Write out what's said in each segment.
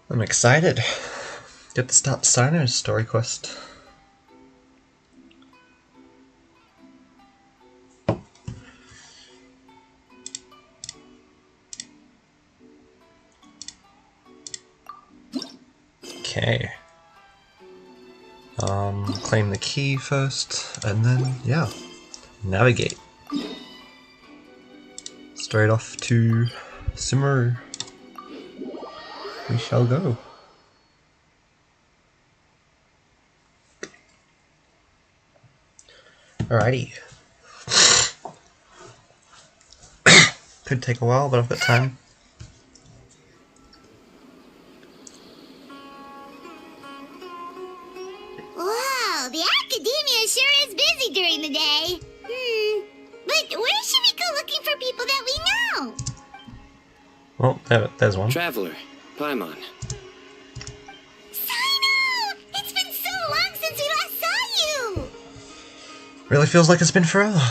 I'm excited. Get to start Cyno's story quest. Okay. Claim the key first, and then, yeah, navigate. Straight off to Sumeru. We shall go. Alrighty. Could take a while, but I've got time. Wow, the academia sure is busy during the day. But where should we go looking for people that we know? Well, there's one. Traveler, Paimon. Cyno! It's been so long since we last saw you! Really feels like it's been forever.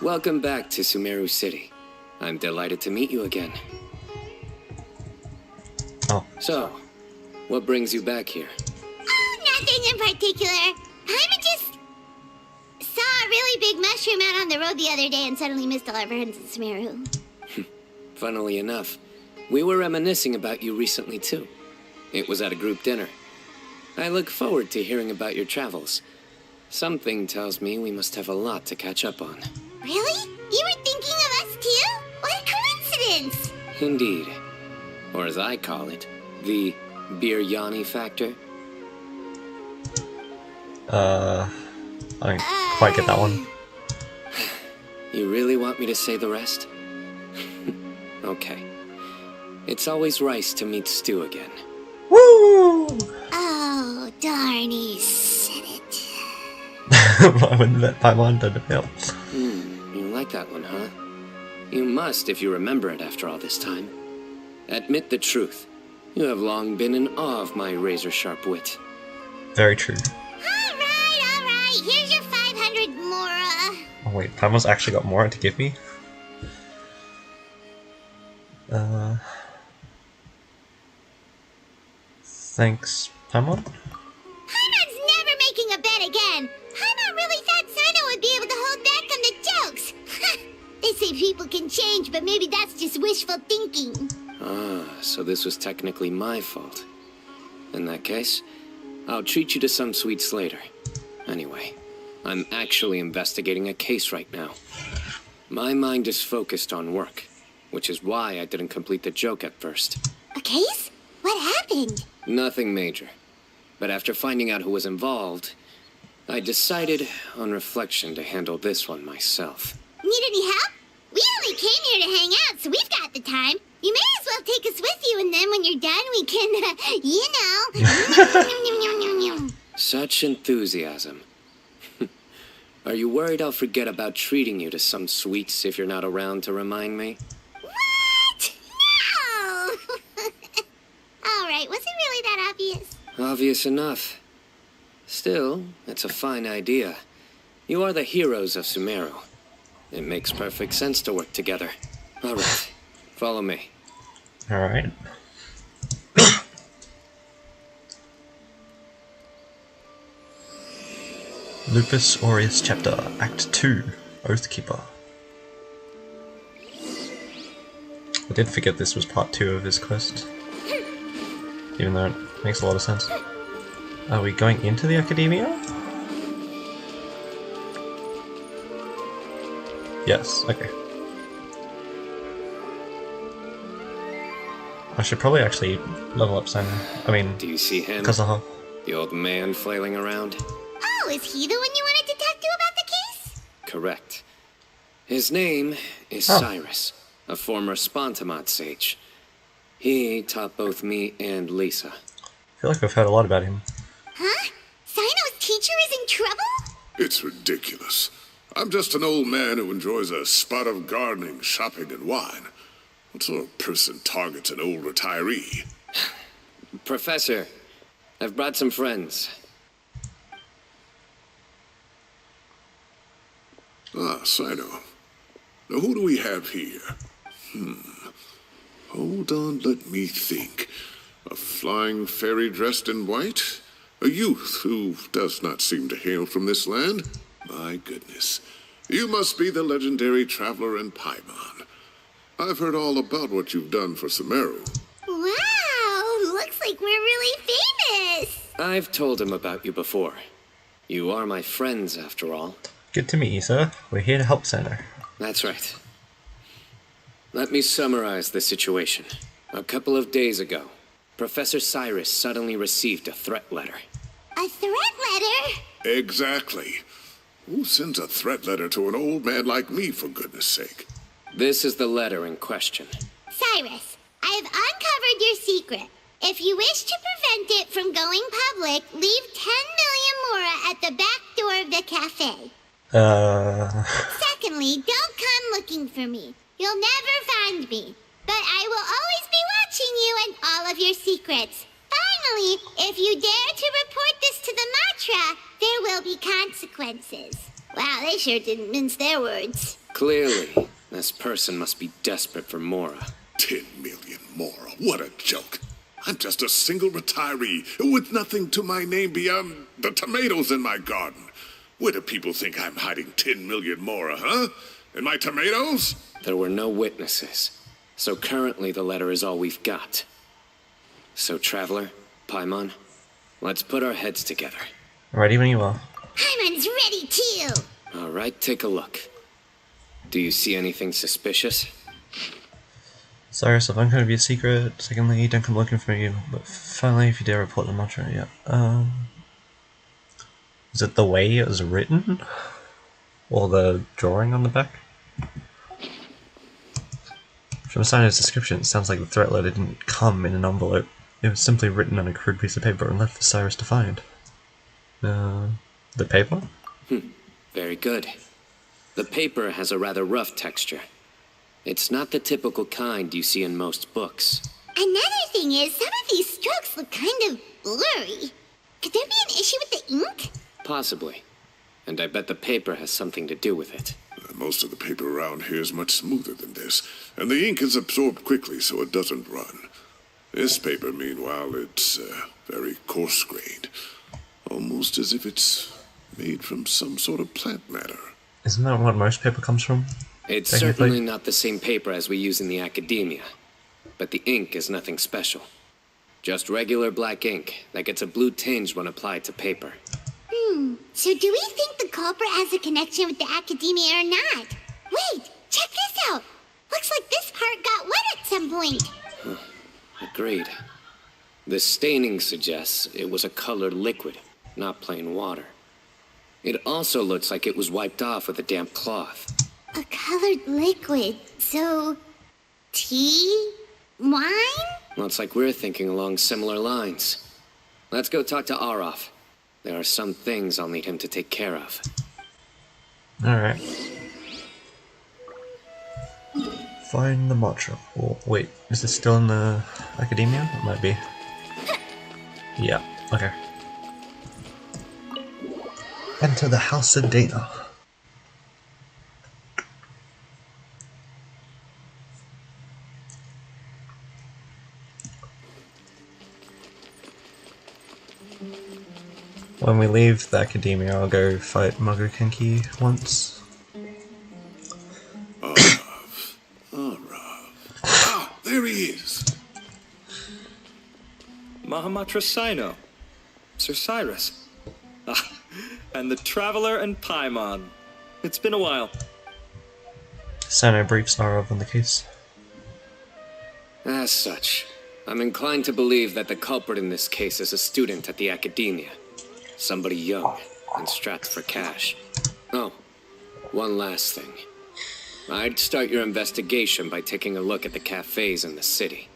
Welcome back to Sumeru City. I'm delighted to meet you again. Oh. So, what brings you back here? Oh, nothing in particular. Paimon just saw a really big mushroom out on the road the other day and suddenly missed all our friends in Sumeru. Funnily enough, we were reminiscing about you recently too. It was at a group dinner. I look forward to hearing about your travels. Something tells me we must have a lot to catch up on. Really? You were thinking of us too? What a coincidence! Indeed. Or as I call it, the biryani factor. I don't quite get that one. You really want me to say the rest? Okay. It's always rice to meet Stu again. Woo! Oh, darn, he said it. I wouldn't let Paimon done it help. You like that one, huh? You must if you remember it after all this time. Admit the truth. You have long been in awe of my razor-sharp wit. Very true. Alright, here's your 500 Mora. Oh wait, Paimon's actually got more to give me? Thanks, Paimon? Paimon's never making a bet again. Paimon really thought Cyno would be able to hold back on the jokes. They say people can change, but maybe that's just wishful thinking. Ah, so this was technically my fault. In that case, I'll treat you to some sweets later. Anyway, I'm actually investigating a case right now. My mind is focused on work, which is why I didn't complete the joke at first. A case? What happened? Nothing major. But after finding out who was involved, I decided, on reflection, to handle this one myself. Need any help? We only came here to hang out, so we've got the time. You may as well take us with you, and then when you're done, we can, Such enthusiasm. Are you worried I'll forget about treating you to some sweets if you're not around to remind me? What? No! Alright, was it really that obvious? Obvious enough. Still, it's a fine idea. You are the heroes of Sumeru. It makes perfect sense to work together. Alright, follow me. Alright. Lupus Aureus Chapter, Act 2, Oathkeeper. I did forget this was part 2 of his quest. Even though it makes a lot of sense. Are we going into the academia? Yes, okay. I should probably actually level up Cyno. I mean, Do you see him? Kazuha. The old man flailing around? Oh, is he the one you wanted to talk to about the case? Correct. His name is Cyrus, a former Spontamot sage. He taught both me and Lisa. I feel like I've heard a lot about him. Huh? Cyno's teacher is in trouble? It's ridiculous. I'm just an old man who enjoys a spot of gardening, shopping, and wine. What sort of person targets an old retiree? Professor, I've brought some friends. Ah, Cyno. Now who do we have here? Hold on, let me think. A flying fairy dressed in white? A youth who does not seem to hail from this land? My goodness. You must be the legendary traveler in Paimon. I've heard all about what you've done for Sumeru. Wow, looks like we're really famous. I've told him about you before. You are my friends, after all. Good to meet you, sir. We're here to help Cyno. That's right. Let me summarize the situation. A couple of days ago, Professor Cyrus suddenly received a threat letter. A threat letter? Exactly. Who sends a threat letter to an old man like me, for goodness sake? This is the letter in question. Cyrus, I have uncovered your secret. If you wish to prevent it from going public, leave 10 million mora at the back door of the cafe. Secondly, don't come looking for me. You'll never find me. But I will always be watching you and all of your secrets. Finally, if you dare to report this to the Matra, there will be consequences. Wow, they sure didn't mince their words. Clearly, this person must be desperate for mora. 10 million mora, what a joke. I'm just a single retiree with nothing to my name beyond the tomatoes in my garden. Where do people think I'm hiding 10 million mora, huh? In my tomatoes? There were no witnesses, so currently the letter is all we've got. So, Traveler, Paimon, let's put our heads together. Ready when you are. Paimon's ready too. All right, take a look. Do you see anything suspicious? Cyrus, if I'm going to be a secret. Secondly, don't come looking for you. But finally, if you dare report the mantra, yeah. Is it the way it was written? Or the drawing on the back? From Cyno's description, it sounds like the threat letter didn't come in an envelope. It was simply written on a crude piece of paper and left for Cyrus to find. The paper? Very good. The paper has a rather rough texture. It's not the typical kind you see in most books. Another thing is, some of these strokes look kind of blurry. Could there be an issue with the ink? Possibly. And I bet the paper has something to do with it. Most of the paper around here is much smoother than this, and the ink is absorbed quickly so it doesn't run. This paper, meanwhile, it's very coarse-grained. Almost as if it's made from some sort of plant matter. Isn't that what most paper comes from? It's certainly not the same paper as we use in the academia, but the ink is nothing special. Just regular black ink that gets a blue tinge when applied to paper. So do we think the culprit has a connection with the academia or not? Wait, check this out. Looks like this part got wet at some point. Agreed. The staining suggests it was a colored liquid, not plain water. It also looks like it was wiped off with a damp cloth. A colored liquid. So, tea? Wine? Looks like we're thinking along similar lines. Let's go talk to Arof. There are some things I'll need him to take care of. Alright. Find the mantra. Oh, wait, is this still in the academia? It might be. Yeah, okay. Enter the House of Dana. When we leave the academia, I'll go fight Mogokenki once. Ah, there he is. Mahamatra Cyno, Sir Cyrus. Ah, and the Traveler and Paimon. It's been a while. Cyno briefs Arov on the case. As such, I'm inclined to believe that the culprit in this case is a student at the academia. Somebody young and strapped for cash. Oh, one last thing. I'd start your investigation by taking a look at the cafes in the city.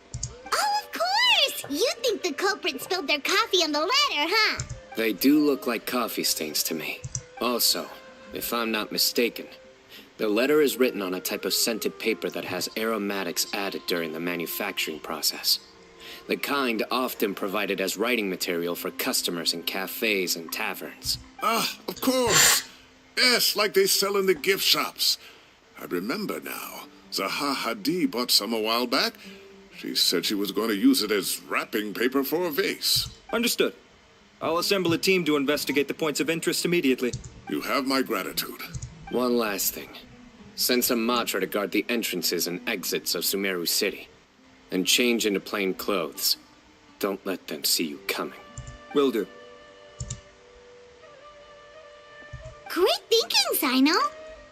Oh, of course! You think the culprit spilled their coffee on the ladder, huh? They do look like coffee stains to me. Also, if I'm not mistaken, the letter is written on a type of scented paper that has aromatics added during the manufacturing process. The kind often provided as writing material for customers in cafes and taverns. Ah, of course. Yes, like they sell in the gift shops. I remember now. Zaha Hadid bought some a while back. She said she was going to use it as wrapping paper for a vase. Understood. I'll assemble a team to investigate the points of interest immediately. You have my gratitude. One last thing. Send some Matra to guard the entrances and exits of Sumeru City. And change into plain clothes. Don't let them see you coming. Will do. Great thinking, Cyno.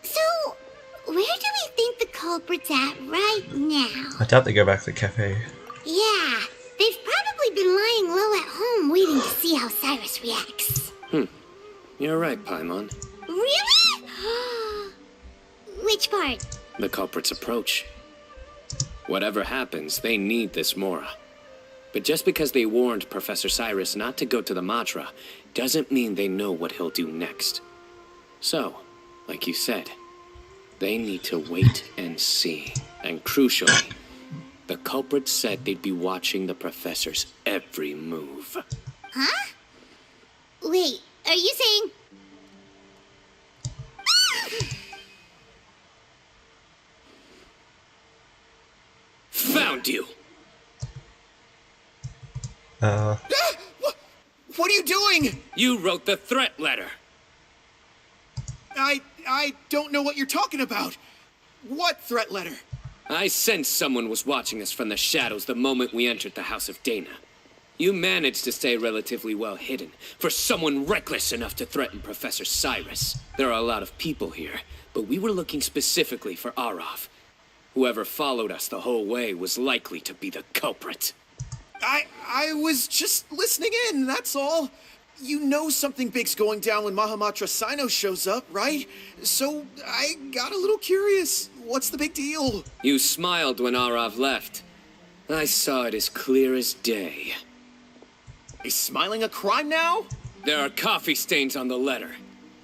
So, where do we think the culprit's at right now? I doubt they go back to the cafe. Yeah, they've probably been lying low at home waiting to see how Cyrus reacts. You're right, Paimon. Really? Which part? The culprit's approach. Whatever happens, they need this Mora. But just because they warned Professor Cyrus not to go to the Matra, doesn't mean they know what he'll do next. So, like you said, they need to wait and see. And crucially, the culprit said they'd be watching the Professor's every move. Huh? Wait, are you saying... Found you! What are you doing? You wrote the threat letter! I don't know what you're talking about. What threat letter? I sensed someone was watching us from the shadows the moment we entered the House of Dana. You managed to stay relatively well hidden for someone reckless enough to threaten Professor Cyrus. There are a lot of people here, but we were looking specifically for Arav. Whoever followed us the whole way was likely to be the culprit. I was just listening in, that's all. You know something big's going down when Mahamatra Cyno shows up, right? So I got a little curious. What's the big deal? You smiled when Arav left. I saw it as clear as day. Is smiling a crime now? There are coffee stains on the letter.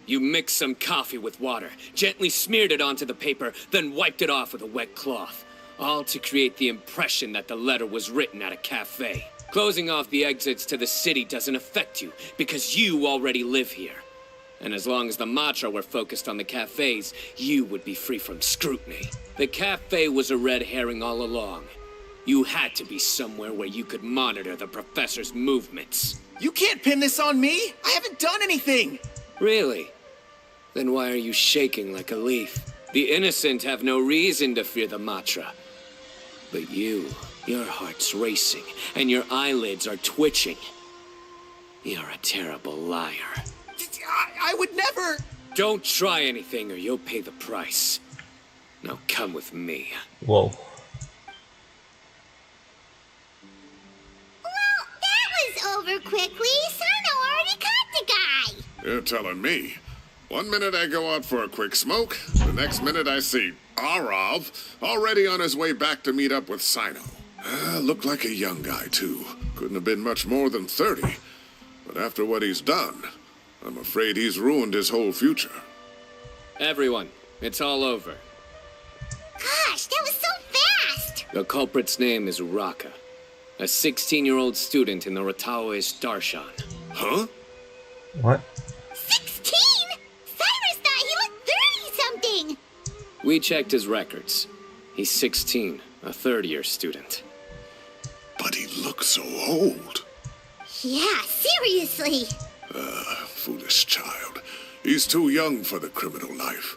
You mixed some coffee with water, gently smeared it onto the paper, then wiped it off with a wet cloth. All to create the impression that the letter was written at a cafe. Closing off the exits to the city doesn't affect you, because you already live here. And as long as the Matra were focused on the cafes, you would be free from scrutiny. The cafe was a red herring all along. You had to be somewhere where you could monitor the Professor's movements. You can't pin this on me. I haven't done anything. Really? Then why are you shaking like a leaf? The innocent have no reason to fear the Matra. But you, your heart's racing, and your eyelids are twitching. You're a terrible liar. I would never... Don't try anything or you'll pay the price. Now come with me. Whoa. Well, that was over quickly. Cyno already caught the guy. You're telling me. One minute I go out for a quick smoke, the next minute I see Arav already on his way back to meet up with Cyno. Looked like a young guy, too. Couldn't have been much more than 30. But after what he's done, I'm afraid he's ruined his whole future. Everyone, it's all over. Gosh, that was so fast. The culprit's name is Raka, a 16-year-old student in the Rataoist Darshan. Huh? What? 16? Cyrus thought he looked 30-something. We checked his records. He's 16, a third-year student. But he looks so old. Yeah, seriously. Foolish child. He's too young for the criminal life.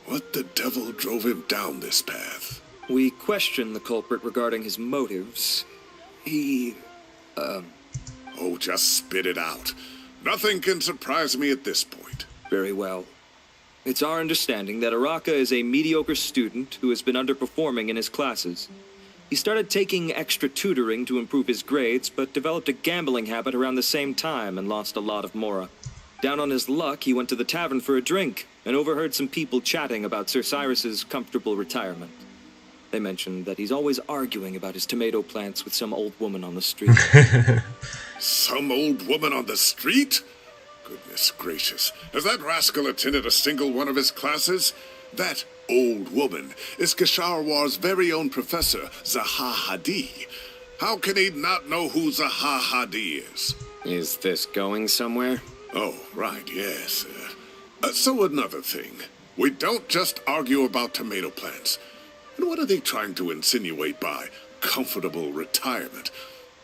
What the devil drove him down this path? We questioned the culprit regarding his motives. He... Oh, just spit it out. Nothing can surprise me at this point. Very well. It's our understanding that Araka is a mediocre student who has been underperforming in his classes. He started taking extra tutoring to improve his grades, but developed a gambling habit around the same time and lost a lot of Mora. Down on his luck, he went to the tavern for a drink and overheard some people chatting about Sir Cyrus's comfortable retirement. They mentioned that he's always arguing about his tomato plants with some old woman on the street. Some old woman on the street? Goodness gracious. Has that rascal attended a single one of his classes? That old woman is Kasharwar's very own professor, Zaha Hadi. How can he not know who Zaha Hadi is? Is this going somewhere? Oh, right, yes. So another thing. We don't just argue about tomato plants. And what are they trying to insinuate by comfortable retirement.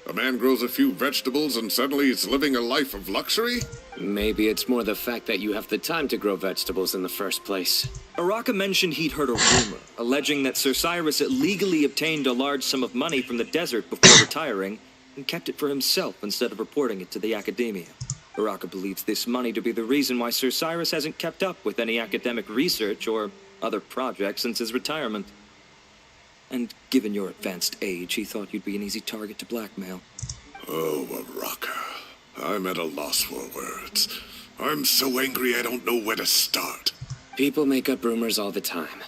A man grows a few vegetables and suddenly he's living a life of luxury? Maybe it's more the fact that you have the time to grow vegetables in the first place. Araka mentioned he'd heard a rumor, alleging that Sir Cyrus illegally obtained a large sum of money from the desert before retiring, and kept it for himself instead of reporting it to the academia. Araka believes this money to be the reason why Sir Cyrus hasn't kept up with any academic research or other projects since his retirement. And given your advanced age, he thought you'd be an easy target to blackmail. Oh, Araka. I'm at a loss for words. I'm so angry I don't know where to start. People make up rumors all the time.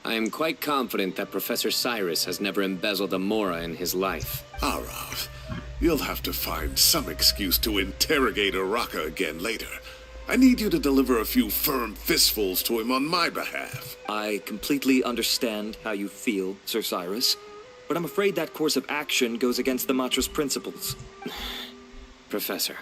I am quite confident that Professor Cyrus has never embezzled a mora in his life. Arav, you'll have to find some excuse to interrogate Araka again later. I need you to deliver a few firm fistfuls to him on my behalf. I completely understand how you feel, Sir Cyrus, but I'm afraid that course of action goes against the Matra's principles. Professor,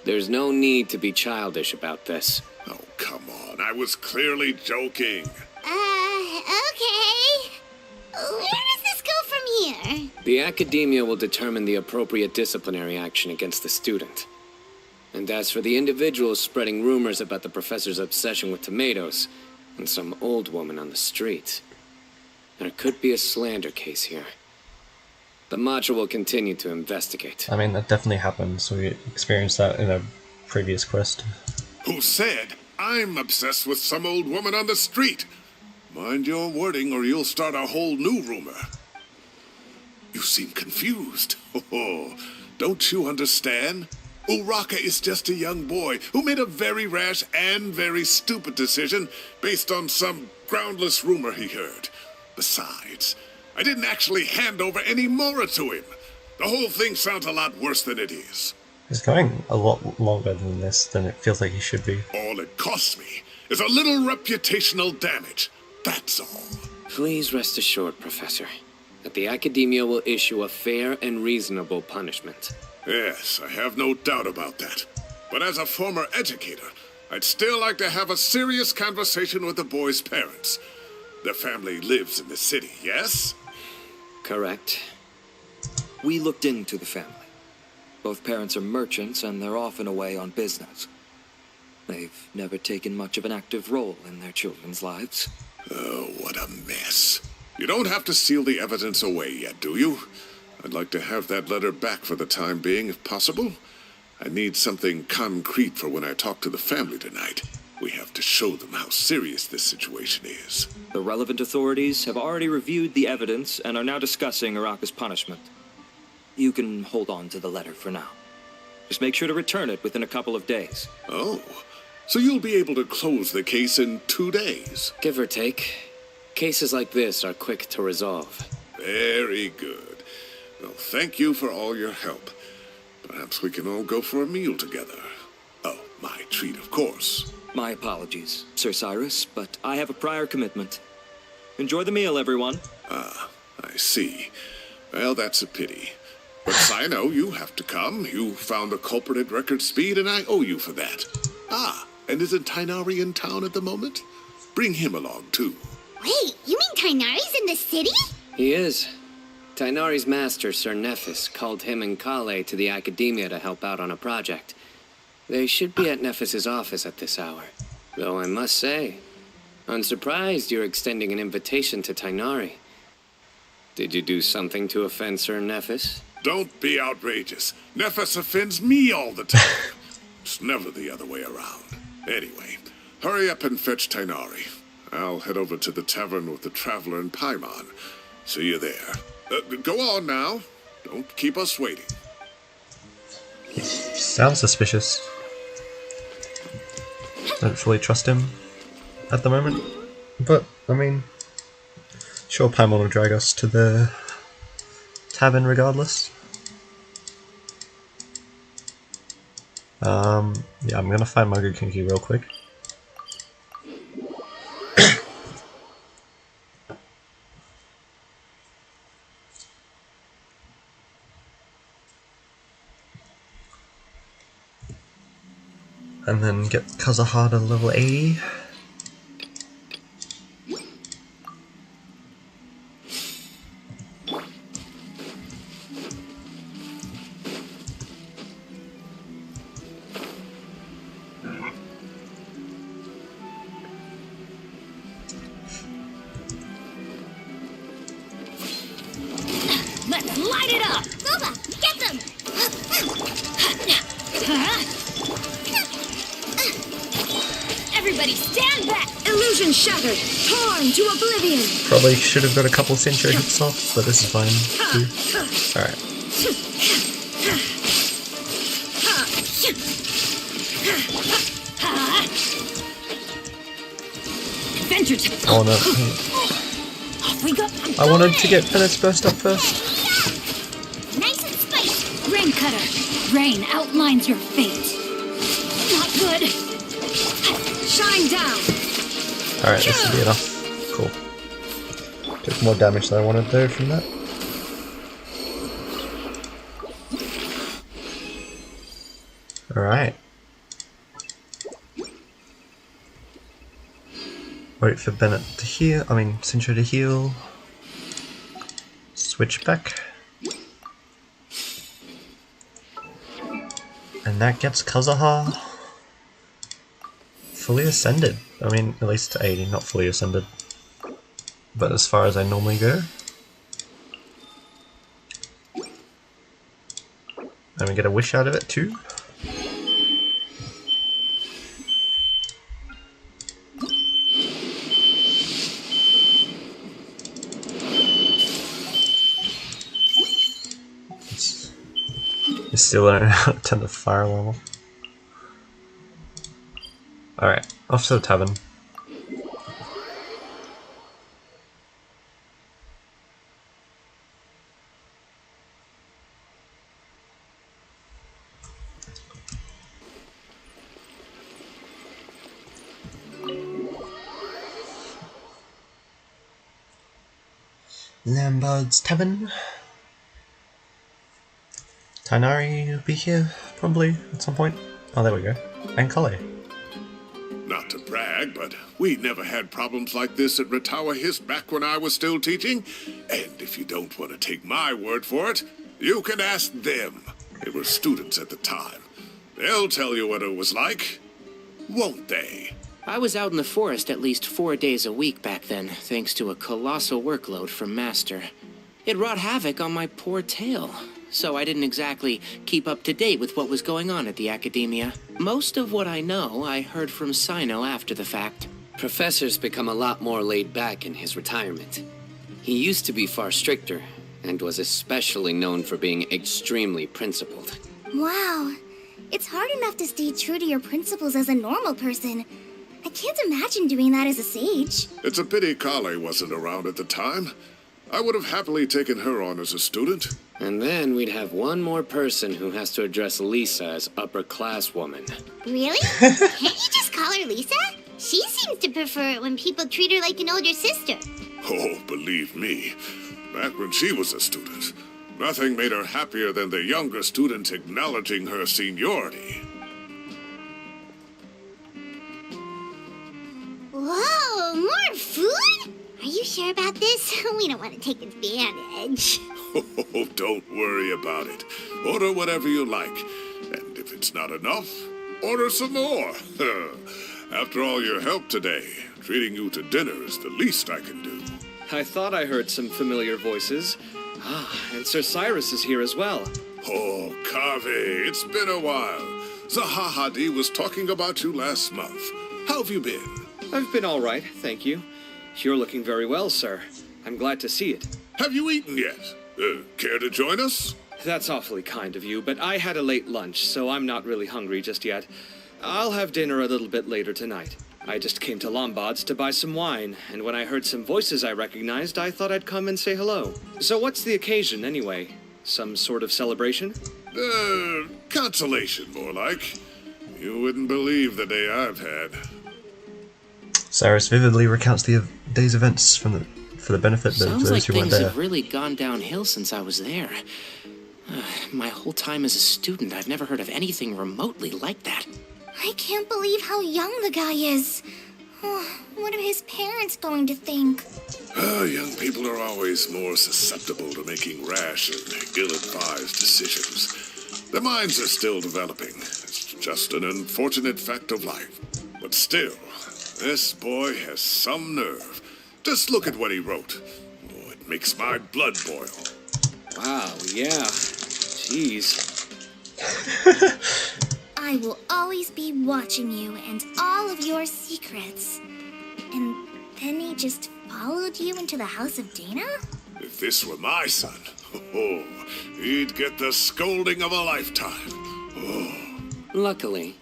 there's no need to be childish about this. Oh, come on. I was clearly joking. Okay. Where does this go from here? The academia will determine the appropriate disciplinary action against the student. And as for the individuals spreading rumors about the professor's obsession with tomatoes and some old woman on the street, there could be a slander case here. The Matra will continue to investigate. I mean, that definitely happened, so we experienced that in a previous quest. Who said I'm obsessed with some old woman on the street? Mind your wording or you'll start a whole new rumor. You seem confused. Oh, don't you understand? Uraka is just a young boy who made a very rash and very stupid decision based on some groundless rumor he heard. Besides, I didn't actually hand over any mora to him. The whole thing sounds a lot worse than it is. It's going a lot longer than this than it feels like he should be. All it costs me is a little reputational damage. That's all. Please rest assured, Professor, that the academia will issue a fair and reasonable punishment. Yes, I have no doubt about that. But as a former educator, I'd still like to have a serious conversation with the boy's parents. Their family lives in the city, yes? Correct. We looked into the family. Both parents are merchants, and they're often away on business. They've never taken much of an active role in their children's lives. Oh, what a mess. You don't have to seal the evidence away yet, do you? I'd like to have that letter back for the time being, if possible. I need something concrete for when I talk to the family tonight. We have to show them how serious this situation is. The relevant authorities have already reviewed the evidence and are now discussing Araka's punishment. You can hold on to the letter for now. Just make sure to return it within a couple of days. Oh, so you'll be able to close the case in 2 days? Give or take. Cases like this are quick to resolve. Very good. Well, thank you for all your help. Perhaps we can all go for a meal together. Oh, my treat, of course. My apologies, Sir Cyrus, but I have a prior commitment. Enjoy the meal, everyone. Ah, I see. Well, that's a pity. But Cyno, you have to come. You found the culprit at record speed, and I owe you for that. Ah, and isn't Tighnari in town at the moment? Bring him along, too. Wait, you mean Tighnari's in the city? He is. Tighnari's master, Sir Nephis, called him and Kale to the academia to help out on a project. They should be at Nephis's office at this hour. Though I must say, I'm surprised you're extending an invitation to Tighnari. Did you do something to offend Sir Nephis? Don't be outrageous. Nephis offends me all the time. It's never the other way around. Anyway, hurry up and fetch Tighnari. I'll head over to the tavern with the Traveler and Paimon. See you there. Go on now. Don't keep us waiting. Sounds suspicious. Don't fully trust him at the moment. But, I mean, sure, Paimon will drag us to the tavern regardless. Yeah, I'm gonna find Mogu Kinky real quick. And then get Kazuhara level 80. Light it up! Boba, get them! Everybody stand back! Illusion shattered! Torn to oblivion! Probably should have got a couple Cincho hits off, but this is fine too. Alright. Adventure time! Oh no. Off we go! I wanted to get Bennett's burst up first. Nice and spicy! Rain cutter! Rain outlines your fate. Not good! Shine down! Alright, this should be enough. Cool. Took more damage than I wanted though from that. Alright. Wait for Bennett to heal, Cincho to heal. Switch back. And that gets Kazuha fully ascended. At least to 80, not fully ascended. But as far as I normally go. And we get a wish out of it too. It's still learning how to turn the fire level. Alright, off to the tavern. Lambard's Tavern. Tainari will be here, probably, at some point. Oh, there we go. And Kale. Not to brag, but we never had problems like this at Ratawa His back when I was still teaching. And if you don't want to take my word for it, you can ask them. They were students at the time. They'll tell you what it was like, won't they? I was out in the forest at least 4 days a week back then, thanks to a colossal workload from Master. It wrought havoc on my poor tail, so I didn't exactly keep up to date with what was going on at the academia. Most of what I know, I heard from Cyno after the fact. Professor's become a lot more laid back in his retirement. He used to be far stricter, and was especially known for being extremely principled. Wow. It's hard enough to stay true to your principles as a normal person. I can't imagine doing that as a sage. It's a pity Kale wasn't around at the time. I would have happily taken her on as a student. And then we'd have one more person who has to address Lisa as upper class woman. Really? Can't you just call her Lisa? She seems to prefer it when people treat her like an older sister. Oh, believe me, back when she was a student, nothing made her happier than the younger students acknowledging her seniority. Whoa, more food? Are you sure about this? We don't want to take advantage. Oh, don't worry about it. Order whatever you like. And if it's not enough, order some more. After all your help today, treating you to dinner is the least I can do. I thought I heard some familiar voices. Ah, and Sir Cyrus is here as well. Oh, Kave, it's been a while. Zahahadi was talking about you last month. How have you been? I've been all right, thank you. You're looking very well, sir. I'm glad to see it. Have you eaten yet? Care to join us? That's awfully kind of you, but I had a late lunch, so I'm not really hungry just yet. I'll have dinner a little bit later tonight. I just came to Lombard's to buy some wine, and when I heard some voices I recognized, I thought I'd come and say hello. So what's the occasion, anyway? Some sort of celebration? Consolation, more like. You wouldn't believe the day I've had. Cyrus vividly recounts the day's events for the benefit of Sounds those like who weren't things there. have really gone downhill since I was there. My whole time as a student, I've never heard of anything remotely like that. I can't believe how young the guy is. Oh, what are his parents going to think? Young people are always more susceptible to making rash and ill-advised decisions. Their minds are still developing. It's just an unfortunate fact of life. But still, this boy has some nerve. Just look at what he wrote. Oh, it makes my blood boil. Wow, yeah. Jeez. I will always be watching you and all of your secrets. And then he just followed you into the house of Dana? If this were my son, oh, he'd get the scolding of a lifetime. Oh. Luckily,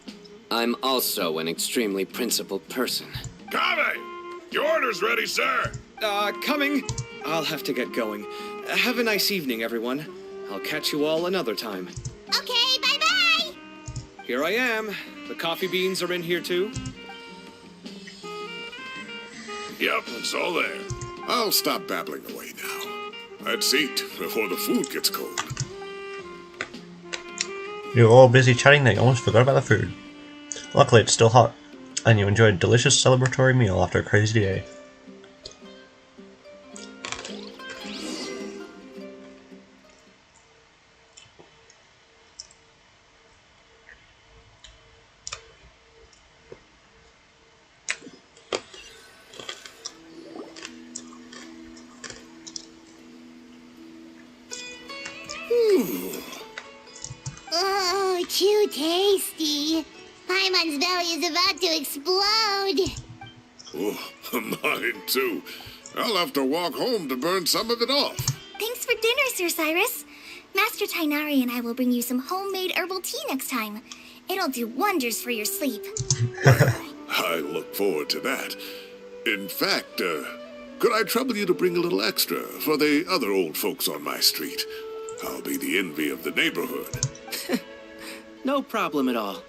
I'm also an extremely principled person. Kame! Your order's ready, sir! Coming. I'll have to get going. Have a nice evening, everyone. I'll catch you all another time. Okay, bye-bye! Here I am. The coffee beans are in here too. Yep, it's all there. I'll stop babbling away now. Let's eat before the food gets cold. You were all busy chatting that you almost forgot about the food. Luckily it's still hot, and you enjoyed a delicious celebratory meal after a crazy day. Oh, too tasty. Paimon's belly is about to explode. Oh, mine too. I'll have to walk home to burn some of it off. Thanks for dinner, Sir Cyrus. Master Tainari and I will bring you some homemade herbal tea next time. It'll do wonders for your sleep. I look forward to that. In fact, could I trouble you to bring a little extra for the other old folks on my street? I'll be the envy of the neighborhood. No problem at all.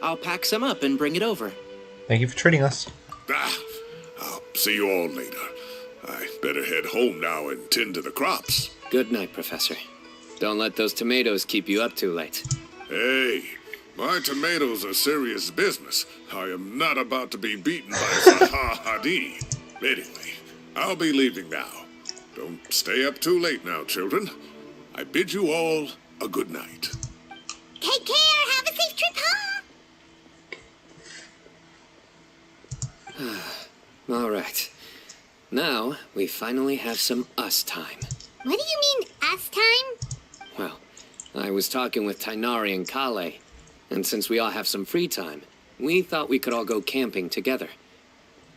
I'll pack some up and bring it over. Thank you for treating us. I'll see you all later. I better head home now and tend to the crops. Good night, Professor. Don't let those tomatoes keep you up too late. Hey, my tomatoes are serious business. I am not about to be beaten by Zaha Hadid. Anyway, I'll be leaving now. Don't stay up too late now, children. I bid you all a good night. Take care. Have a safe trip home. All right. Now, we finally have some us time. What do you mean, us time? Well, I was talking with Tainari and Kale, and since we all have some free time, we thought we could all go camping together.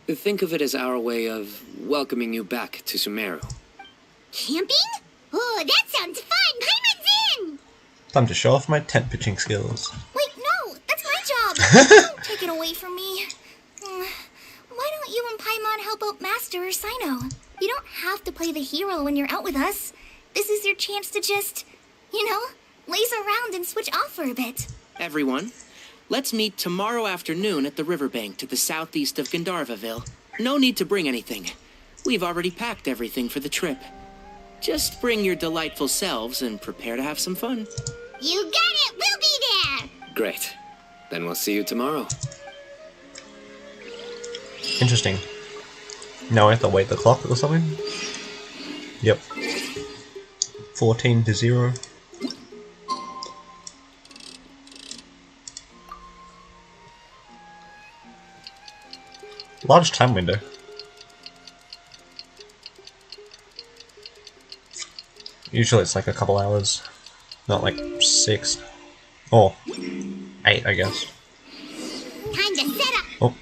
Think of it as our way of welcoming you back to Sumeru. Camping? Oh, that sounds fun. Paimon's in! Time to show off my tent pitching skills. Wait, no, that's my job. Don't take it away from me. Why don't you and Paimon help out Master or Cyno? You don't have to play the hero when you're out with us. This is your chance to just, laze around and switch off for a bit. Everyone, let's meet tomorrow afternoon at the riverbank to the southeast of Gandharvaville. No need to bring anything. We've already packed everything for the trip. Just bring your delightful selves and prepare to have some fun. You got it! We'll be there! Great. Then we'll see you tomorrow. Interesting. Now I have to wait the clock or something? Yep. 14 to 0. Large time window. Usually it's like a couple hours, not like 6 or 8, I guess. Time to set up! Oh.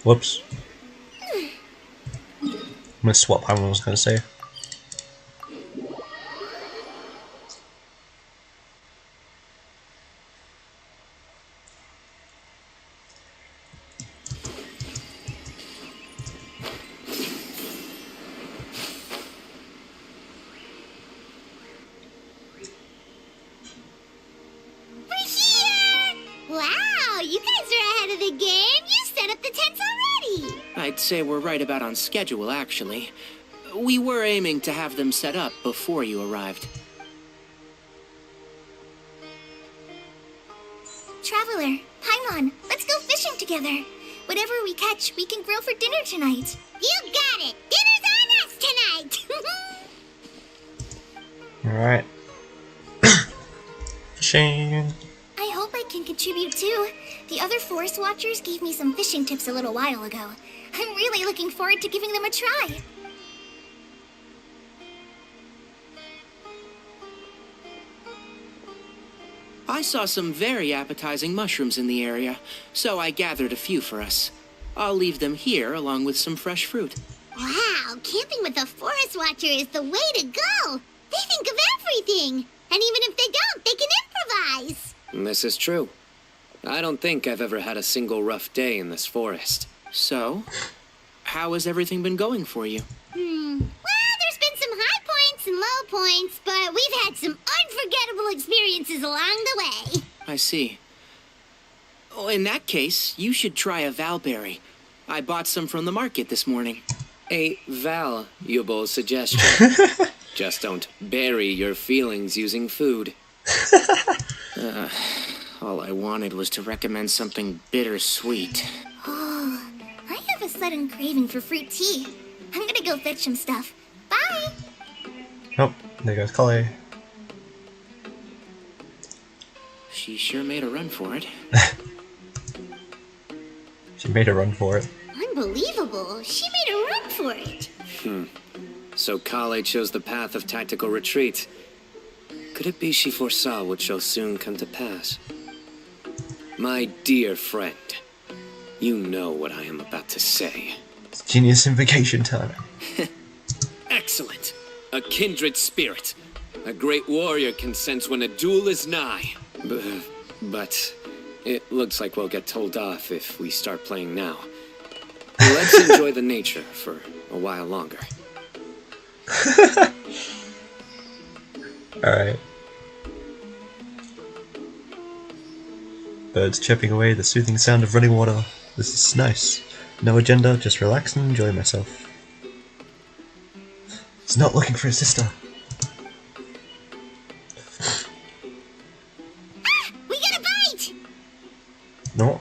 Whoops. I'm gonna swap how I was gonna say. Wow, you guys are ahead of the game. You set up the tents already. I'd say we're right about on schedule, actually. We were aiming to have them set up before you arrived. Traveler, Paimon, let's go fishing together. Whatever we catch, we can grill for dinner tonight. You got it. Dinner's on us tonight. Alright. Fishing. I hope I can contribute too. The other forest watchers gave me some fishing tips a little while ago. I'm really looking forward to giving them a try. I saw some very appetizing mushrooms in the area, so I gathered a few for us. I'll leave them here along with some fresh fruit. Wow, camping with a forest watcher is the way to go. They think of everything. And even if they don't, they can improvise. This is true. I don't think I've ever had a single rough day in this forest. So, how has everything been going for you? Well, there's been some high points and low points, but we've had some unforgettable experiences along the way. I see. Oh, in that case, you should try a valberry. I bought some from the market this morning. A valuable suggestion. Just don't bury your feelings using food. All I wanted was to recommend something bittersweet. Oh, I have a sudden craving for fruit tea. I'm gonna go fetch some stuff. Bye! Oh, there goes Collie. She sure made a run for it. She made a run for it. Unbelievable. She made a run for it. So Kale chose the path of tactical retreat. Could it be she foresaw what shall soon come to pass? My dear friend, you know what I am about to say. It's genius invocation time. Excellent! A kindred spirit. A great warrior can sense when a duel is nigh. But it looks like we'll get told off if we start playing now. Let's enjoy the nature for a while longer. Alright. Birds chirping away, the soothing sound of running water. This is nice. No agenda, just relax and enjoy myself. He's not looking for his sister. We got a bite! No.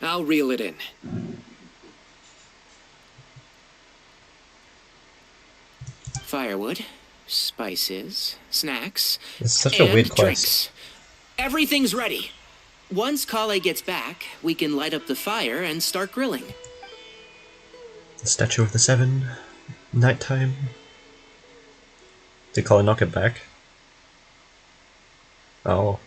I'll reel it in. Firewood, spices, snacks, It's such a and weird place. drinks. Everything's ready. Once Kale gets back, we can light up the fire and start grilling. The Statue of the Seven. Nighttime. Did Colin not get back? Oh.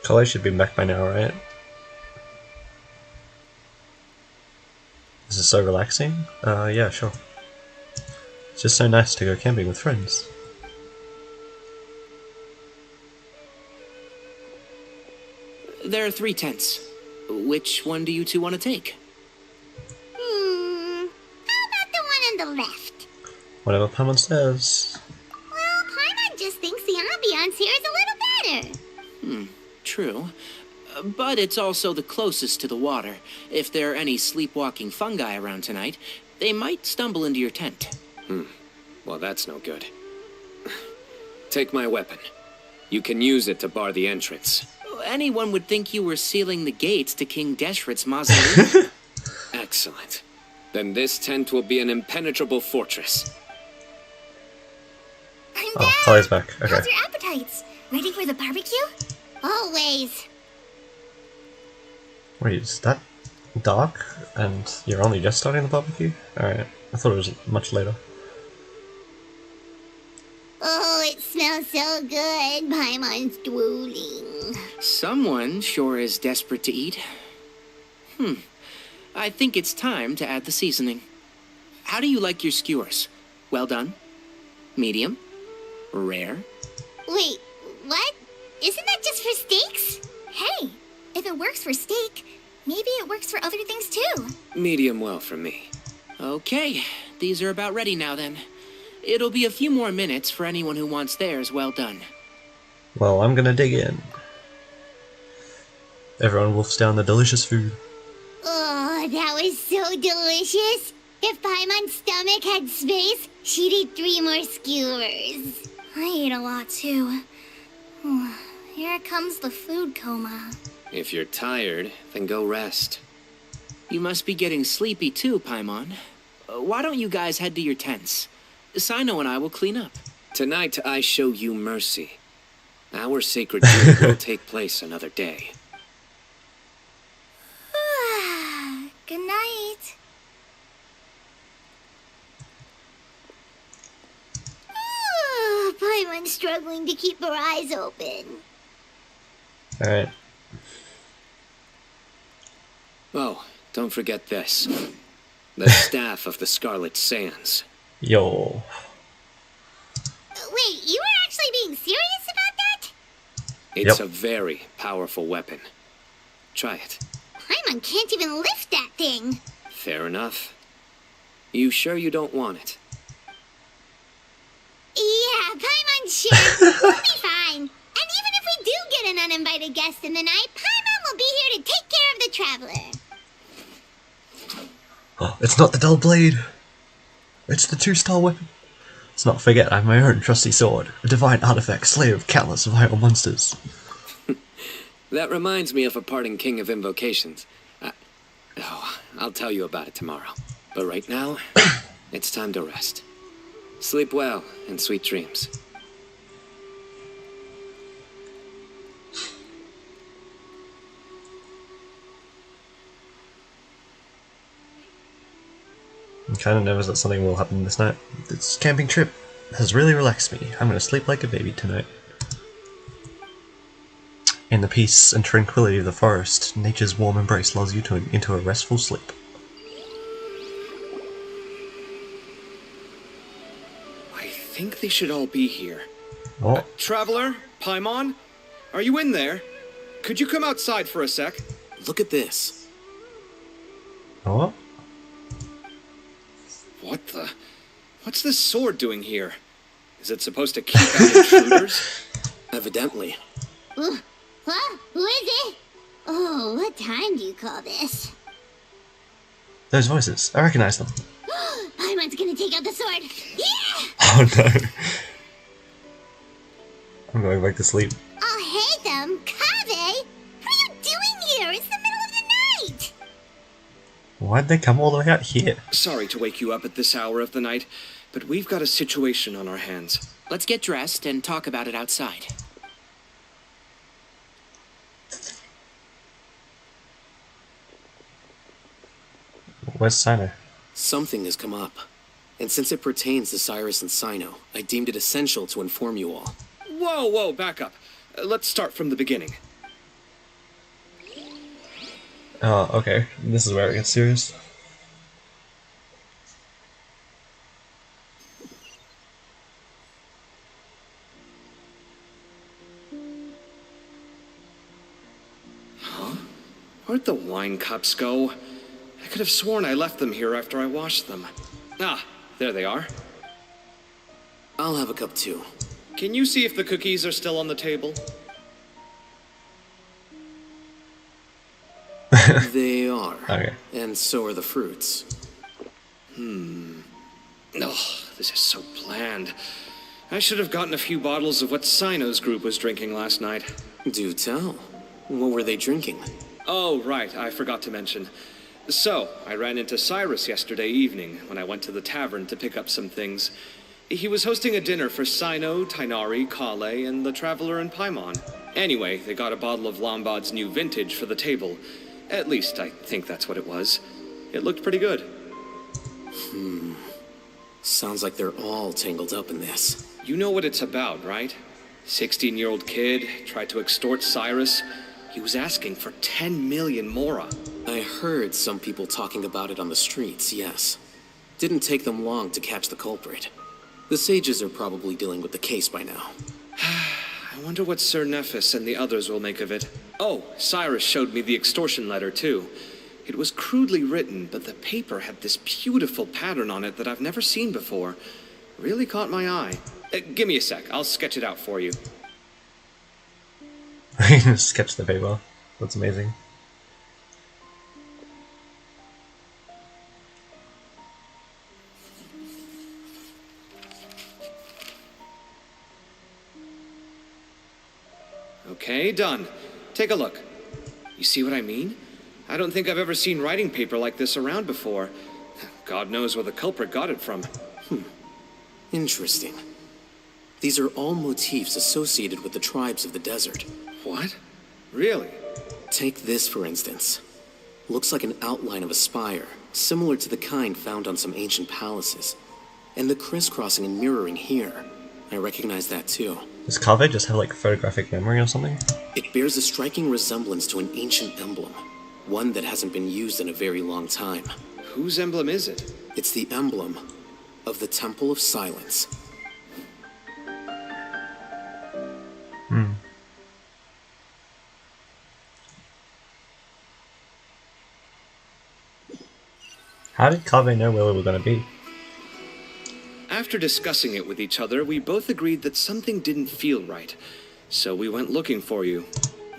Colin should be back by now, right? This is so relaxing? Yeah, sure. It's just so nice to go camping with friends. There are 3 tents. Which one do you two want to take? How about the one on the left? Whatever Paimon says. Well, Paimon just thinks the ambiance here is a little better. True. But it's also the closest to the water. If there are any sleepwalking fungi around tonight, they might stumble into your tent. Well, that's no good. Take my weapon. You can use it to bar the entrance. Anyone would think you were sealing the gates to King Deshret's mausoleum. Excellent. Then this tent will be an impenetrable fortress. I'm Oh, back! Colin's back. Okay. How's your appetites? Ready for the barbecue? Always. Wait, is that dark? And you're only just starting the barbecue? Alright, I thought it was much later. Oh, it smells so good. Paimon's drooling. Someone sure is desperate to eat. I think it's time to add the seasoning. How do you like your skewers? Well done? Medium? Rare? Wait, what? Isn't that just for steaks? Hey, if it works for steak, maybe it works for other things too. Medium well for me. Okay, these are about ready now then. It'll be a few more minutes for anyone who wants theirs well done. Well, I'm gonna dig in. Everyone wolfs down the delicious food. Oh, that was so delicious. If Paimon's stomach had space, she'd eat 3 more skewers. I ate a lot too. Here comes the food coma. If you're tired, then go rest. You must be getting sleepy too, Paimon. Why don't you guys head to your tents? Cyno and I will clean up. Tonight I show you mercy. Our sacred duel will take place another day. Good night. struggling to keep her eyes open. Alright. Oh, don't forget this. The staff of the Scarlet Sands. Yo. Wait, you were actually being serious about that? It's Yep. a very powerful weapon. Try it. Paimon can't even lift that thing. Fair enough. You sure you don't want it? Yeah, Paimon, sure. We'll be fine. And even if we do get an uninvited guest in the night, Paimon will be here to take care of the traveler. Oh, it's not the dull blade. It's the 2-star weapon. Let's not forget I have my own trusty sword, a divine artifact, slayer of countless vile monsters. That reminds me of a parting king of invocations. I'll tell you about it tomorrow. But right now, it's time to rest. Sleep well and sweet dreams. I'm kind of nervous that something will happen this night. This camping trip has really relaxed me. I'm going to sleep like a baby tonight. In the peace and tranquility of the forest, nature's warm embrace lulls you into a restful sleep. I think they should all be here. Oh, Traveler, Paimon, are you in there? Could you come outside for a sec? Look at this. oh, What the? What's this sword doing here? Is it supposed to keep out intruders? Evidently. Ooh, what? Who is it? Oh, what time do you call this? those voices. I recognize them. Paimon's gonna take out the sword. Yeah! Oh no. I'm going back to sleep. Oh, hey them, Kaveh! What are you doing here? It's the middle of the night! Why'd they come all the way out here? Sorry to wake you up at this hour of the night, but we've got a situation on our hands. Let's get dressed and talk about it outside. Where's Cyno? Something has come up. And since it pertains to Cyrus and Cyno, I deemed it essential to inform you all. Whoa, back up. Let's start from the beginning. Oh, okay. This is where it gets serious. Where'd the wine cups go? I could have sworn I left them here after I washed them. Ah, there they are. I'll have a cup too. Can you see if the cookies are still on the table? They are. Okay. And so are the fruits. Oh, this is so bland. I should have gotten a few bottles of what Cyno's group was drinking last night. Do tell. What were they drinking? Oh, right, I forgot to mention. So, I ran into Cyrus yesterday evening when I went to the tavern to pick up some things. He was hosting a dinner for Cyno, Tighnari, Kale, and the Traveler and Paimon. Anyway, they got a bottle of Lombard's new vintage for the table. At least, I think that's what it was. It looked pretty good. Sounds like they're all tangled up in this. You know what it's about, right? 16-year-old kid tried to extort Cyrus. He was asking for 10 million mora. I heard some people talking about it on the streets, yes. Didn't take them long to catch the culprit. The sages are probably dealing with the case by now. I wonder what Sir Nephis and the others will make of it. Oh, Cyrus showed me the extortion letter, too. It was crudely written, but the paper had this beautiful pattern on it that I've never seen before. Really caught my eye. Give me a sec, I'll sketch it out for you. Sketch the paper. That's amazing. Okay, done. Take a look. You see what I mean? I don't think I've ever seen writing paper like this around before. God knows where the culprit got it from. Interesting. These are all motifs associated with the tribes of the desert. What? Really? Take this, for instance. Looks like an outline of a spire, similar to the kind found on some ancient palaces. And the crisscrossing and mirroring here. I recognize that too. Does Kaveh just have like photographic memory or something? It bears a striking resemblance to an ancient emblem, one that hasn't been used in a very long time. Whose emblem is it? It's the emblem of the Temple of Silence. How did Kaveh know where we were going to be? After discussing it with each other, we both agreed that something didn't feel right. So we went looking for you.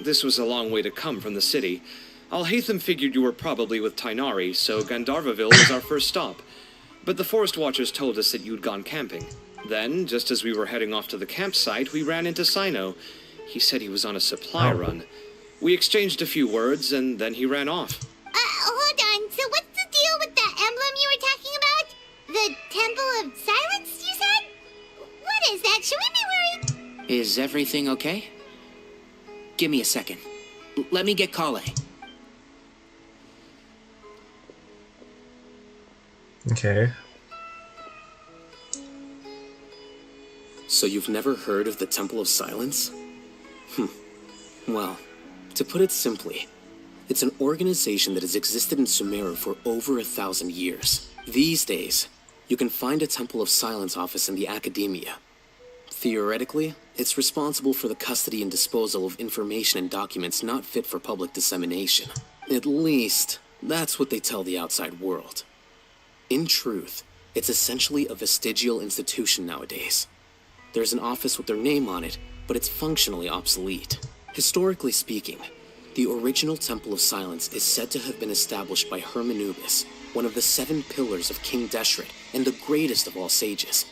This was a long way to come from the city. Alhaitham figured you were probably with Tainari, so Gandharvaville was our first stop. But the Forest Watchers told us that you'd gone camping. Then, just as we were heading off to the campsite, we ran into Cyno. He said he was on a supply run. We exchanged a few words, and then he ran off. Hold on. So what's the deal with that emblem you were talking about? The Temple of Silence, you said? What is that? Should we be worried? Is everything okay? Give me a second. Let me get Kale. Okay. So you've never heard of the Temple of Silence? Well, to put it simply, it's an organization that has existed in Sumeru for over 1,000 years. These days, you can find a Temple of Silence office in the academia. Theoretically, it's responsible for the custody and disposal of information and documents not fit for public dissemination. At least, that's what they tell the outside world. In truth, it's essentially a vestigial institution nowadays. There's an office with their name on it, but it's functionally obsolete. Historically speaking, the original Temple of Silence is said to have been established by Hermanubis, one of the 7 pillars of King Deshret and the greatest of all sages.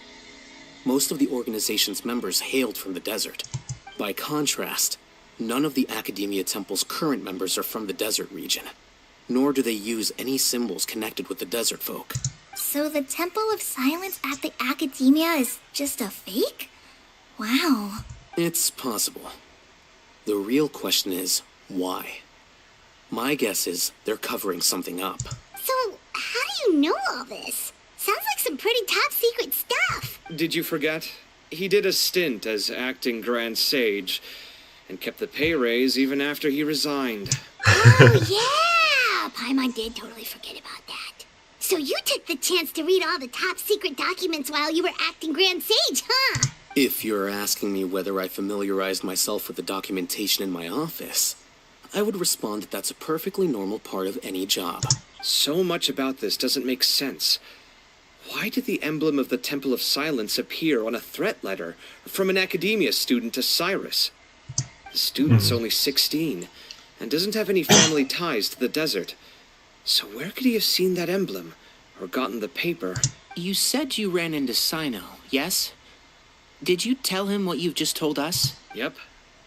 Most of the organization's members hailed from the desert. By contrast, none of the Academia Temple's current members are from the desert region, nor do they use any symbols connected with the desert folk. So the Temple of Silence at the Academia is just a fake? Wow. It's possible. The real question is, why? My guess is they're covering something up. So, how do you know all this? Sounds like some pretty top secret stuff. Did you forget? He did a stint as acting Grand Sage, and kept the pay raise even after he resigned. Oh, yeah! Paimon did totally forget about that. So you took the chance to read all the top secret documents while you were acting Grand Sage, huh? If you're asking me whether I familiarized myself with the documentation in my office, I would respond that that's a perfectly normal part of any job. So much about this doesn't make sense. Why did the emblem of the Temple of Silence appear on a threat letter from an Academia student to Cyrus? The student's only 16, and doesn't have any family ties to the desert. So where could he have seen that emblem, or gotten the paper? You said you ran into Cyno, yes? Did you tell him what you've just told us? Yep.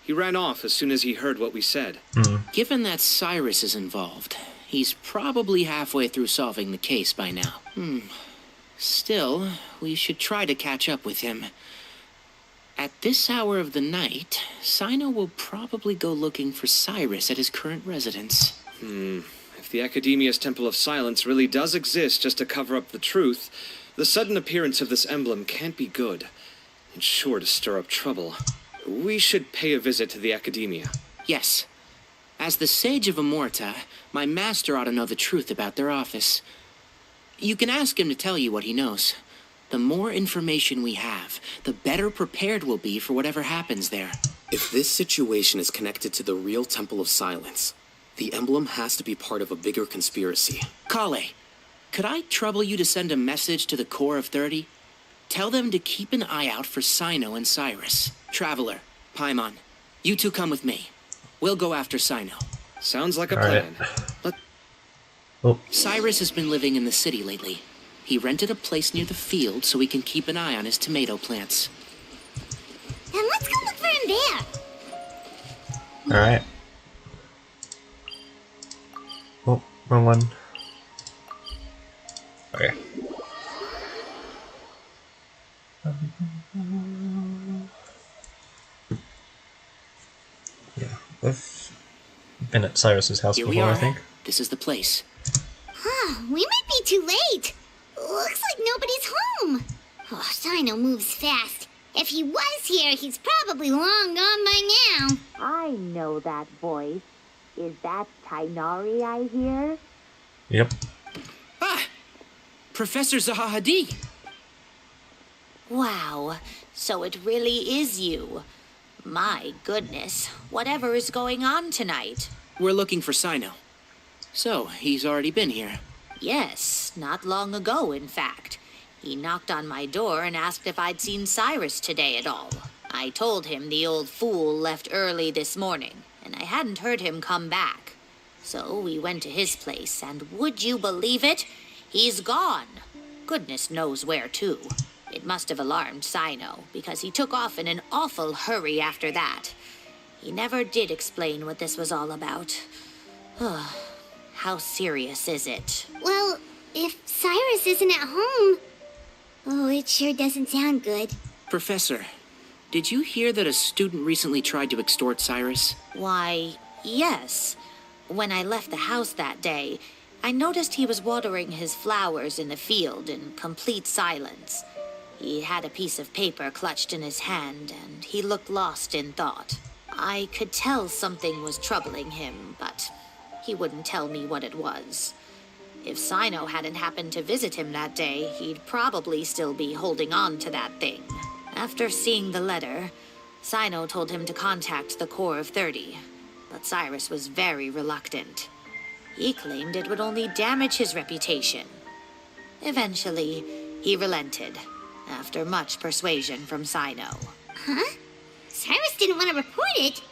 He ran off as soon as he heard what we said. Given that Cyrus is involved, he's probably halfway through solving the case by now. Still, we should try to catch up with him. At this hour of the night, Cyno will probably go looking for Cyrus at his current residence. If the Academia's Temple of Silence really does exist just to cover up the truth, the sudden appearance of this emblem can't be good, and sure to stir up trouble. We should pay a visit to the Academia. Yes. As the Sage of Amorta, my master ought to know the truth about their office. You can ask him to tell you what he knows. The more information we have, the better prepared we'll be for whatever happens there. If this situation is connected to the real Temple of Silence, the emblem has to be part of a bigger conspiracy. Kale, could I trouble you to send a message to the Core of 30? Tell them to keep an eye out for Cyno and Cyrus. Traveler, Paimon, you two come with me. We'll go after Cyno. Sounds like a All right. plan. Cyrus has been living in the city lately. He rented a place near the field so we can keep an eye on his tomato plants. Then let's go look for him there. Alright. Oh, wrong one. Okay. Yeah, we've been at Cyrus's house Here we before, are. I think. This is the place. Huh, we might be too late. Looks like nobody's home. Oh, Cyno moves fast. If he was here, he's probably long gone by now. I know that voice. Is that Tainari I hear? Yep. Ah! Professor Zahahadi! Wow, so it really is you. My goodness, whatever is going on tonight? We're looking for Cyno. So, he's already been here. Yes, not long ago, in fact. He knocked on my door and asked if I'd seen Cyrus today at all. I told him the old fool left early this morning, and I hadn't heard him come back. So we went to his place, and would you believe it? He's gone. Goodness knows where to. It must have alarmed Cyno, because he took off in an awful hurry after that. He never did explain what this was all about. How serious is it? Well, if Cyrus isn't at home... Oh, it sure doesn't sound good. Professor, did you hear that a student recently tried to extort Cyrus? Why, yes. When I left the house that day, I noticed he was watering his flowers in the field in complete silence. He had a piece of paper clutched in his hand, and he looked lost in thought. I could tell something was troubling him, but he wouldn't tell me what it was. If Cyno hadn't happened to visit him that day, he'd probably still be holding on to that thing. After seeing the letter, Cyno told him to contact the Corps of 30, but Cyrus was very reluctant. He claimed it would only damage his reputation. Eventually, he relented, after much persuasion from Cyno. Huh? Cyrus didn't want to report it?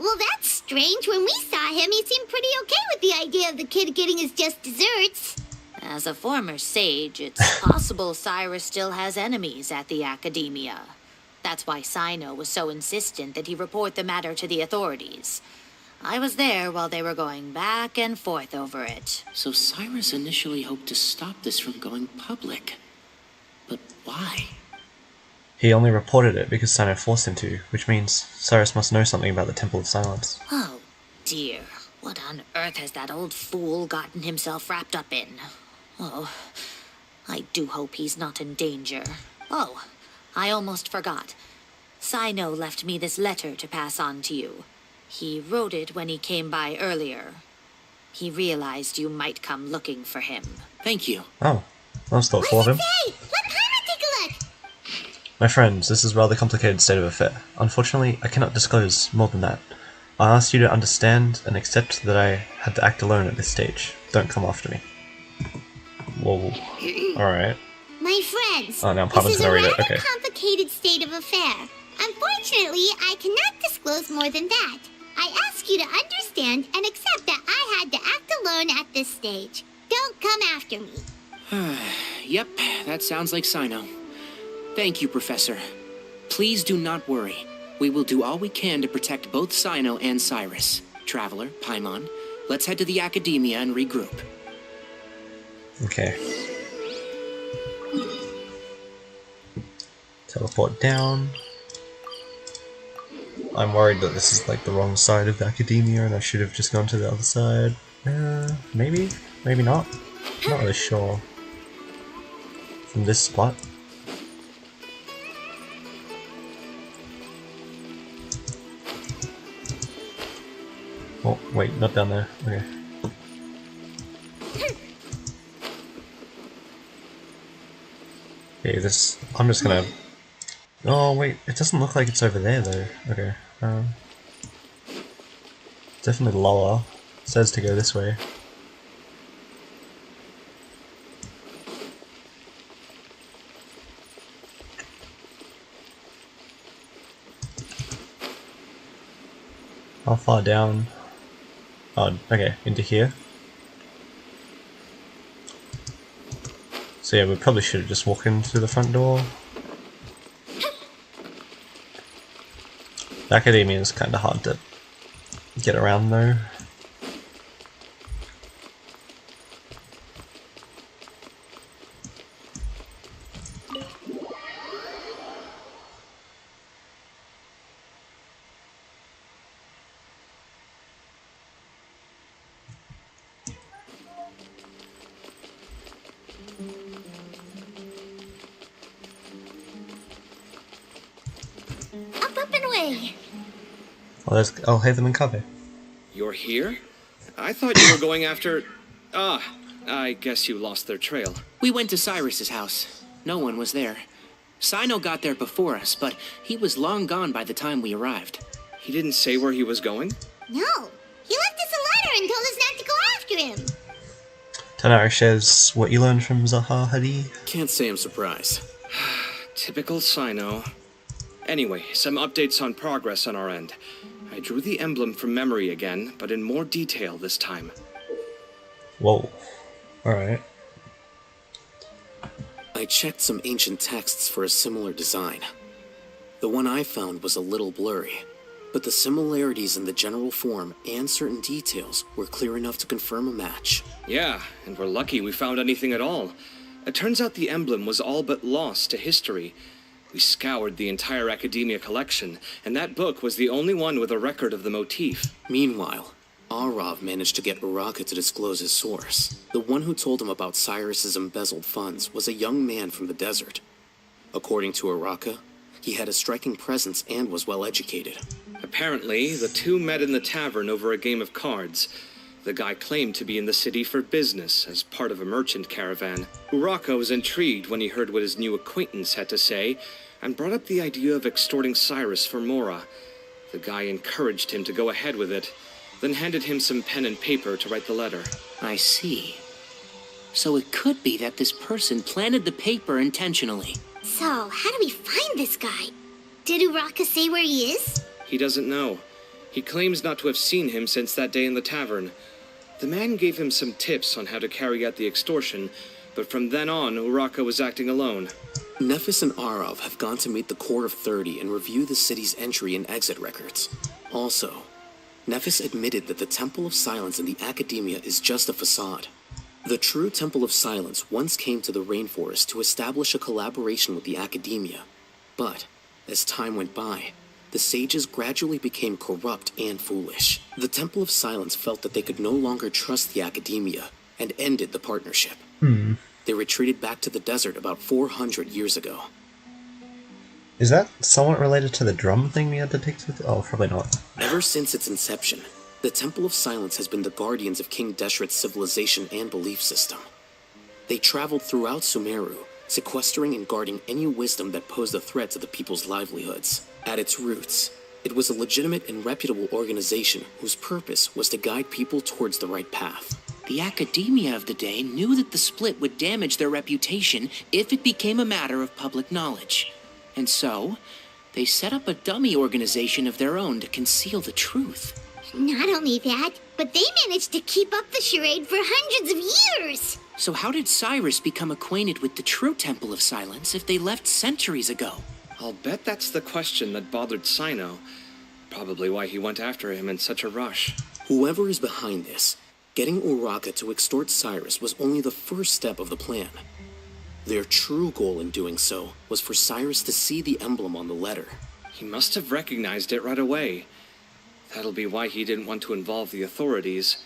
Well, that's strange. When we saw him, he seemed pretty okay with the idea of the kid getting his just desserts. As a former sage, it's possible Cyrus still has enemies at the Academia. That's why Cyno was so insistent that he report the matter to the authorities. I was there while they were going back and forth over it. So Cyrus initially hoped to stop this from going public. But why? He only reported it because Cyno forced him to, which means Cyrus must know something about the Temple of Silence. Oh, dear. What on earth has that old fool gotten himself wrapped up in? Oh, I do hope he's not in danger. Oh, I almost forgot. Cyno left me this letter to pass on to you. He wrote it when he came by earlier. He realized you might come looking for him. Thank you. Oh, that was thoughtful of him. Hey, let Paimon take a look! My friends, this is a rather complicated state of affair. Unfortunately, I cannot disclose more than that. I ask you to understand and accept that I had to act alone at this stage. Don't come after me. Whoa. Alright. My friends, Oh, now this Paimon's is a gonna read rather it, okay. complicated state of affair. Unfortunately, I cannot disclose more than that. I ask you to understand and accept that I had to act alone at this stage. Don't come after me. Yep, that sounds like Cyno. Thank you, Professor. Please do not worry. We will do all we can to protect both Cyno and Cyrus. Traveler, Paimon, let's head to the Academia and regroup. Okay. Teleport down. I'm worried that this is like the wrong side of the Academia and I should have just gone to the other side. Maybe? Maybe not? Not really sure. From this spot. Oh, wait, not down there. Okay. Okay, this... I'm just gonna... Oh, wait, it doesn't look like it's over there, though. Okay, definitely lower. It says to go this way. How far down? Oh, okay, into here. So yeah, we probably should have just walked in through the front door. The Academia is kind of hard to get around though. Hey! Well, I'll have them in cover. You're here? I thought you were going after... Ah, I guess you lost their trail. We went to Cyrus's house. No one was there. Cyno got there before us, but he was long gone by the time we arrived. He didn't say where he was going? No! He left us a letter and told us not to go after him! Tanara shares what you learned from Zaha Hadid. Can't say I'm surprised. Typical Cyno. Anyway, some updates on progress on our end. I drew the emblem from memory again, but in more detail this time. Whoa. Alright. I checked some ancient texts for a similar design. The one I found was a little blurry, but the similarities in the general form and certain details were clear enough to confirm a match. Yeah, and we're lucky we found anything at all. It turns out the emblem was all but lost to history. We scoured the entire Academia collection, and that book was the only one with a record of the motif. Meanwhile, Arav managed to get Uraka to disclose his source. The one who told him about Cyrus's embezzled funds was a young man from the desert. According to Uraka, he had a striking presence and was well educated. Apparently, the two met in the tavern over a game of cards. The guy claimed to be in the city for business, as part of a merchant caravan. Uraka was intrigued when he heard what his new acquaintance had to say, and brought up the idea of extorting Cyrus for Mora. The guy encouraged him to go ahead with it, then handed him some pen and paper to write the letter. I see. So it could be that this person planted the paper intentionally. So, how do we find this guy? Did Uraka say where he is? He doesn't know. He claims not to have seen him since that day in the tavern. The man gave him some tips on how to carry out the extortion, but from then on, Uraka was acting alone. Nephis and Arav have gone to meet the Core of 30 and review the city's entry and exit records. Also, Nephis admitted that the Temple of Silence in the Academia is just a facade. The true Temple of Silence once came to the rainforest to establish a collaboration with the Academia. But, as time went by, the sages gradually became corrupt and foolish. The Temple of Silence felt that they could no longer trust the Academia and ended the partnership. They retreated back to the desert about 400 years ago. Is that somewhat related to the drum thing we had depicted? Oh, probably not. Ever since its inception, the Temple of Silence has been the guardians of King Deshret's civilization and belief system. They traveled throughout Sumeru, sequestering and guarding any wisdom that posed a threat to the people's livelihoods. At its roots, it was a legitimate and reputable organization whose purpose was to guide people towards the right path. The Academia of the day knew that the split would damage their reputation if it became a matter of public knowledge. And so, they set up a dummy organization of their own to conceal the truth. Not only that, but they managed to keep up the charade for hundreds of years! So how did Cyrus become acquainted with the true Temple of Silence if they left centuries ago? I'll bet that's the question that bothered Cyno. Probably why he went after him in such a rush. Whoever is behind this, getting Uraka to extort Cyrus was only the first step of the plan. Their true goal in doing so was for Cyrus to see the emblem on the letter. He must have recognized it right away. That'll be why he didn't want to involve the authorities.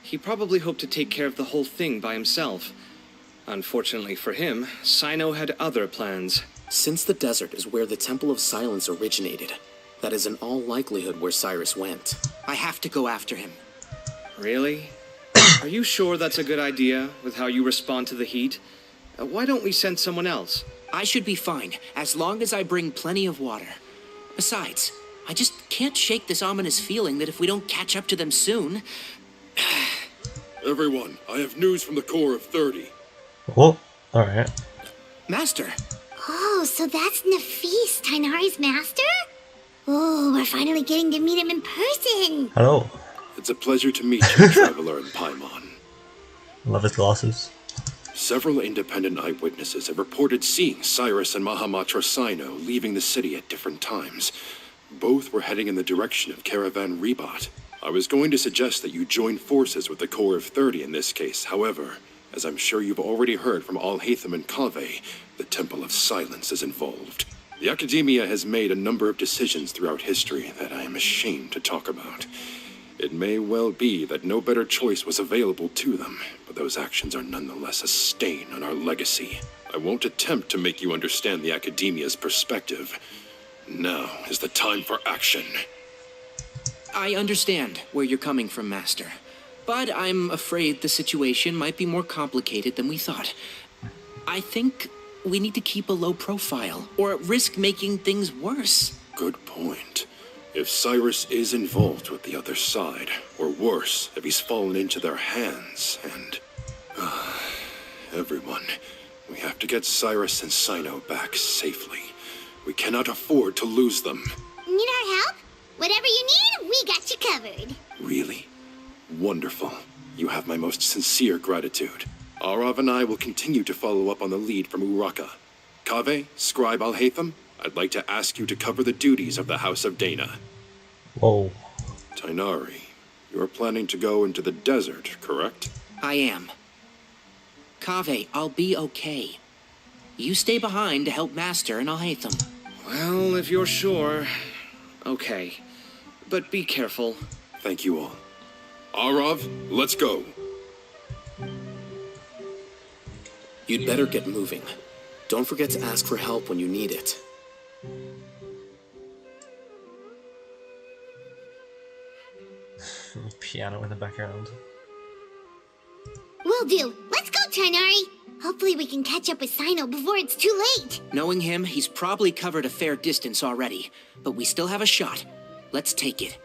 He probably hoped to take care of the whole thing by himself. Unfortunately for him, Cyno had other plans. Since the desert is where the Temple of Silence originated, that is in all likelihood where Cyrus went. I have to go after him. Really? Are you sure that's a good idea, with how you respond to the heat? Why don't we send someone else? I should be fine, as long as I bring plenty of water. Besides, I just can't shake this ominous feeling that if we don't catch up to them soon... Everyone, I have news from the Core of 30. Oh, alright. Master! Oh, so that's Nafis, Tainari's master? Oh, we're finally getting to meet him in person! Hello. It's a pleasure to meet you, Traveler in Paimon. Love his glasses. Several independent eyewitnesses have reported seeing Cyrus and Mahamatra Cyno leaving the city at different times. Both were heading in the direction of Caravan Rebat. I was going to suggest that you join forces with the Core of 30 in this case. However, as I'm sure you've already heard from Al-Haytham and Kaveh, the Temple of Silence is involved. The Academia has made a number of decisions throughout history that I am ashamed to talk about. It may well be that no better choice was available to them, but those actions are nonetheless a stain on our legacy. I won't attempt to make you understand the Academia's perspective. Now is the time for action. I understand where you're coming from, Master. But I'm afraid the situation might be more complicated than we thought. I think we need to keep a low profile, or risk making things worse. Good point. If Cyrus is involved with the other side, or worse, if he's fallen into their hands, and... everyone, we have to get Cyrus and Cyno back safely. We cannot afford to lose them. Need our help? Whatever you need, we got you covered. Really? Wonderful. You have my most sincere gratitude. Arav and I will continue to follow up on the lead from Uraka. Kaveh, Scribe Alhaitham, I'd like to ask you to cover the duties of the House of Dana. Whoa. Tighnari, you're planning to go into the desert, correct? I am. Kaveh, I'll be okay. You stay behind to help Master and Alhaitham. Well, if you're sure... Okay. But be careful. Thank you all. Arav, let's go. You'd better get moving. Don't forget to ask for help when you need it. Piano in the background. Will do. Let's go, Tighnari. Hopefully we can catch up with Cyno before it's too late. Knowing him, he's probably covered a fair distance already. But we still have a shot. Let's take it.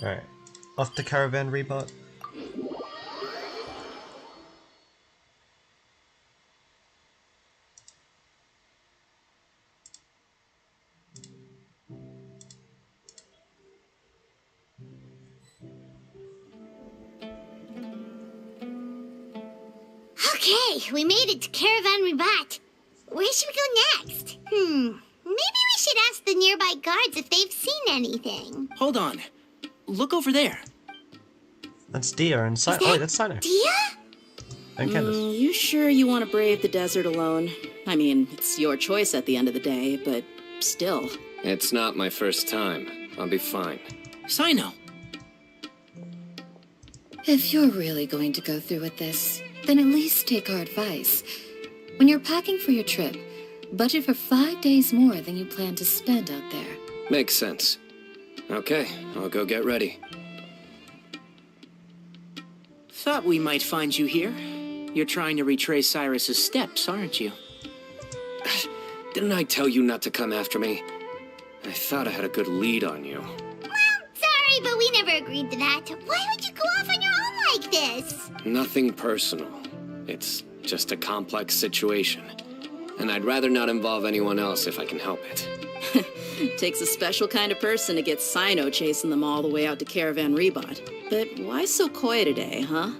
Alright. Off to Caravan Rebot. Okay, we made it to Caravan Ribat. Where should we go next? Maybe we should ask the nearby guards if they've seen anything. Hold on. Look over there. That's Dia and Cyno. Oh, wait, that's Cyno. Dia? And Candace. You sure you want to brave the desert alone? I mean, it's your choice at the end of the day, but still. It's not my first time. I'll be fine. Cyno. If you're really going to go through with this, then at least take our advice. When you're packing for your trip, budget for 5 days more than you plan to spend out there. Makes sense. Okay, I'll go get ready. Thought we might find you here. You're trying to retrace Cyrus's steps, aren't you? Didn't I tell you not to come after me? I thought I had a good lead on you. Well, sorry, but we never agreed to that. Why would you go off on your own like this? Nothing personal. It's just a complex situation. And I'd rather not involve anyone else if I can help it. Takes a special kind of person to get Cyno chasing them all the way out to Caravan Rebot. But why so coy today, huh?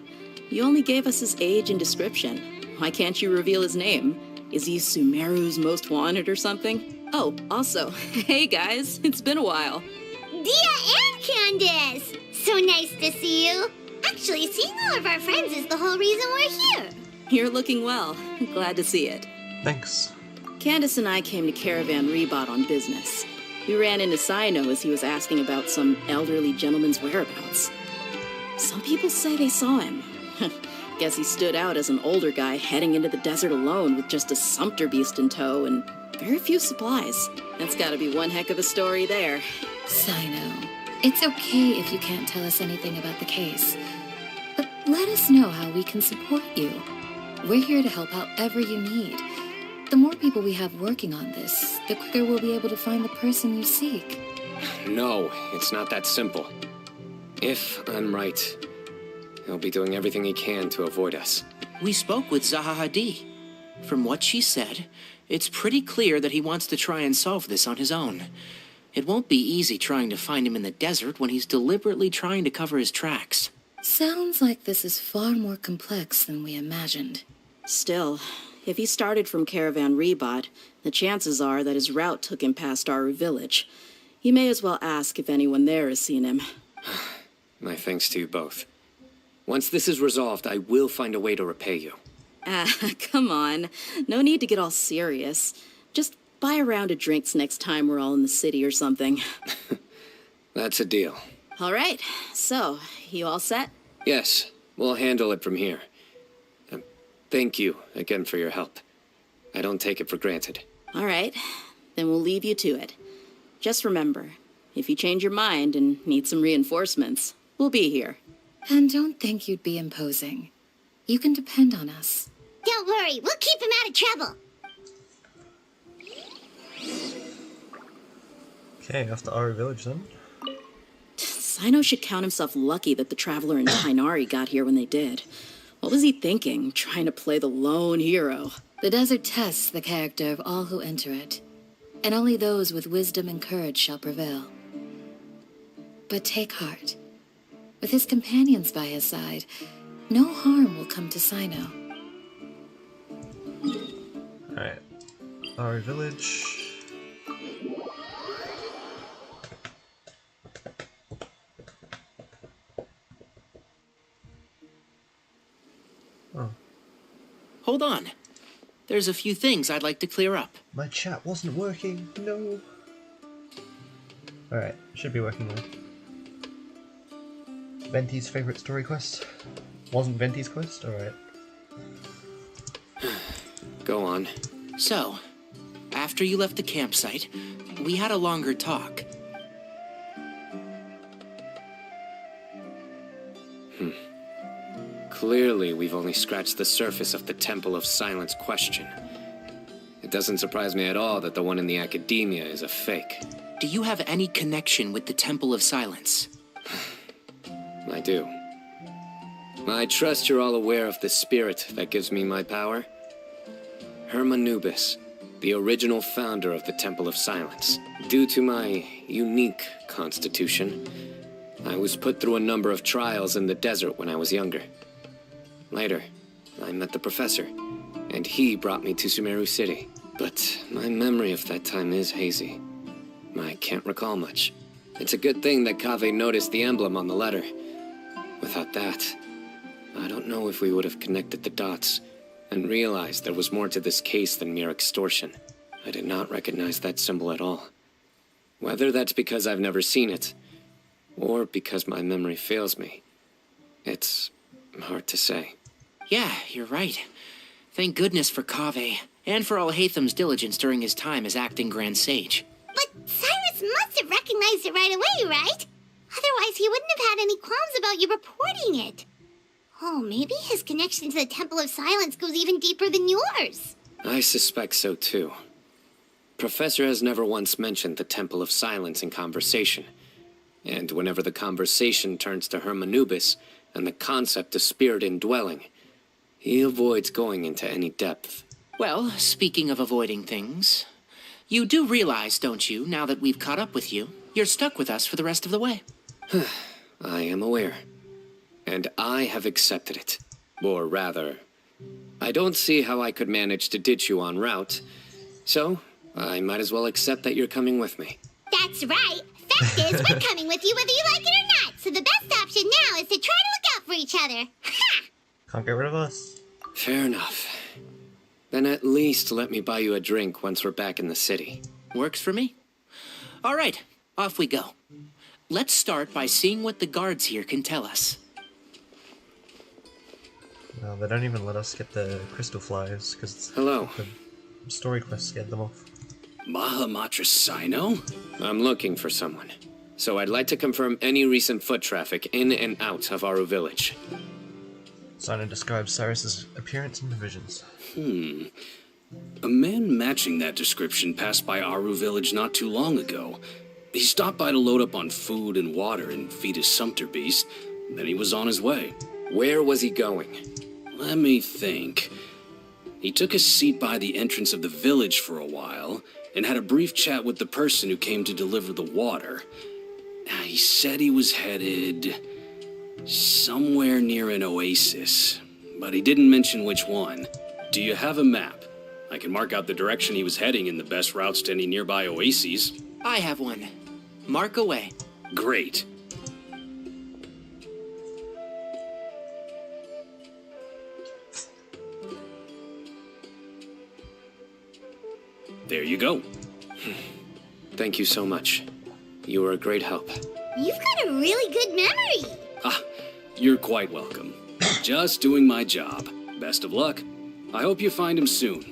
You only gave us his age and description. Why can't you reveal his name? Is he Sumeru's most wanted or something? Oh, also, hey guys, it's been a while. Dia and Candace! So nice to see you. Actually, seeing all of our friends is the whole reason we're here. You're looking well. Glad to see it. Thanks. Candace and I came to Caravan Rebot on business. We ran into Cyno as he was asking about some elderly gentleman's whereabouts. Some people say they saw him. Guess he stood out as an older guy heading into the desert alone with just a sumpter beast in tow and very few supplies. That's gotta be one heck of a story there. Cyno, it's okay if you can't tell us anything about the case. But let us know how we can support you. We're here to help however you need. The more people we have working on this, the quicker we'll be able to find the person you seek. No, it's not that simple. If I'm right, he'll be doing everything he can to avoid us. We spoke with Zaha Hadid. From what she said, it's pretty clear that he wants to try and solve this on his own. It won't be easy trying to find him in the desert when he's deliberately trying to cover his tracks. Sounds like this is far more complex than we imagined. Still, if he started from Caravan Rebot, the chances are that his route took him past our village. You may as well ask if anyone there has seen him. My thanks to you both. Once this is resolved, I will find a way to repay you. Come on. No need to get all serious. Just buy a round of drinks next time we're all in the city or something. That's a deal. All right. So, you all set? Yes, we'll handle it from here. Thank you again for your help. I don't take it for granted. All right, then we'll leave you to it. Just remember, if you change your mind and need some reinforcements, we'll be here. And don't think you'd be imposing. You can depend on us. Don't worry, we'll keep him out of trouble. Okay, after Aru Village then. Cyno should count himself lucky that the Traveler and Tighnari got here when they did. What was he thinking, trying to play the lone hero? The desert tests the character of all who enter it, and only those with wisdom and courage shall prevail. But take heart. With his companions by his side, no harm will come to Cyno. Alright. Aru Village. Oh. Hold on. There's a few things I'd like to clear up. My chat wasn't working. No. Alright, should be working now. Venti's favorite story quest? Wasn't Venti's quest? Alright. Go on. So, after you left the campsite, we had a longer talk. Clearly, we've only scratched the surface of the Temple of Silence question. It doesn't surprise me at all that the one in the academia is a fake. Do you have any connection with the Temple of Silence? I do. I trust you're all aware of the spirit that gives me my power. Hermanubis, the original founder of the Temple of Silence. Due to my unique constitution, I was put through a number of trials in the desert when I was younger. Later, I met the professor, and he brought me to Sumeru City. But my memory of that time is hazy. I can't recall much. It's a good thing that Kaveh noticed the emblem on the letter. Without that, I don't know if we would have connected the dots and realized there was more to this case than mere extortion. I did not recognize that symbol at all. Whether that's because I've never seen it, or because my memory fails me, it's hard to say. Yeah, you're right. Thank goodness for Kaveh, and for Alhaitham's diligence during his time as acting Grand Sage. But Cyrus must have recognized it right away, right? Otherwise, he wouldn't have had any qualms about you reporting it. Oh, maybe his connection to the Temple of Silence goes even deeper than yours. I suspect so too. Professor has never once mentioned the Temple of Silence in conversation. And whenever the conversation turns to Hermanubis and the concept of spirit indwelling, he avoids going into any depth. Well, speaking of avoiding things, you do realize, don't you, now that we've caught up with you, you're stuck with us for the rest of the way. I am aware. And I have accepted it. Or rather, I don't see how I could manage to ditch you en route, so I might as well accept that you're coming with me. That's right. Fact is, we're coming with you whether you like it or not, so the best option now is to try to look out for each other. Ha! Can't get rid of us. Fair enough. Then at least let me buy you a drink once we're back in the city. Works for me. All right, off we go. Let's start by seeing what the guards here can tell us. No, they don't even let us get the crystal flies, because Hello. The story quest scared them off. Mahamatra Cyno? I'm looking for someone. So I'd like to confirm any recent foot traffic in and out of Aru Village. Cyno describes Cyrus's appearance and provisions. A man matching that description passed by Aru Village not too long ago. He stopped by to load up on food and water and feed his sumpter beast. Then he was on his way. Where was he going? Let me think. He took a seat by the entrance of the village for a while, and had a brief chat with the person who came to deliver the water. He said he was headed somewhere near an oasis, but he didn't mention which one. Do you have a map? I can mark out the direction he was heading and the best routes to any nearby oases. I have one. Mark away. Great. There you go. Thank you so much. You were a great help. You've got a really good memory. You're quite welcome. Just doing my job. Best of luck. I hope you find him soon.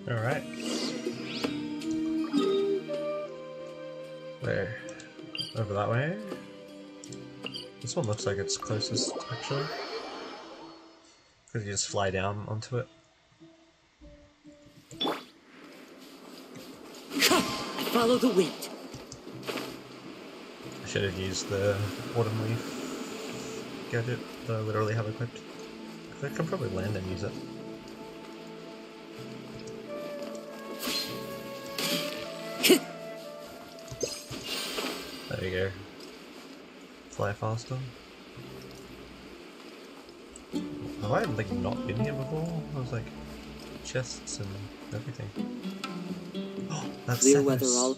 Alright. Where? Over that way? This one looks like it's closest, actually. Because you just fly down onto it. I follow the wind. I should have used the autumn leaf gadget that I literally have equipped. I can probably land and use it. There you go. Fly faster. Have I like not been here before? I was like chests and everything. Oh, that's Clear weather Cynos. all.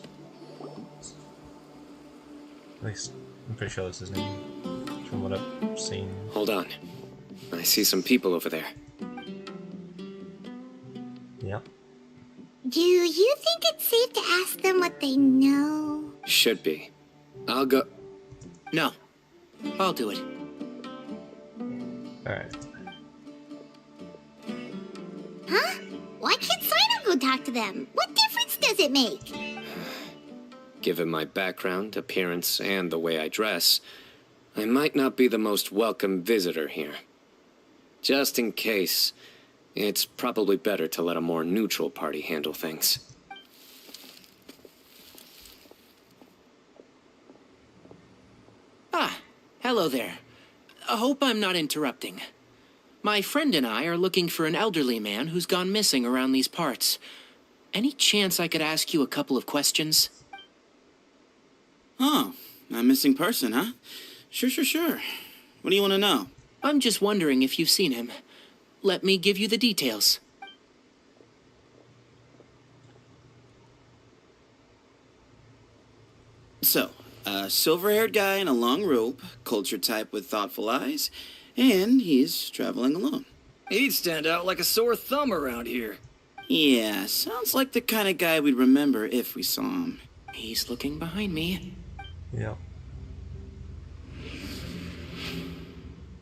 At least I'm pretty sure that's his name from what I've seen. Hold on. I see some people over there. Yeah. Do you think it's safe to ask them what they know? Should be. I'll go. No. I'll do it. Alright. Huh? Why can't Cyno go talk to them? What difference does it make? Given my background, appearance, and the way I dress, I might not be the most welcome visitor here. Just in case, it's probably better to let a more neutral party handle things. Ah, hello there. I hope I'm not interrupting. My friend and I are looking for an elderly man who's gone missing around these parts. Any chance I could ask you a couple of questions? Oh, a missing person, huh? Sure. What do you want to know? I'm just wondering if you've seen him. Let me give you the details. So, a silver-haired guy in a long robe, culture type with thoughtful eyes, and he's traveling alone. He'd stand out like a sore thumb around here. Yeah, sounds like the kind of guy we'd remember if we saw him. He's looking behind me. Yeah.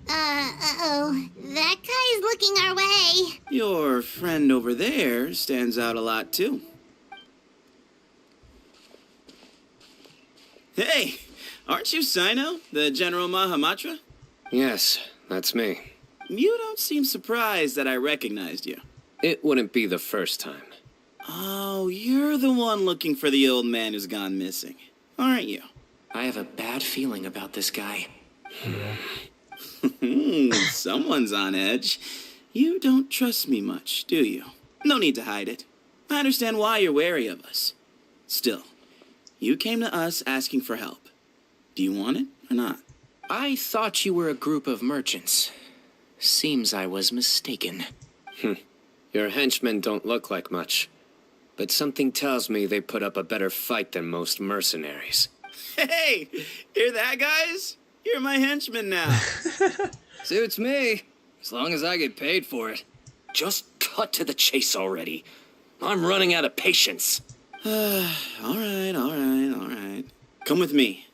Uh-oh. That guy's looking our way. Your friend over there stands out a lot, too. Hey, aren't you Cyno, the General Mahamatra? Yes, that's me. You don't seem surprised that I recognized you. It wouldn't be the first time. Oh, you're the one looking for the old man who's gone missing, aren't you? I have a bad feeling about this guy. Someone's on edge. You don't trust me much, do you? No need to hide it. I understand why you're wary of us. Still, you came to us asking for help. Do you want it or not? I thought you were a group of merchants. Seems I was mistaken. Your henchmen don't look like much, but something tells me they put up a better fight than most mercenaries. Hey, hear that, guys? You're my henchman now. Suits me, as long as I get paid for it. Just cut to the chase already. I'm running out of patience. All right. Come with me.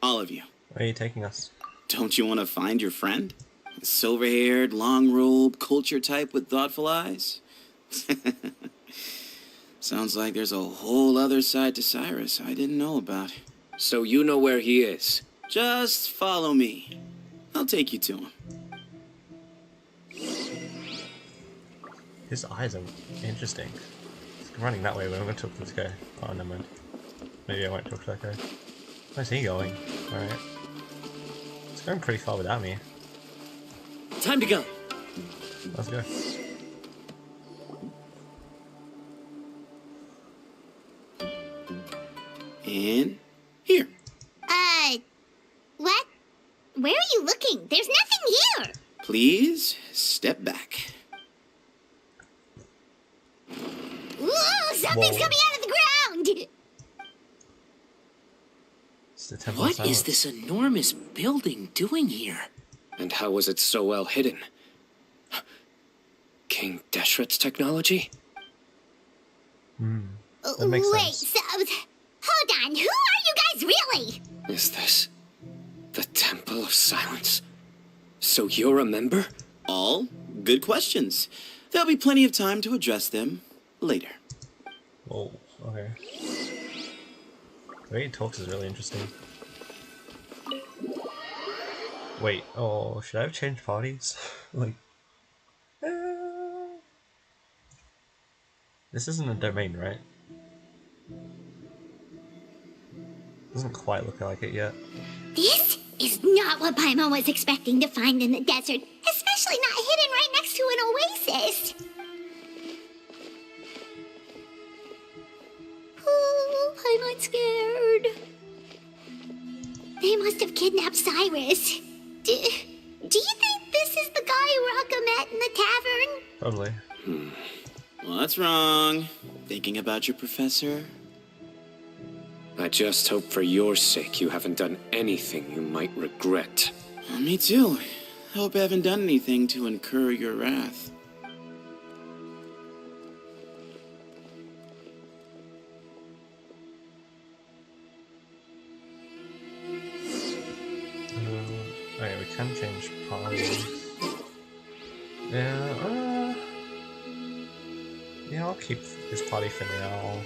All of you. Where are you taking us? Don't you want to find your friend? Silver-haired, long-robe, culture type with thoughtful eyes? Sounds like there's a whole other side to Cyrus I didn't know about. So you know where he is? Just follow me. I'll take you to him. His eyes are interesting. He's running that way, but I'm going to talk to this guy. Oh, never mind. Maybe I won't talk to that guy. Where's he going? Alright. It's going pretty far without me. Time to go. Let's go. And here. What? Where are you looking? There's nothing here. Please step back. Ooh, something's coming out of the ground. It's the Temple What of Silence. is this enormous building doing here? And how was it so well hidden? King Deshret's technology? That makes Wait, sense. so, hold on. Who are you guys really? Is this the Temple of Silence? So you're a member? All good questions. There'll be plenty of time to address them later. Oh, okay. The way he talks is really interesting. Wait, oh, should I have changed parties? Like, this isn't a domain, right? Doesn't quite look like it yet. This is not what Paimon was expecting to find in the desert, especially not hidden right next to an oasis. Oh, Paimon's scared. They must have kidnapped Cyrus. Do you think this is the guy Raka met in the tavern? Probably. What's wrong? Thinking about your professor? I just hope for your sake you haven't done anything you might regret. Me too. I hope I haven't done anything to incur your wrath. Okay, we can change parties. Yeah, yeah, I'll keep this party for now.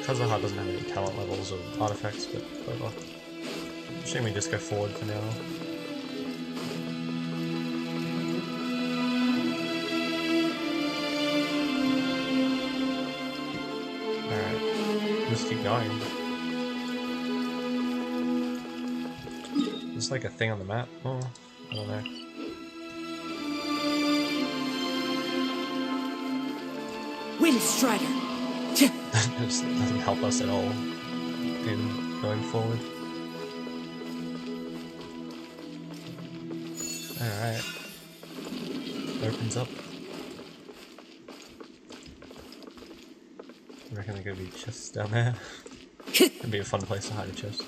Kazuha doesn't have any talent levels or artifacts, but whatever. Shame we just go forward for now. Alright, let's keep going. There's like a thing on the map. Oh, I don't know. Wind Strider! This doesn't help us at all in going forward. Alright. Opens up. I reckon there's gonna be chests down there. It'd be a fun place to hide a chest.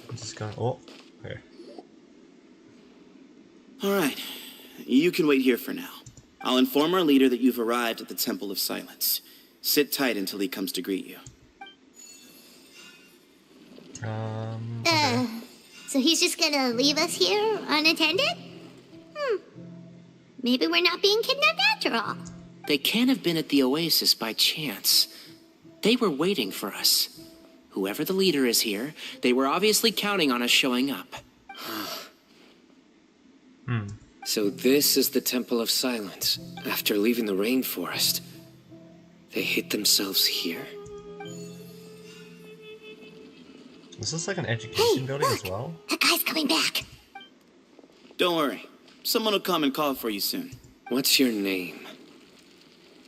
I'm just going. Oh, okay. Alright. You can wait here for now. I'll inform our leader that you've arrived at the Temple of Silence. Sit tight until he comes to greet you. Okay. So he's just gonna leave us here unattended? Maybe we're not being kidnapped after all. They can't have been at the oasis by chance. They were waiting for us. Whoever the leader is here, they were obviously counting on us showing up. So this is the Temple of Silence. After leaving the rainforest, they hid themselves here? Is this like an education building as well? That guy's coming back. Don't worry. Someone will come and call for you soon. What's your name?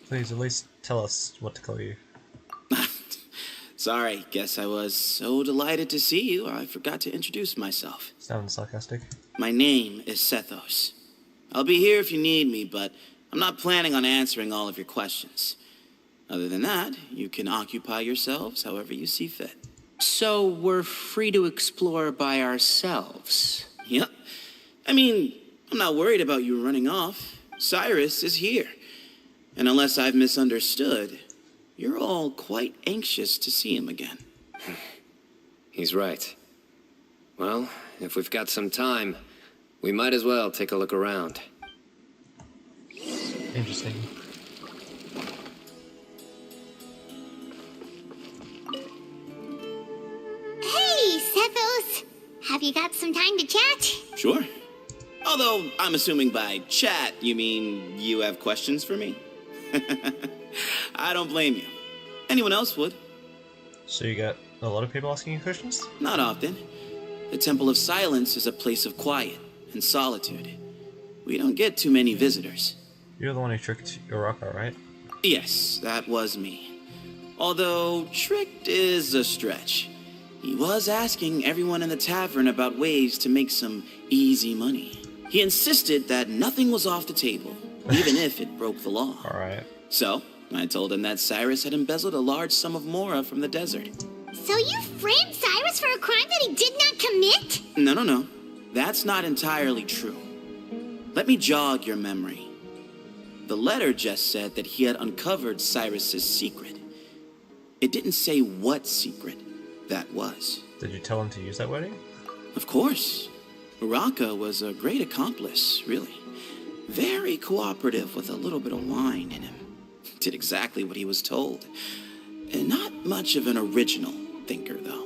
Please at least tell us what to call you. Sorry, guess I was so delighted to see you, I forgot to introduce myself. Sounds sarcastic. My name is Sethos. I'll be here if you need me, but I'm not planning on answering all of your questions. Other than that, you can occupy yourselves however you see fit. So we're free to explore by ourselves? Yep. I mean, I'm not worried about you running off. Cyrus is here. And unless I've misunderstood, you're all quite anxious to see him again. He's right. Well, if we've got some time, we might as well take a look around. Interesting. Hey, Sethos! Have you got some time to chat? Sure. Although, I'm assuming by chat, you mean you have questions for me? I don't blame you. Anyone else would. So you got a lot of people asking you questions? Not often. The Temple of Silence is a place of quiet and solitude. We don't get too many visitors. You're the one who tricked Uraka, right? Yes, that was me. Although, tricked is a stretch. He was asking everyone in the tavern about ways to make some easy money. He insisted that nothing was off the table, even if it broke the law. Alright. So, I told him that Cyrus had embezzled a large sum of mora from the desert. So you framed Cyrus for a crime that he did not commit? No. That's not entirely true. Let me jog your memory. The letter just said that he had uncovered Cyrus's secret. It didn't say what secret that was. Did you tell him to use that wording? Of course. Uraka was a great accomplice, really. Very cooperative with a little bit of wine in him. Did exactly what he was told. And not much of an original thinker, though.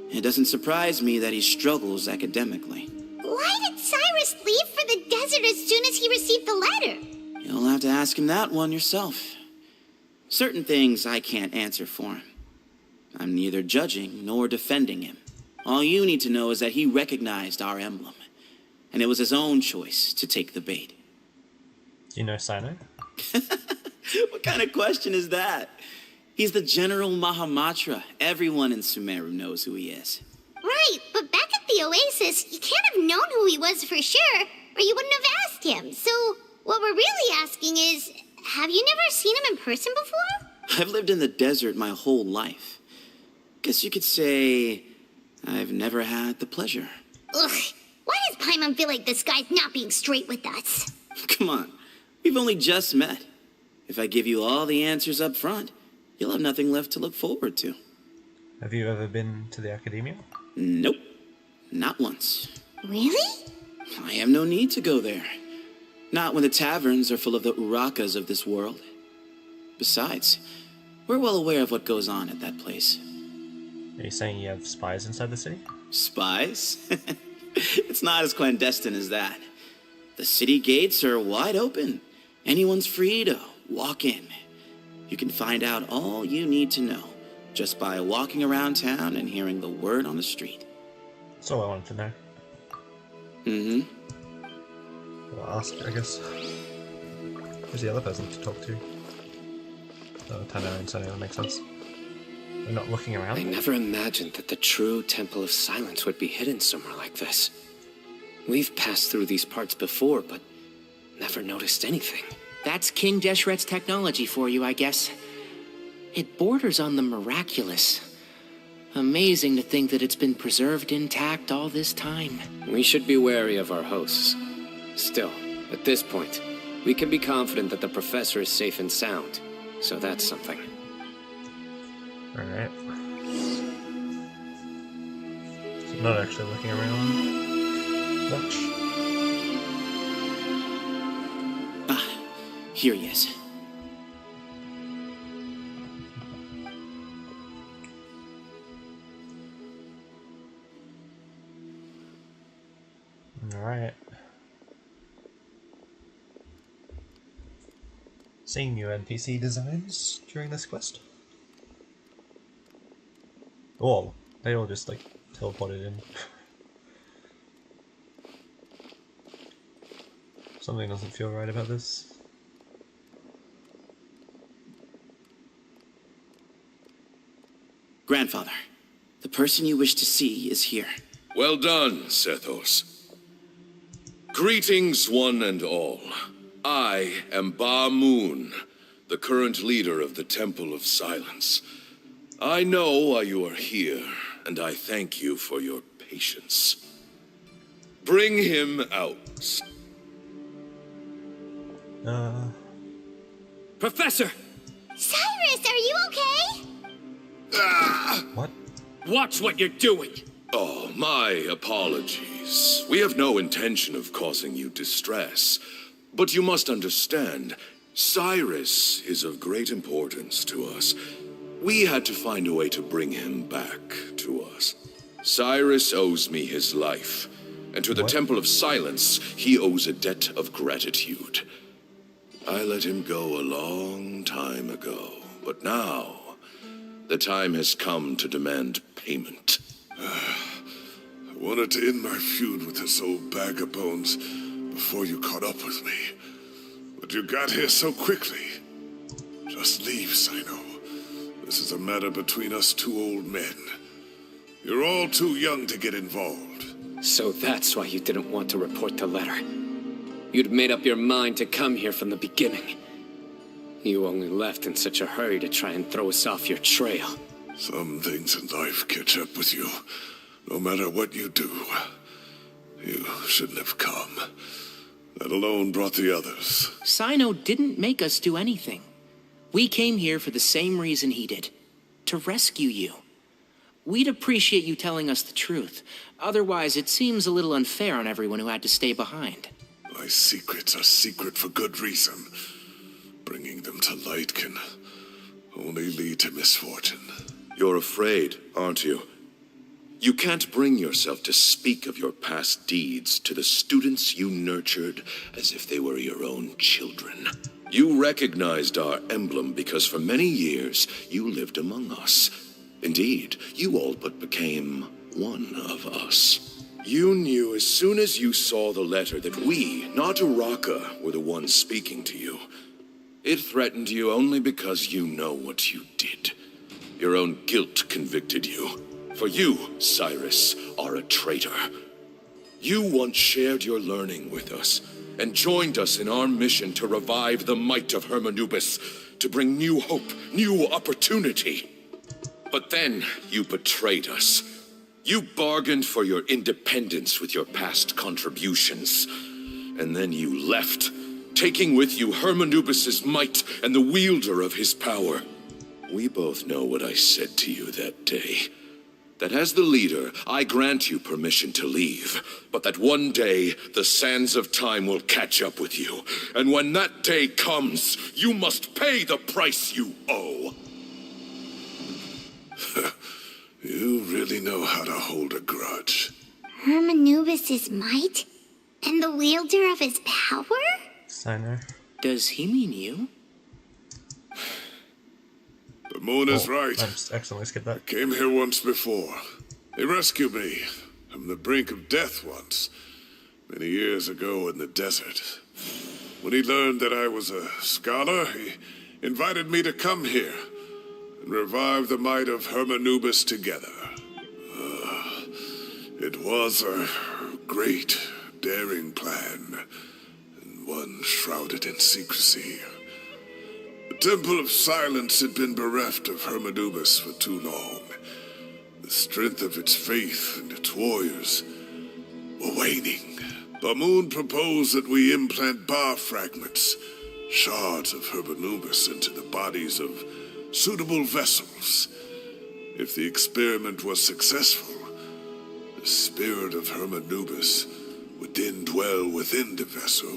It doesn't surprise me that he struggles academically. Why did Cyrus leave for the desert as soon as he received the letter? You'll have to ask him that one yourself. Certain things I can't answer for him. I'm neither judging nor defending him. All you need to know is that he recognized our emblem, and it was his own choice to take the bait. Do you know Cyno? What kind of question is that? He's the General Mahamatra. Everyone in Sumeru knows who he is. Right, but back at the Oasis, you can't have known who he was for sure, or you wouldn't have asked him. So, what we're really asking is, have you never seen him in person before? I've lived in the desert my whole life. Guess you could say I've never had the pleasure. Ugh, why does Paimon feel like this guy's not being straight with us? Come on, we've only just met. If I give you all the answers up front, you'll have nothing left to look forward to. Have you ever been to the Academia? Nope, not once. Really? I have no need to go there. Not when the taverns are full of the Urakas of this world. Besides, we're well aware of what goes on at that place. Are you saying you have spies inside the city? Spies? It's not as clandestine as that. The city gates are wide open. Anyone's free to walk in. You can find out all you need to know just by walking around town and hearing the word on the street. That's all I wanted to know. Mm-hmm. I'll ask, I guess. Who's the other person to talk to? Oh, Tano and Cyno, that makes sense. They're not looking around? I never imagined that the true Temple of Silence would be hidden somewhere like this. We've passed through these parts before, but never noticed anything. That's King Deshret's technology for you, I guess. It borders on the miraculous. Amazing to think that it's been preserved intact all this time. We should be wary of our hosts. Still, at this point, we can be confident that the professor is safe and sound. So that's something. Alright. So not actually looking around much. Ah, here he is. Alright. Seeing new NPC designs during this quest. Oh, they all just like teleported in. Something doesn't feel right about this. Grandfather, the person you wish to see is here. Well done, Sethos. Greetings, one and all. I am Ba Moon, the current leader of the Temple of Silence. I know why you are here, and I thank you for your patience. Bring him out. Professor! Cyrus, are you okay? What? Watch what you're doing! Oh, my apologies. We have no intention of causing you distress. But you must understand, Cyrus is of great importance to us. We had to find a way to bring him back to us. Cyrus owes me his life, and to the Temple of Silence, he owes a debt of gratitude. I let him go a long time ago, but now, the time has come to demand payment. I wanted to end my feud with this old bag of bones before you caught up with me. But you got here so quickly. Just leave, Cyno. This is a matter between us two old men. You're all too young to get involved. So that's why you didn't want to report the letter. You'd made up your mind to come here from the beginning. You only left in such a hurry to try and throw us off your trail. Some things in life catch up with you. No matter what you do, you shouldn't have come. That alone brought the others. Cyno didn't make us do anything. We came here for the same reason he did. To rescue you. We'd appreciate you telling us the truth. Otherwise, it seems a little unfair on everyone who had to stay behind. My secrets are secret for good reason. Bringing them to light can only lead to misfortune. You're afraid, aren't you? You can't bring yourself to speak of your past deeds to the students you nurtured as if they were your own children. You recognized our emblem because for many years you lived among us. Indeed, you all but became one of us. You knew as soon as you saw the letter that we, not Uraka, were the ones speaking to you. It threatened you only because you know what you did. Your own guilt convicted you. For you, Cyrus, are a traitor. You once shared your learning with us, and joined us in our mission to revive the might of Hermanubis, to bring new hope, new opportunity. But then you betrayed us. You bargained for your independence with your past contributions. And then you left, taking with you Hermanubis' might and the wielder of his power. We both know what I said to you that day. That as the leader, I grant you permission to leave, but that one day, the sands of time will catch up with you. And when that day comes, you must pay the price you owe. You really know how to hold a grudge. Hermanubis' might? And the wielder of his power? Cyno. Does he mean you? The moon is right. I just accidentally skipped that. I came here once before. He rescued me from the brink of death once, many years ago in the desert. When he learned that I was a scholar, he invited me to come here and revive the might of Hermanubis together. It was a great, daring plan, and one shrouded in secrecy. The Temple of Silence had been bereft of Hermanubis for too long. The strength of its faith and its warriors were waning. Bamoon proposed that we implant bar fragments, shards of Hermanubis, into the bodies of suitable vessels. If the experiment was successful, the spirit of Hermanubis would then dwell within the vessel.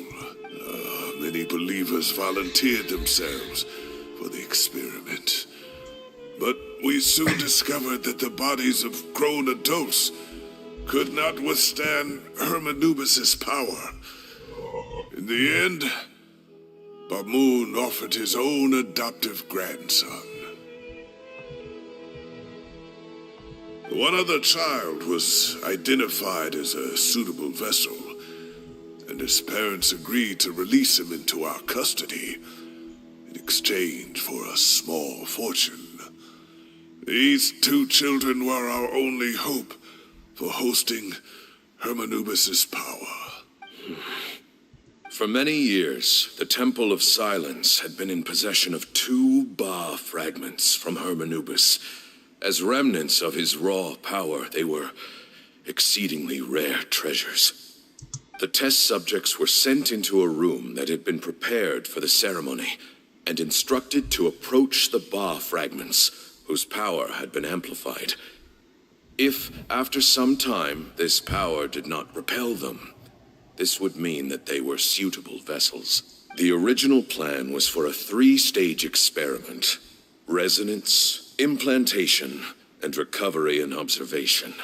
Many believers volunteered themselves for the experiment. But we soon discovered that the bodies of grown adults could not withstand Hermanubis' power. In the end, Bamoon offered his own adoptive grandson. One other child was identified as a suitable vessel, and his parents agreed to release him into our custody in exchange for a small fortune. These two children were our only hope for hosting Hermanubis' power. For many years, the Temple of Silence had been in possession of 2 Ba fragments from Hermanubis. As remnants of his raw power, they were exceedingly rare treasures. The test subjects were sent into a room that had been prepared for the ceremony and instructed to approach the Ba fragments, whose power had been amplified. If, after some time, this power did not repel them, this would mean that they were suitable vessels. The original plan was for a 3-stage experiment: resonance, implantation, and recovery and observation.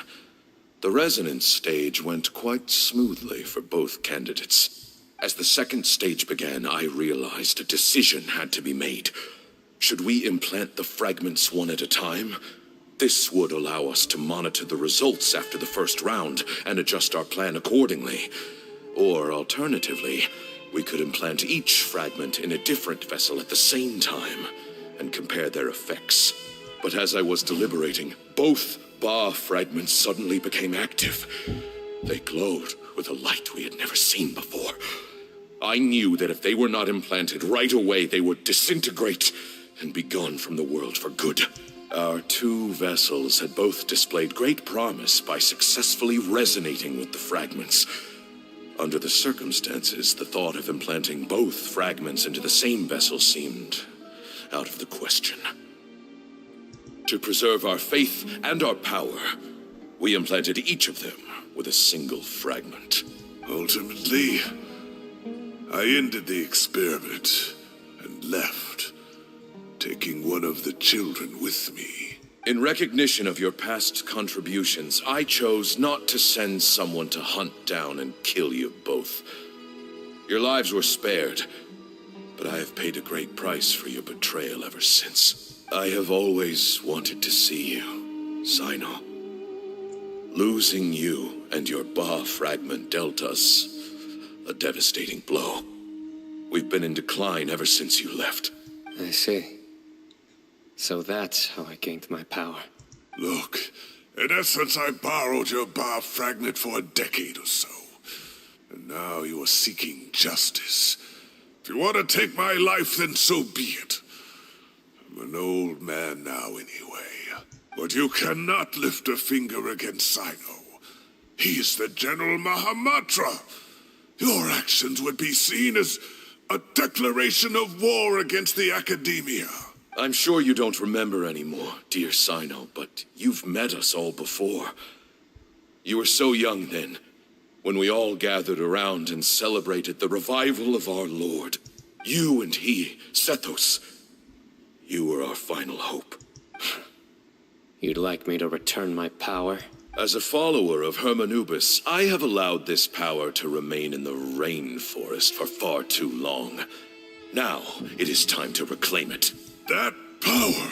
The resonance stage went quite smoothly for both candidates. As the second stage began, I realized a decision had to be made. Should we implant the fragments one at a time? This would allow us to monitor the results after the first round and adjust our plan accordingly. Or alternatively, we could implant each fragment in a different vessel at the same time and compare their effects. But as I was deliberating, both Ba fragments suddenly became active. They glowed with a light we had never seen before. I knew that if they were not implanted right away, they would disintegrate and be gone from the world for good. Our 2 vessels had both displayed great promise by successfully resonating with the fragments. Under the circumstances, the thought of implanting both fragments into the same vessel seemed out of the question. To preserve our faith and our power, we implanted each of them with a single fragment. Ultimately, I ended the experiment and left, taking one of the children with me. In recognition of your past contributions, I chose not to send someone to hunt down and kill you both. Your lives were spared, but I have paid a great price for your betrayal ever since. I have always wanted to see you, Cyno. Losing you and your Ba fragment dealt us a devastating blow. We've been in decline ever since you left. I see. So that's how I gained my power. Look, in essence, I borrowed your Ba fragment for a decade or so. And now you are seeking justice. If you want to take my life, then so be it. I'm an old man now anyway. But you cannot lift a finger against Cyno. He is the General Mahamatra. Your actions would be seen as a declaration of war against the Academia. I'm sure you don't remember anymore, dear Cyno, but you've met us all before. You were so young then, when we all gathered around and celebrated the revival of our Lord. You and he, Sethos, you were our final hope. You'd like me to return my power? As a follower of Hermanubis, I have allowed this power to remain in the rainforest for far too long. Now, it is time to reclaim it. That power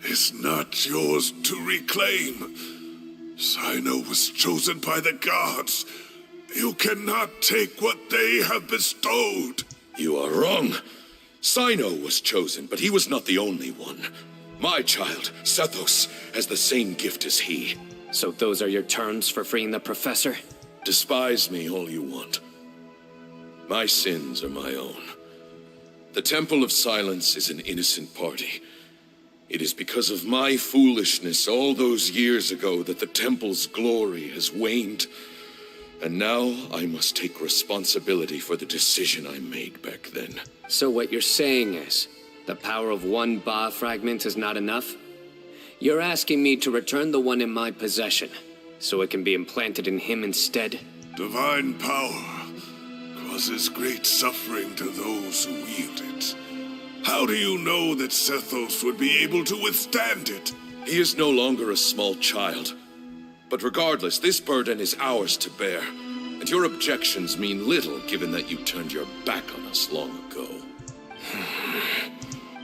is not yours to reclaim. Cyno was chosen by the gods. You cannot take what they have bestowed. You are wrong. Cyno was chosen, but he was not the only one. My child, Sethos, has the same gift as he. So those are your terms for freeing the professor? Despise me all you want. My sins are my own. The Temple of Silence is an innocent party. It is because of my foolishness all those years ago that the Temple's glory has waned. And now I must take responsibility for the decision I made back then. So what you're saying is, the power of one Ba fragment is not enough? You're asking me to return the one in my possession, so it can be implanted in him instead? Divine power causes great suffering to those who wield it. How do you know that Sethos would be able to withstand it? He is no longer a small child. But regardless, this burden is ours to bear. And your objections mean little given that you turned your back on us long ago.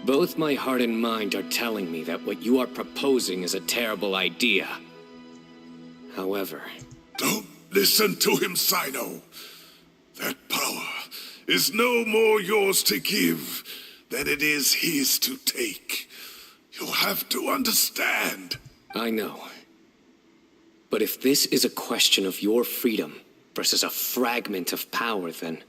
Both my heart and mind are telling me that what you are proposing is a terrible idea. However... Don't listen to him, Cyno. That power is no more yours to give than it is his to take. You have to understand. I know. But if this is a question of your freedom versus a fragment of power, then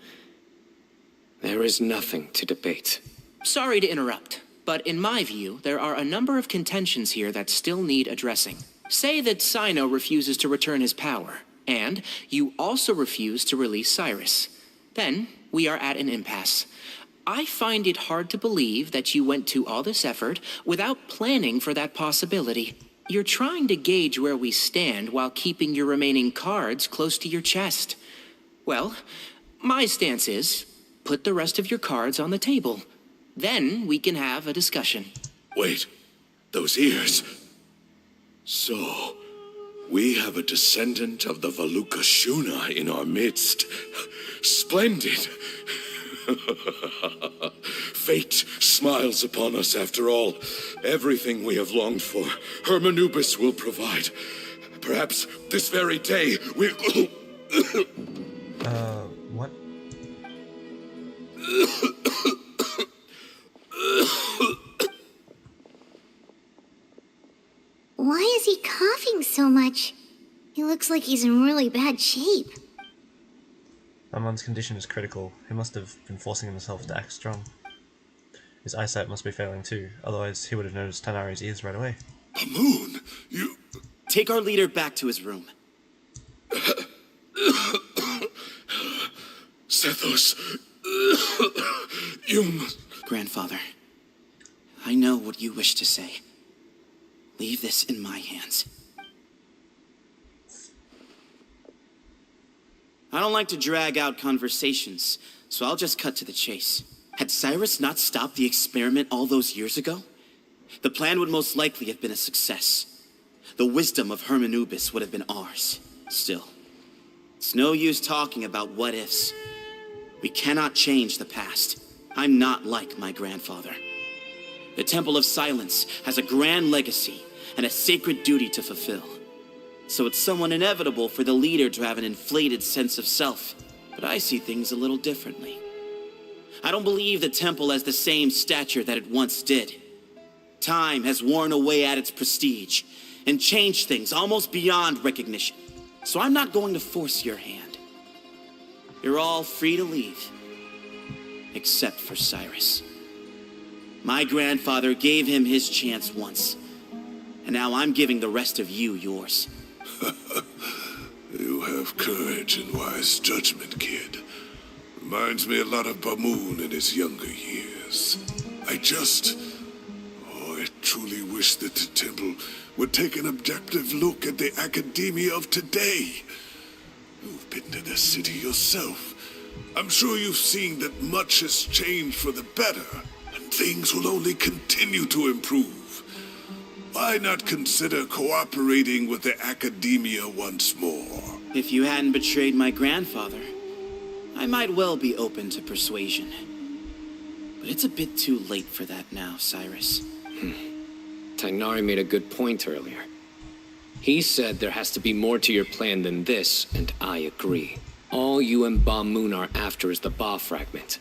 there is nothing to debate. Sorry to interrupt, but in my view, there are a number of contentions here that still need addressing. Say that Cyno refuses to return his power, and you also refuse to release Cyrus. Then, we are at an impasse. I find it hard to believe that you went to all this effort without planning for that possibility. You're trying to gauge where we stand while keeping your remaining cards close to your chest. Well, my stance is, put the rest of your cards on the table. Then we can have a discussion. Wait, those ears. So, we have a descendant of the Valukashuna in our midst. Splendid. Fate smiles upon us after all. Everything we have longed for, Hermanubis will provide. Perhaps this very day we'll... What? Why is he coughing so much? He looks like he's in really bad shape. That man's condition is critical. He must have been forcing himself to act strong. His eyesight must be failing too, otherwise he would have noticed Tanari's ears right away. Amun, you... Take our leader back to his room. Sethos, you must... Grandfather, I know what you wish to say. Leave this in my hands. I don't like to drag out conversations, so I'll just cut to the chase. Had Cyrus not stopped the experiment all those years ago, the plan would most likely have been a success. The wisdom of Hermanubis would have been ours. Still, it's no use talking about what ifs. We cannot change the past. I'm not like my grandfather. The Temple of Silence has a grand legacy and a sacred duty to fulfill. So it's somewhat inevitable for the leader to have an inflated sense of self. But I see things a little differently. I don't believe the temple has the same stature that it once did. Time has worn away at its prestige and changed things almost beyond recognition. So I'm not going to force your hand. You're all free to leave. Except for Cyrus. My grandfather gave him his chance once. And now I'm giving the rest of you yours. You have courage and wise judgment, kid. Reminds me a lot of Bamoon in his younger years. I truly wish that the temple would take an objective look at the academia of today. You've been to the city yourself. I'm sure you've seen that much has changed for the better, and things will only continue to improve. Why not consider cooperating with the academia once more? If you hadn't betrayed my grandfather, I might well be open to persuasion. But it's a bit too late for that now, Cyrus. Tainari made a good point earlier. He said there has to be more to your plan than this, and I agree. All you and Ba Moon are after is the Ba fragment.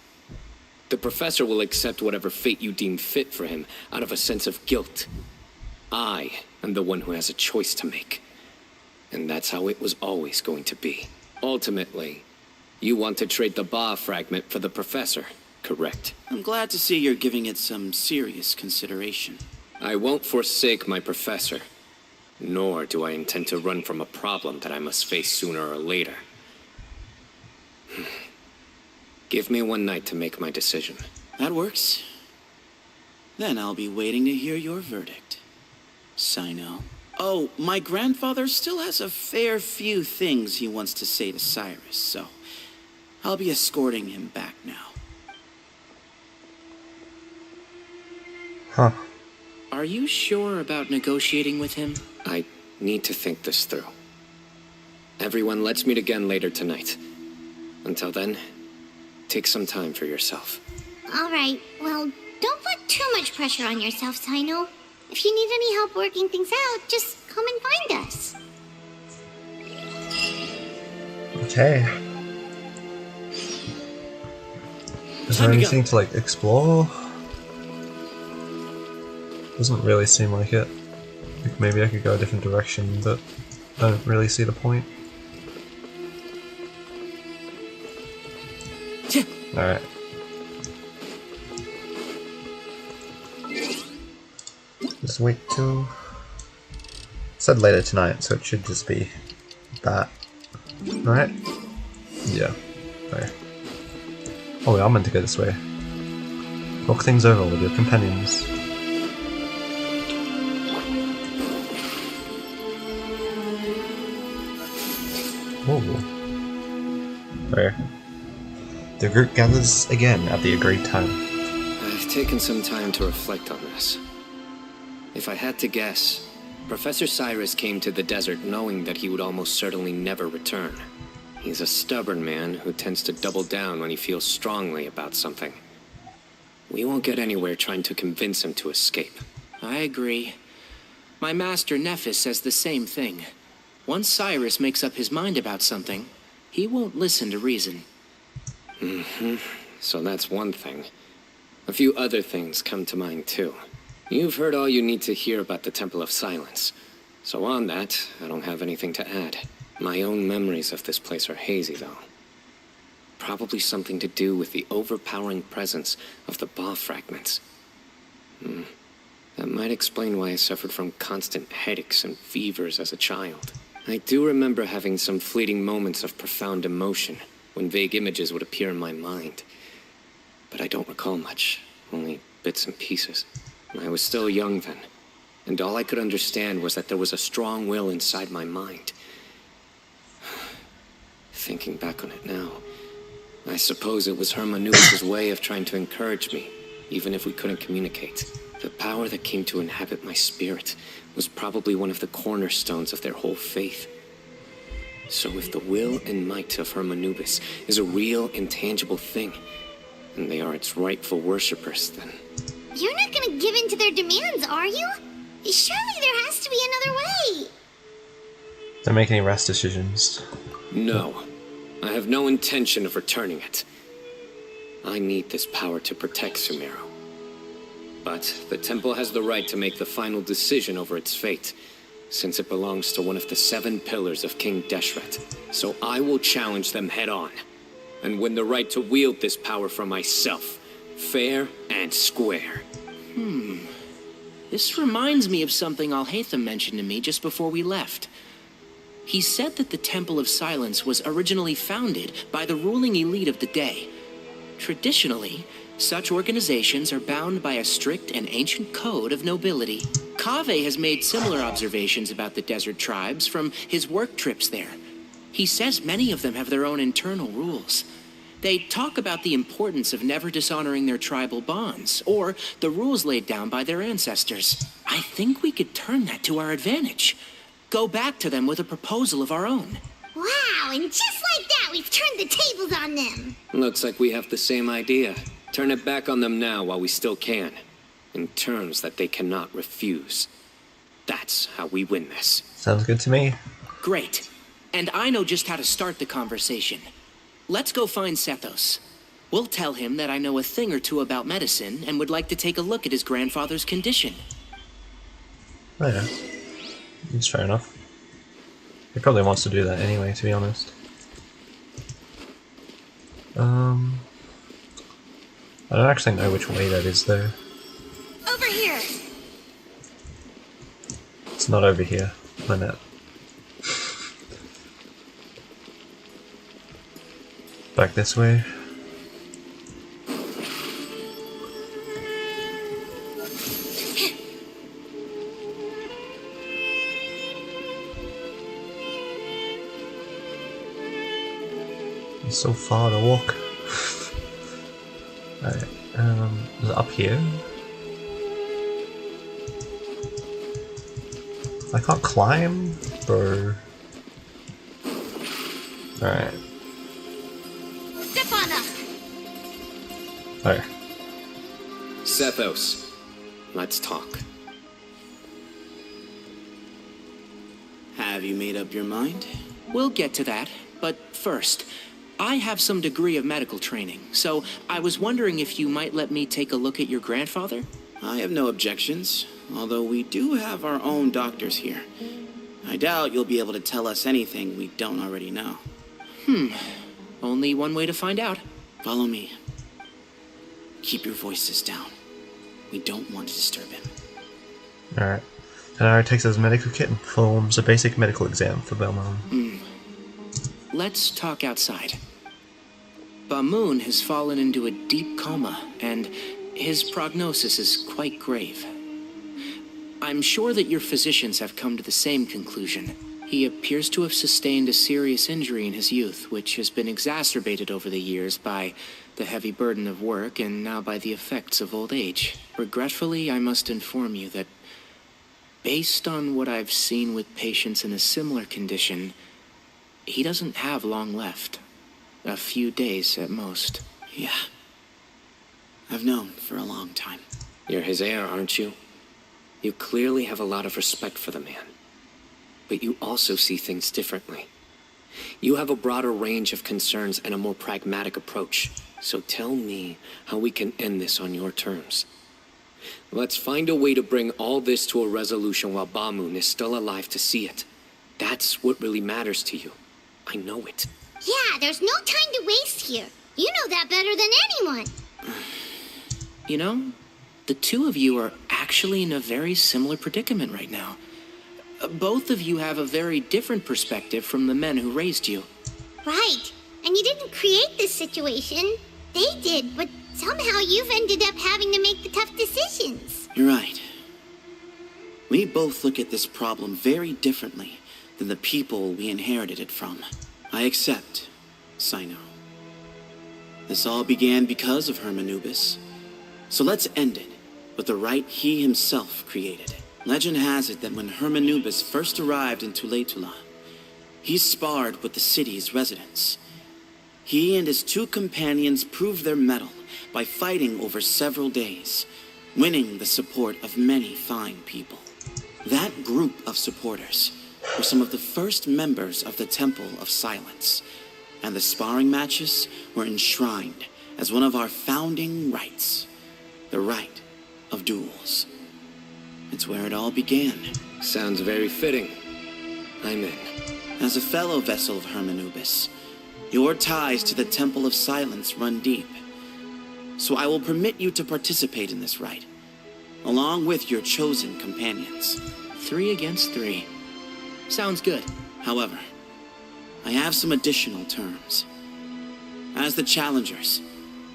The professor will accept whatever fate you deem fit for him out of a sense of guilt. I am the one who has a choice to make. And that's how it was always going to be. Ultimately, you want to trade the Ba fragment for the professor, correct? I'm glad to see you're giving it some serious consideration. I won't forsake my professor. Nor do I intend to run from a problem that I must face sooner or later. Give me one night to make my decision. That works. Then I'll be waiting to hear your verdict, Cyno. Oh, my grandfather still has a fair few things he wants to say to Cyrus, so I'll be escorting him back now. Huh. Are you sure about negotiating with him? I need to think this through. Everyone, let's meet again later tonight. Until then, take some time for yourself. Alright, well, don't put too much pressure on yourself, Cyno. If you need any help working things out, just come and find us. Okay. Is there anything to, like, explore? Doesn't really seem like it. Like maybe I could go a different direction, but I don't really see the point. Alright. Just wait till... It said later tonight, so it should just be that. Right? Yeah. Okay. Oh yeah, I'm meant to go this way. Talk things over with your companions. Whoa. Where? The group gathers again at the agreed time. I've taken some time to reflect on this. If I had to guess, Professor Cyrus came to the desert knowing that he would almost certainly never return. He's a stubborn man who tends to double down when he feels strongly about something. We won't get anywhere trying to convince him to escape. I agree. My master Nephis says the same thing. Once Cyrus makes up his mind about something, he won't listen to reason. So that's one thing. A few other things come to mind too. You've heard all you need to hear about the Temple of Silence. So on that, I don't have anything to add. My own memories of this place are hazy though. Probably something to do with the overpowering presence of the Ba fragments. That might explain why I suffered from constant headaches and fevers as a child. I do remember having some fleeting moments of profound emotion when vague images would appear in my mind. But I don't recall much, only bits and pieces. I was still young then, and all I could understand was that there was a strong will inside my mind. Thinking back on it now, I suppose it was Hermanubis' way of trying to encourage me, even if we couldn't communicate. The power that came to inhabit my spirit was probably one of the cornerstones of their whole faith. So if the will and might of Hermanubis is a real, intangible thing, and they are its rightful worshippers, then... You're not gonna give in to their demands, are you? Surely there has to be another way. Don't make any rash decisions. No. I have no intention of returning it. I need this power to protect Sumeru. But the temple has the right to make the final decision over its fate, since it belongs to one of the 7 pillars of King Deshret. So I will challenge them head-on, and win the right to wield this power for myself, fair and square. This reminds me of something Alhaitham mentioned to me just before we left. He said that the Temple of Silence was originally founded by the ruling elite of the day. Traditionally, such organizations are bound by a strict and ancient code of nobility. Kaveh has made similar observations about the desert tribes from his work trips there. He says many of them have their own internal rules. They talk about the importance of never dishonoring their tribal bonds, or the rules laid down by their ancestors. I think we could turn that to our advantage. Go back to them with a proposal of our own. Wow, and just like that, we've turned the tables on them. Looks like we have the same idea. Turn it back on them now while we still can, in terms that they cannot refuse. That's how we win this. Sounds good to me. Great. And I know just how to start the conversation. Let's go find Sethos. We'll tell him that I know a thing or two about medicine and would like to take a look at his grandfather's condition. Oh yeah. It's fair enough. He probably wants to do that anyway, to be honest. I don't actually know which way that is though. Over here. It's not over here, Lynette. Back this way. It's so far to walk. Alright, is it up here? I can't climb, or... Alright. Step on up. Alright. Sethos, let's talk. Have you made up your mind? We'll get to that, but first, I have some degree of medical training, so I was wondering if you might let me take a look at your grandfather? I have no objections, although we do have our own doctors here. I doubt you'll be able to tell us anything we don't already know. Only one way to find out. Follow me. Keep your voices down. We don't want to disturb him. Alright. Tanara takes his medical kit and performs a basic medical exam for Belmont. Let's talk outside. Bamoon has fallen into a deep coma, and his prognosis is quite grave. I'm sure that your physicians have come to the same conclusion. He appears to have sustained a serious injury in his youth, which has been exacerbated over the years by the heavy burden of work and now by the effects of old age. Regretfully, I must inform you that based on what I've seen with patients in a similar condition, he doesn't have long left. A few days at most. Yeah. I've known for a long time. You're his heir, aren't you? You clearly have a lot of respect for the man. But you also see things differently. You have a broader range of concerns and a more pragmatic approach. So tell me how we can end this on your terms. Let's find a way to bring all this to a resolution while Bamoon is still alive to see it. That's what really matters to you. I know it. Yeah, there's no time to waste here. You know that better than anyone. You know, the two of you are actually in a very similar predicament right now. Both of you have a very different perspective from the men who raised you. Right. And you didn't create this situation. They did, but somehow you've ended up having to make the tough decisions. You're right. We both look at this problem very differently than the people we inherited it from. I accept, Cyno. This all began because of Hermanubis. So let's end it with the rite he himself created. Legend has it that when Hermanubis first arrived in Tuletula, he sparred with the city's residents. He and his 2 companions proved their mettle by fighting over several days, winning the support of many fine people. That group of supporters were some of the first members of the Temple of Silence, and the sparring matches were enshrined as one of our founding rites, the rite of duels. It's where it all began. Sounds very fitting. I'm in. As a fellow vessel of Hermanubis, your ties to the Temple of Silence run deep. So I will permit you to participate in this rite, along with your chosen companions. 3 against 3. Sounds good. However, I have some additional terms. As the challengers,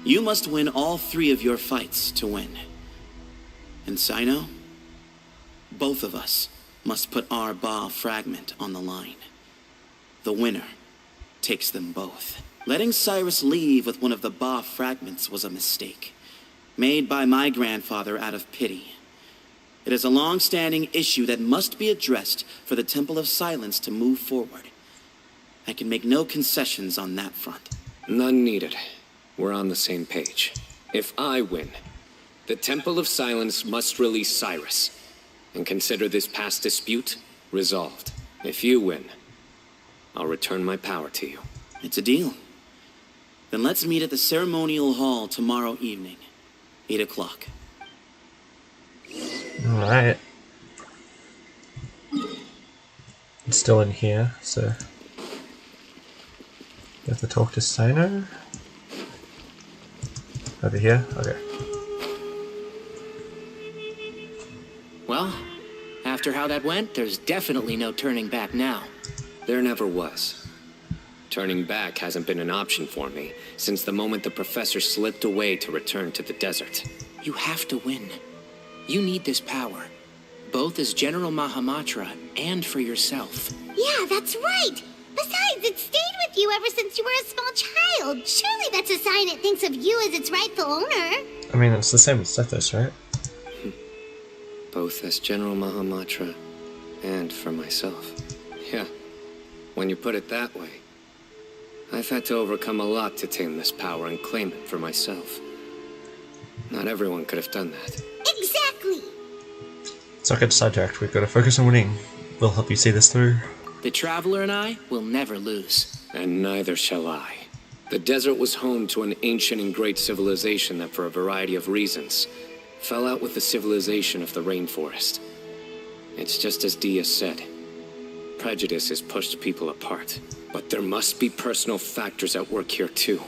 you must win all 3 of your fights to win. And Cyno, both of us must put our Ba fragment on the line. The winner takes them both. Letting Cyrus leave with one of the Ba fragments was a mistake, made by my grandfather out of pity. It is a long-standing issue that must be addressed for the Temple of Silence to move forward. I can make no concessions on that front. None needed. We're on the same page. If I win, the Temple of Silence must release Cyrus, and consider this past dispute resolved. If you win, I'll return my power to you. It's a deal. Then let's meet at the ceremonial hall tomorrow evening, 8 o'clock. Alright. It's still in here, so... You have to talk to Cyno? Over here? Okay. Well, after how that went, there's definitely no turning back now. There never was. Turning back hasn't been an option for me since the moment the professor slipped away to return to the desert. You have to win. You need this power, both as General Mahamatra and for yourself. Yeah, that's right. Besides, it stayed with you ever since you were a small child. Surely that's a sign it thinks of you as its rightful owner. I mean, it's the same with Sethos, right? Both as General Mahamatra and for myself. Yeah, when you put it that way. I've had to overcome a lot to tame this power and claim it for myself. Not everyone could have done that. Exactly! Let's not get sidetracked, we've got to focus on winning. We'll help you see this through. The Traveler and I will never lose. And neither shall I. The desert was home to an ancient and great civilization that, for a variety of reasons, fell out with the civilization of the rainforest. It's just as Dia said. Prejudice has pushed people apart. But there must be personal factors at work here too.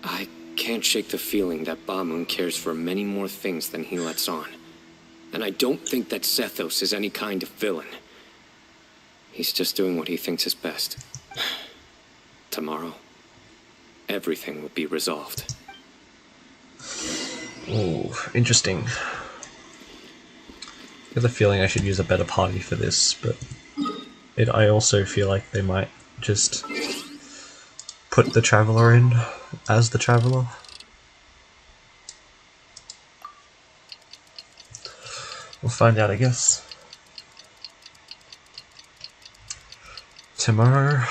I can't shake the feeling that Bamun cares for many more things than he lets on. And I don't think that Sethos is any kind of villain. He's just doing what he thinks is best. Tomorrow, everything will be resolved. Ooh, interesting. I get the feeling I should use a better party for this, but I also feel like they might just put the Traveler in as the Traveler. We'll find out, I guess. Tomorrow,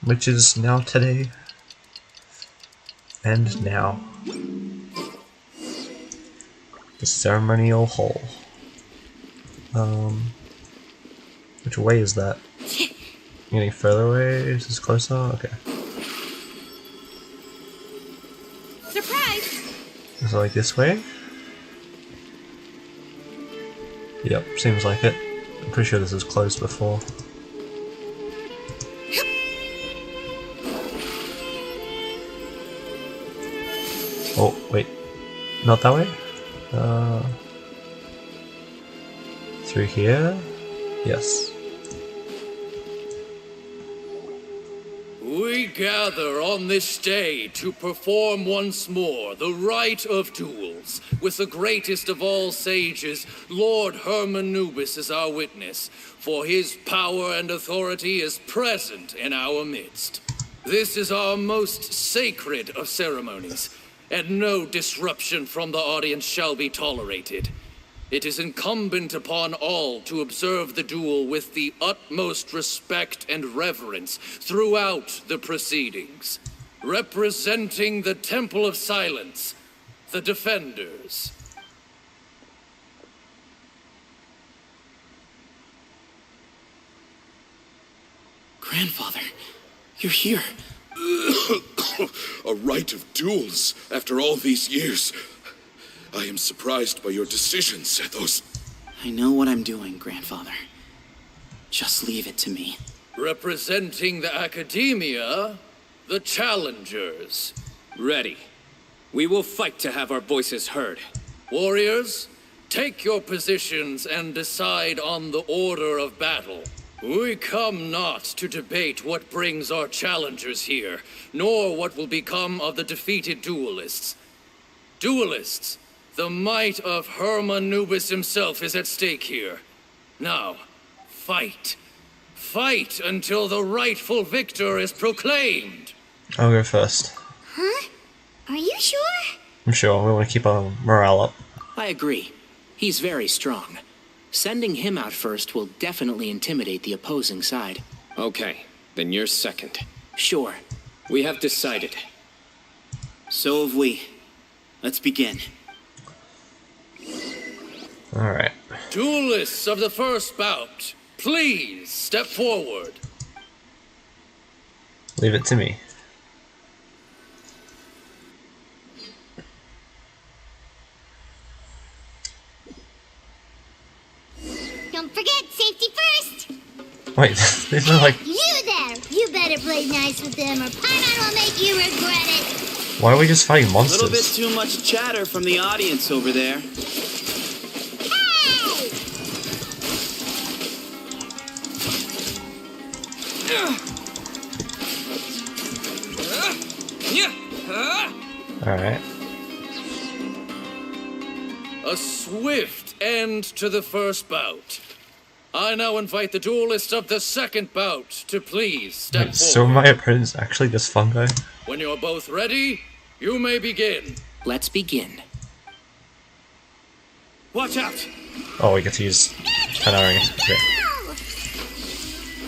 which is now today, and now. The ceremonial hall. Which way is that? Any further away? Is this closer? Okay. Surprise! Is it like this way? Yep, seems like it. I'm pretty sure this was closed before. Oh, wait. Not that way? Through here? Yes. We gather on this day to perform once more the rite of duels, with the greatest of all sages, Lord Hermanubis, as our witness, for his power and authority is present in our midst. This is our most sacred of ceremonies, and no disruption from the audience shall be tolerated. It is incumbent upon all to observe the duel with the utmost respect and reverence throughout the proceedings. Representing the Temple of Silence, the Defenders. Grandfather, you're here. A rite of duels after all these years. I am surprised by your decisions, Zethos. I know what I'm doing, Grandfather. Just leave it to me. Representing the Academia, the Challengers. Ready. We will fight to have our voices heard. Warriors, take your positions and decide on the order of battle. We come not to debate what brings our challengers here, nor what will become of the defeated duelists. Duelists, the might of Hermanubis himself is at stake here. Now, fight. Fight until the rightful victor is proclaimed. I'll go first. Huh? Are you sure? I'm sure. We want to keep our morale up. I agree. He's very strong. Sending him out first will definitely intimidate the opposing side. Okay, then you're second. Sure. We have decided. So have we. Let's begin. Alright. Duelists of the first bout, please step forward. Leave it to me. Don't forget, safety first! Wait, these are like... You there! You better play nice with them or Paimon will make you regret it! Why are we just fighting A monsters? little bit too much chatter from the audience over there. Alright. A swift end to the first bout. I now invite the duelists of the second bout to please step Wait, forward. so my opponent's actually this fungi? When you're both ready, you may begin. Let's begin. Watch out! Oh, we get to use Canary. Okay.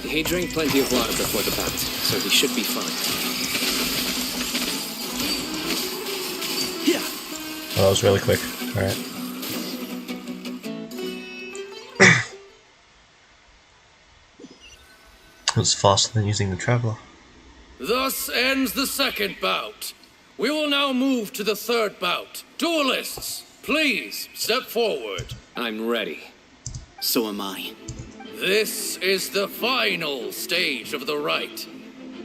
He drank plenty of water before the bout, so he should be fine. Oh, that was really quick. Alright. It was faster than using the Traveler. Thus ends the second bout. We will now move to the third bout. Duelists, please step forward. I'm ready. So am I. This is the final stage of the rite.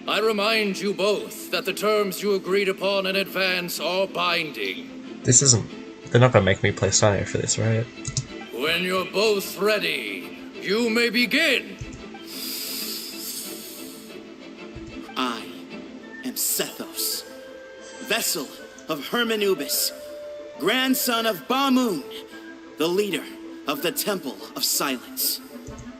I remind you both that the terms you agreed upon in advance are binding. This isn't... They're not gonna make me play Cyno for this, right? When you're both ready, you may begin. I am Sethos, vessel of Hermanubis, grandson of Bamun, the leader of the Temple of Silence.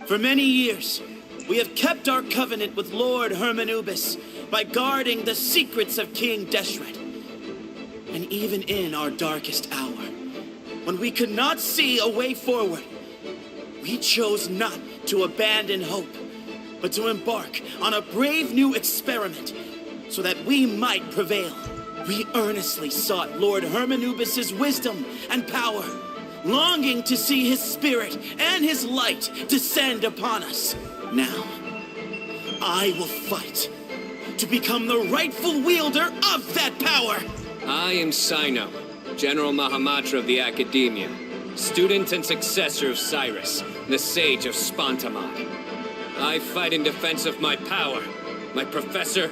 For many years, we have kept our covenant with Lord Hermanubis by guarding the secrets of King Deshret. And even in our darkest hour, when we could not see a way forward, we chose not to abandon hope, but to embark on a brave new experiment so that we might prevail. We earnestly sought Lord Hermanubis' wisdom and power, longing to see his spirit and his light descend upon us. Now, I will fight to become the rightful wielder of that power. I am Cyno, General Mahamatra of the Academia, student and successor of Cyrus, the Sage of Spantamad. I fight in defense of my power, my professor,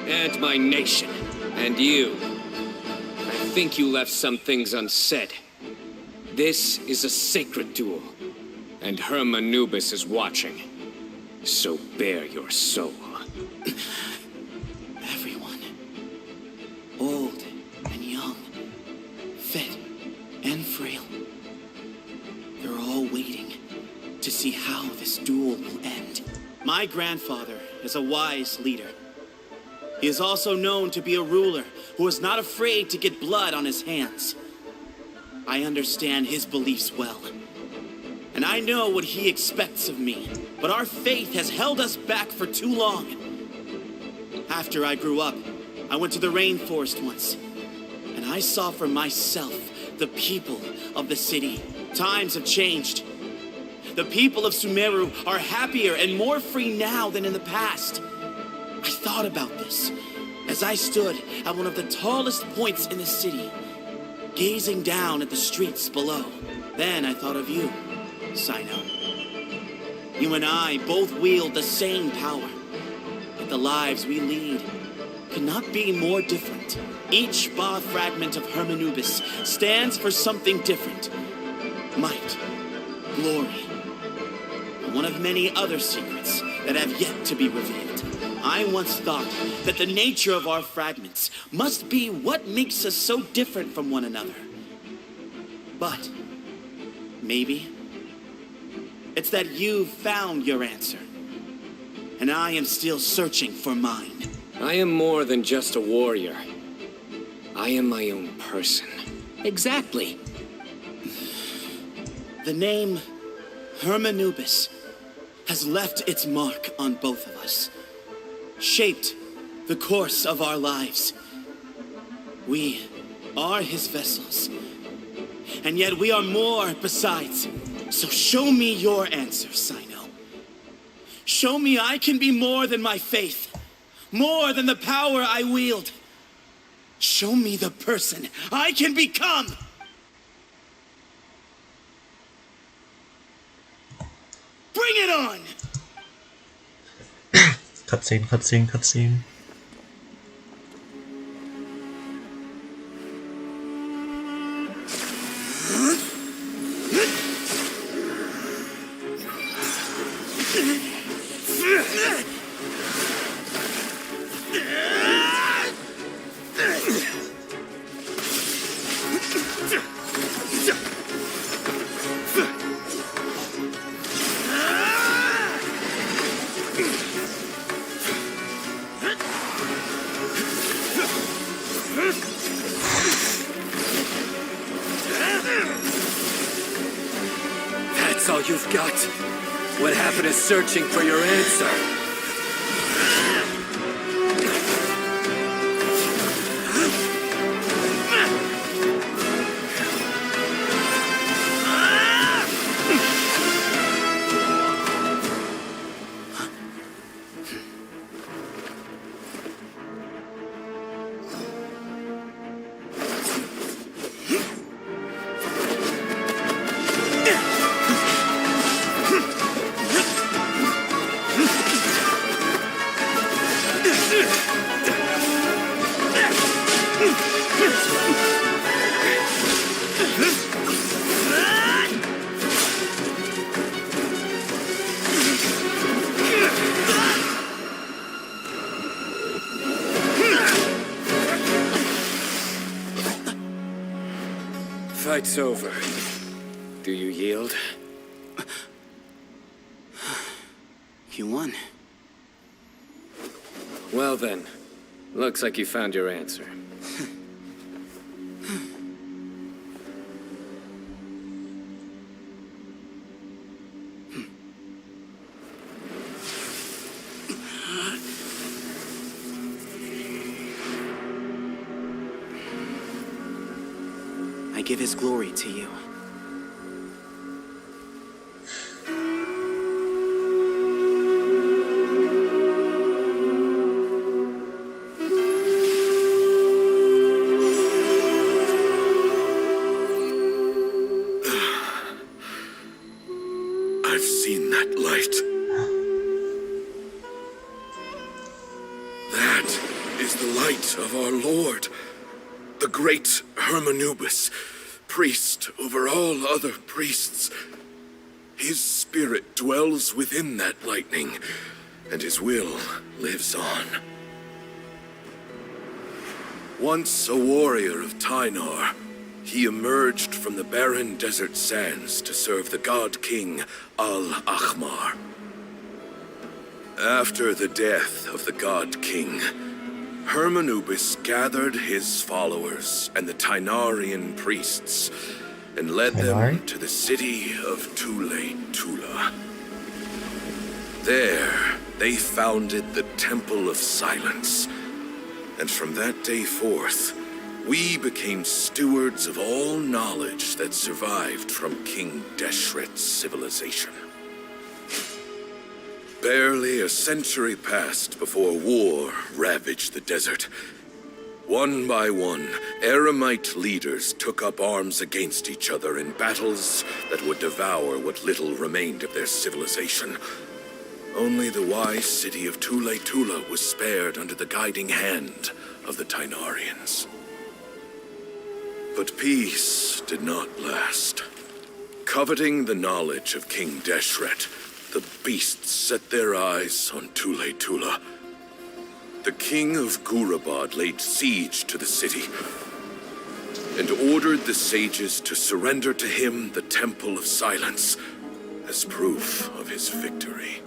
and my nation. And you. I think you left some things unsaid. This is a sacred duel, and Hermanubis is watching. So bare your soul. while. They're all waiting to see how this duel will end. My grandfather is a wise leader. He is also known to be a ruler who is not afraid to get blood on his hands. I understand his beliefs well, and I know what he expects of me, but our faith has held us back for too long. After I grew up, I went to the rainforest once, and I saw for myself the people of the city. Times have changed. The people of Sumeru are happier and more free now than in the past. I thought about this as I stood at one of the tallest points in the city, gazing down at the streets below. Then I thought of you, Cyno. You and I both wield the same power, but the lives we lead could not be more different. Each Ba fragment of Hermanubis stands for something different. Might, glory, and one of many other secrets that have yet to be revealed. I once thought that the nature of our fragments must be what makes us so different from one another. But maybe it's that you've found your answer, and I am still searching for mine. I am more than just a warrior. I am my own person. Exactly. The name Hermanubis has left its mark on both of us, shaped the course of our lives. We are his vessels, and yet we are more besides. So show me your answer, Cyno. Show me I can be more than my faith, more than the power I wield. Show me the person I can become! Bring it on! Cutscene, cutscene, cutscene. That's all you've got? What happened to searching for your answer? Fight's over. Do you yield? You won. Well then, looks like you found your answer. I give his glory to you. I've seen that light. That is the light of our Lord, the great Hermanubis, priest over all other priests. His spirit dwells within that lightning, and his will lives on. Once a warrior of Tynar, he emerged from the barren desert sands to serve the god king Al-Ahmar. After the death of the god king, Hermanubis gathered his followers and the Tainarian priests and led them to the city of Tula. There, they founded the Temple of Silence, and from that day forth, we became stewards of all knowledge that survived from King Deshret's civilization. Barely a century passed before war ravaged the desert. One by one, Eremite leaders took up arms against each other in battles that would devour what little remained of their civilization. Only the wise city of Tula was spared under the guiding hand of the Tainarians. But peace did not last. Coveting the knowledge of King Deshret, the beasts set their eyes on Tula. The king of Gurabad laid siege to the city and ordered the sages to surrender to him the Temple of Silence as proof of his victory.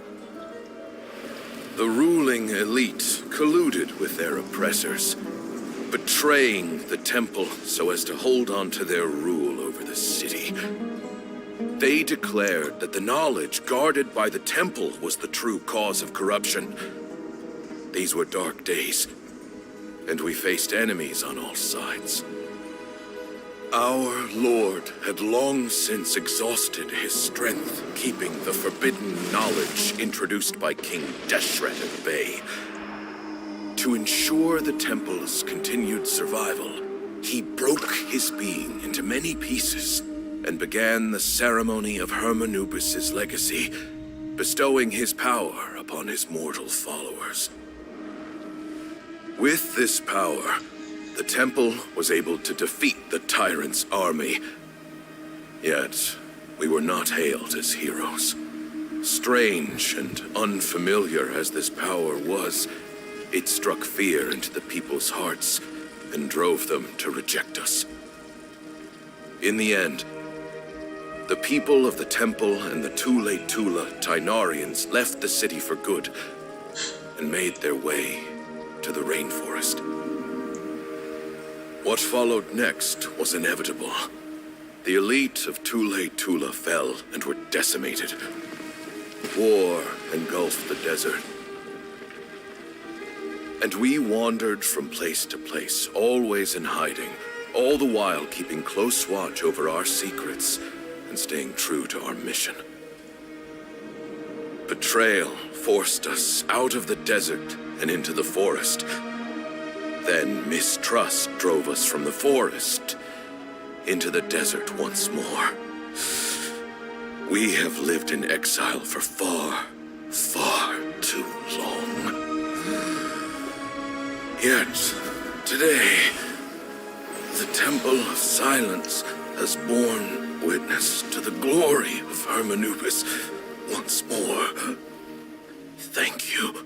The ruling elite colluded with their oppressors, betraying the temple so as to hold on to their rule over the city. They declared that the knowledge guarded by the temple was the true cause of corruption. These were dark days, and we faced enemies on all sides. Our Lord had long since exhausted his strength, keeping the forbidden knowledge introduced by King Deshret at bay. To ensure the temple's continued survival, he broke his being into many pieces and began the ceremony of Hermanubis' legacy, bestowing his power upon his mortal followers. With this power, the temple was able to defeat the tyrant's army. Yet, we were not hailed as heroes. Strange and unfamiliar as this power was, it struck fear into the people's hearts and drove them to reject us. In the end, the people of the temple and the Tula Tainarians left the city for good and made their way to the rainforest. What followed next was inevitable. The elite of Tula fell and were decimated. War engulfed the desert. And we wandered from place to place, always in hiding, all the while keeping close watch over our secrets and staying true to our mission. Betrayal forced us out of the desert and into the forest. Then mistrust drove us from the forest into the desert once more. We have lived in exile for far, far too long. Yet, today, the Temple of Silence has borne witness to the glory of Hermanubis once more. Thank you.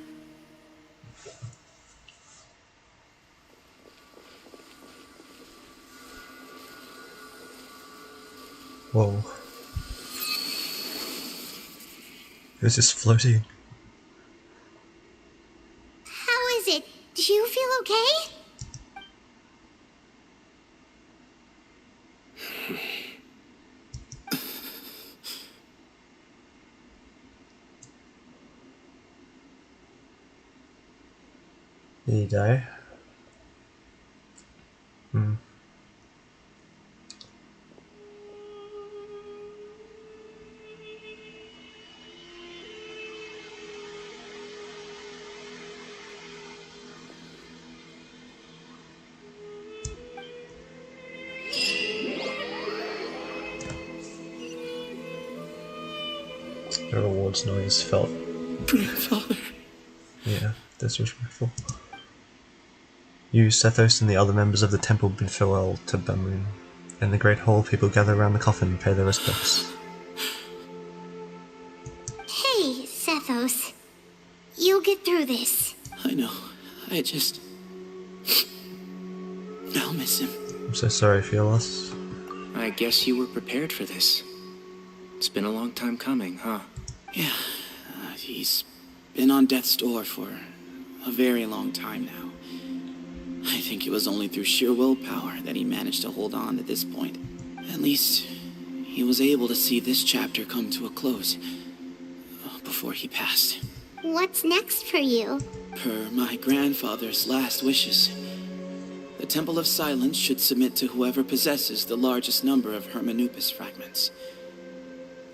Whoa. It was just floating. How is it? Do you feel okay? Did he die? The rewards noise felt. Grandfather. Yeah, disrespectful. You, Sethos, and the other members of the temple bid farewell to Bamun. In the great hall, people gather around the coffin and pay their respects. Hey, Sethos. You'll get through this. I know. I'll miss him. I'm so sorry for your loss. I guess you were prepared for this. It's been a long time coming, huh? Yeah, he's been on death's door for a very long time now. I think it was only through sheer willpower that he managed to hold on to this point. At least, he was able to see this chapter come to a close before he passed. What's next for you? Per my grandfather's last wishes, the Temple of Silence should submit to whoever possesses the largest number of Hermanupis fragments.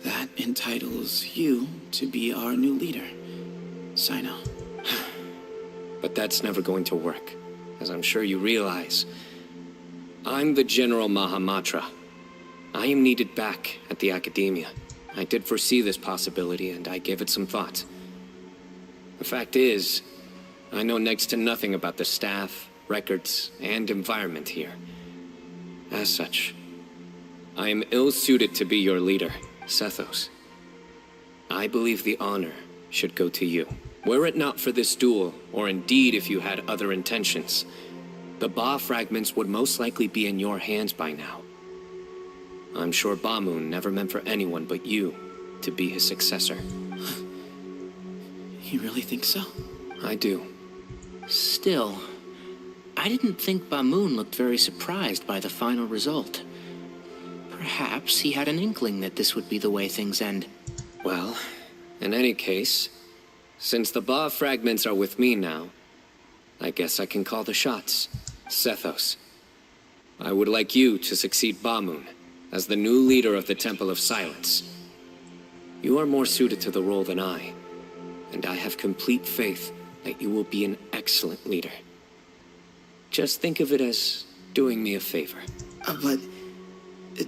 That entitles you to be our new leader, Cyno. But that's never going to work, as I'm sure you realize. I'm the General Mahamatra. I am needed back at the Academia. I did foresee this possibility, and I gave it some thought. The fact is, I know next to nothing about the staff, records, and environment here. As such, I am ill-suited to be your leader, Sethos. I believe the honor should go to you. Were it not for this duel, or indeed if you had other intentions, the Ba fragments would most likely be in your hands by now. I'm sure Bamoon never meant for anyone but you to be his successor. You really think so? I do. Still, I didn't think Bamoon looked very surprised by the final result. Perhaps he had an inkling that this would be the way things end. Well, in any case, since the Ba fragments are with me now, I guess I can call the shots. Sethos, I would like you to succeed Bamoon as the new leader of the Temple of Silence. You are more suited to the role than I, and I have complete faith that you will be an excellent leader. Just think of it as doing me a favor. But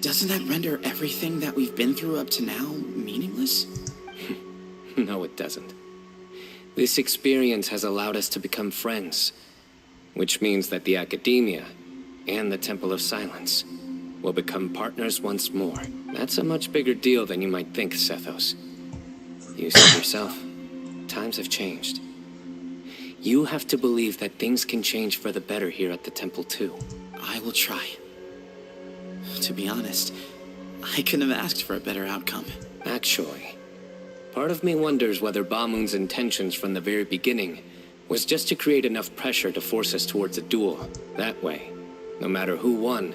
doesn't that render everything that we've been through up to now meaningless? No, it doesn't. This experience has allowed us to become friends, which means that the Academia and the Temple of Silence will become partners once more. That's a much bigger deal than you might think, Sethos. You said yourself, times have changed. You have to believe that things can change for the better here at the temple too. I will try. To be honest, I couldn't have asked for a better outcome. Actually, part of me wonders whether Bamoon's intentions from the very beginning was just to create enough pressure to force us towards a duel. That way, no matter who won,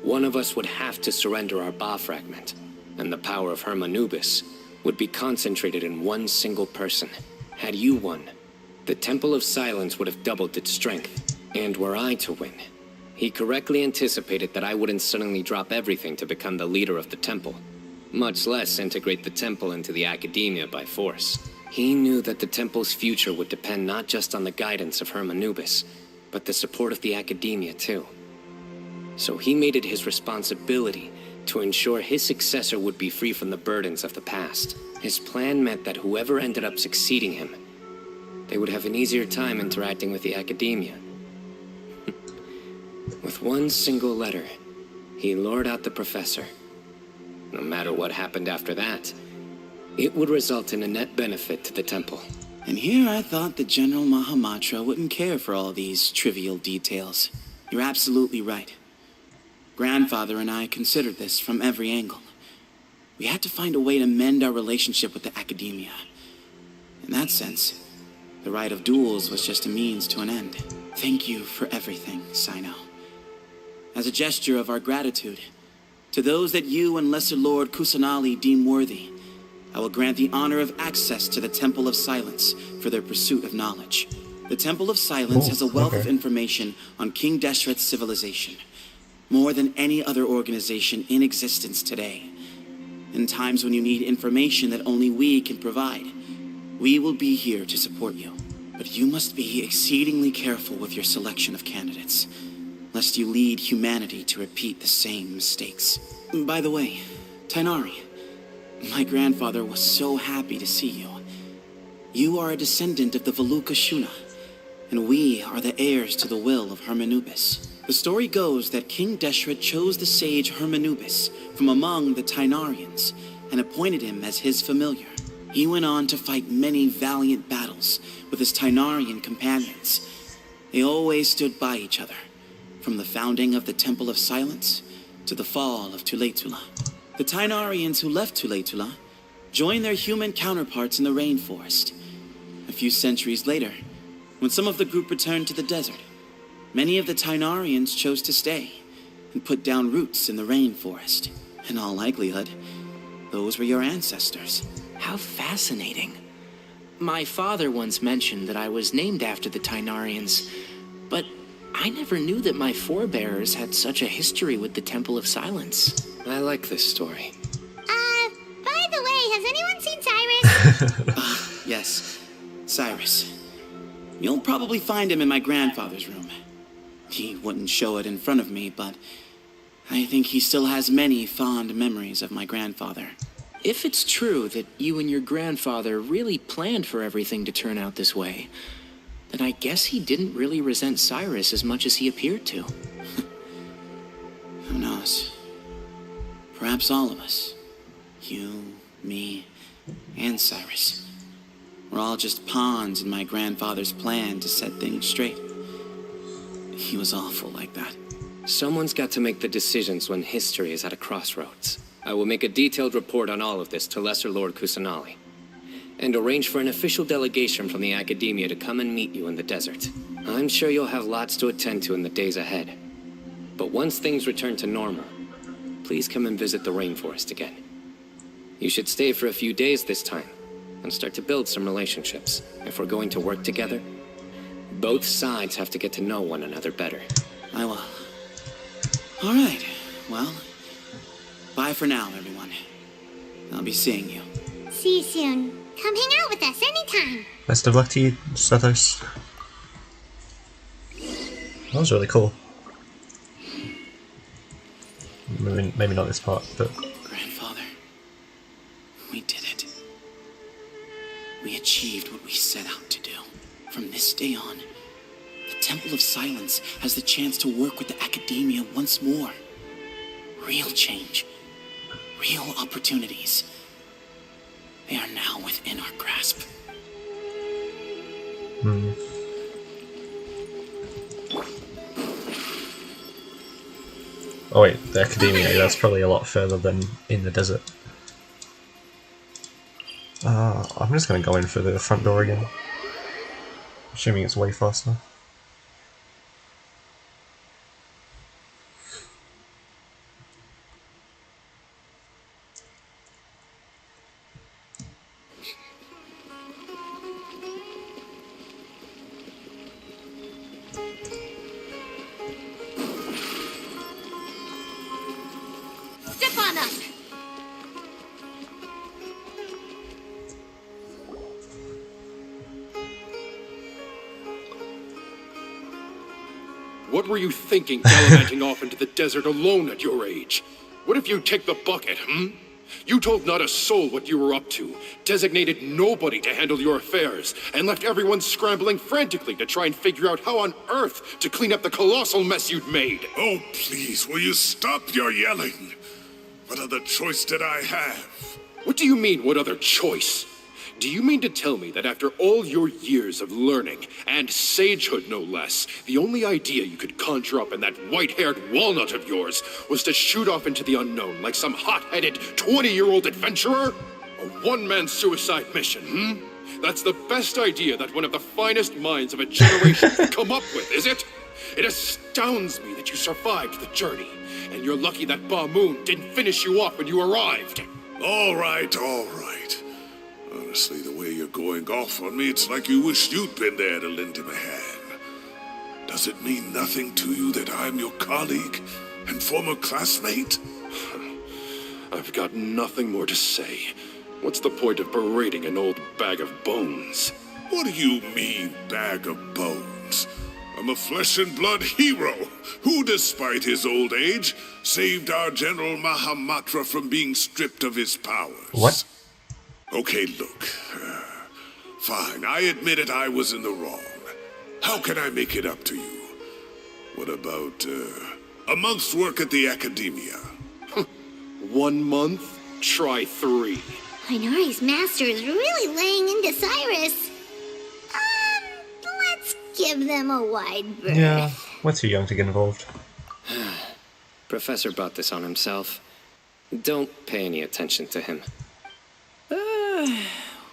one of us would have to surrender our Ba fragment, and the power of Hermanubis would be concentrated in one single person. Had you won, the Temple of Silence would have doubled its strength. And were I to win, he correctly anticipated that I wouldn't suddenly drop everything to become the leader of the temple, much less integrate the temple into the Academia by force. He knew that the temple's future would depend not just on the guidance of Hermanubis, but the support of the Academia too. So he made it his responsibility to ensure his successor would be free from the burdens of the past. His plan meant that whoever ended up succeeding him, they would have an easier time interacting with the Academia. With one single letter, he lured out the professor. No matter what happened after that, it would result in a net benefit to the temple. And here I thought the General Mahamatra wouldn't care for all these trivial details. You're absolutely right. Grandfather and I considered this from every angle. We had to find a way to mend our relationship with the Academia. In that sense, the right of duels was just a means to an end. Thank you for everything, Cyno. As a gesture of our gratitude, to those that you and Lesser Lord Kusanali deem worthy, I will grant the honor of access to the Temple of Silence for their pursuit of knowledge. The Temple of Silence has a wealth of information on King Deshret's civilization, more than any other organization in existence today. In times when you need information that only we can provide, we will be here to support you. But you must be exceedingly careful with your selection of candidates, lest you lead humanity to repeat the same mistakes. By the way, Tainari, my grandfather was so happy to see you. You are a descendant of the Veluka Shuna, and we are the heirs to the will of Hermanubis. The story goes that King Deshret chose the sage Hermanubis from among the Tainarians and appointed him as his familiar. He went on to fight many valiant battles with his Tainarian companions. They always stood by each other, from the founding of the Temple of Silence to the fall of Tuletula. The Tainarians who left Tuletula joined their human counterparts in the rainforest. A few centuries later, when some of the group returned to the desert, many of the Tainarians chose to stay and put down roots in the rainforest. In all likelihood, those were your ancestors. How fascinating. My father once mentioned that I was named after the Tainarians, but I never knew that my forebears had such a history with the Temple of Silence. I like this story. By the way, has anyone seen Cyrus? Yes, Cyrus. You'll probably find him in my grandfather's room. He wouldn't show it in front of me, but I think he still has many fond memories of my grandfather. If it's true that you and your grandfather really planned for everything to turn out this way, then I guess he didn't really resent Cyrus as much as he appeared to. Who knows? Perhaps all of us, you, me, and Cyrus, we're all just pawns in my grandfather's plan to set things straight. He was awful like that. Someone's got to make the decisions when history is at a crossroads. I will make a detailed report on all of this to Lesser Lord Kusanali, and arrange for an official delegation from the Academia to come and meet you in the desert. I'm sure you'll have lots to attend to in the days ahead. But once things return to normal, please come and visit the rainforest again. You should stay for a few days this time, and start to build some relationships. If we're going to work together, both sides have to get to know one another better. I will. All right, well, bye for now, everyone. I'll be seeing you. See you soon. Come hang out with us anytime. Best of luck to you, Sethos. That was really cool. Maybe not this part, but... Grandfather, we did it. We achieved what we set out to do. From this day on, the Temple of Silence has the chance to work with the Academia once more. Real change. Real opportunities. They are now within our grasp. Oh wait, the Academia, that's probably a lot further than in the desert. I'm just gonna go in for the front door again. Assuming it's way faster. Step on us! What were you thinking gallivanting off into the desert alone at your age? What if you take the bucket, You told not a soul what you were up to, designated nobody to handle your affairs, and left everyone scrambling frantically to try and figure out how on earth to clean up the colossal mess you'd made. Oh, please, will you stop your yelling? What other choice did I have? What do you mean, what other choice? Do you mean to tell me that after all your years of learning, and sagehood no less, the only idea you could conjure up in that white-haired walnut of yours was to shoot off into the unknown like some hot-headed 20-year-old adventurer? A one-man suicide mission, That's the best idea that one of the finest minds of a generation could come up with, is it? It astounds me that you survived the journey, and you're lucky that Ba Moon didn't finish you off when you arrived. All right, all right. Honestly, the way you're going off on me, it's like you wish you'd been there to lend him a hand. Does it mean nothing to you that I'm your colleague and former classmate? I've got nothing more to say. What's the point of berating an old bag of bones? What do you mean, bag of bones? I'm a flesh and blood hero who, despite his old age, saved our General Mahamatra from being stripped of his powers. What? Okay, look. Fine, I admit it, I was in the wrong. How can I make it up to you? What about, a month's work at the Academia? 1 month? Try 3. Inari's master is really laying into Cyrus. Let's give them a wide berth. Yeah, we're too young to get involved. Professor brought this on himself. Don't pay any attention to him.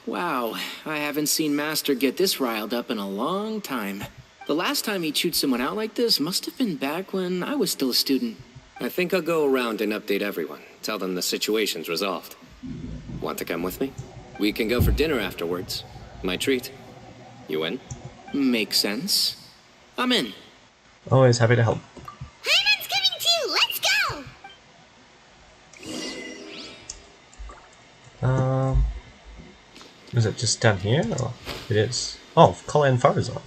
Wow, I haven't seen Master get this riled up in a long time. The last time he chewed someone out like this must have been back when I was still a student. I think I'll go around and update everyone. Tell them the situation's resolved. Want to come with me? We can go for dinner afterwards. My treat. You in? Makes sense. I'm in. Always happy to help. Paimon's coming too! Let's go! Is it just down here? Or it is. Oh, Colin and Farazan.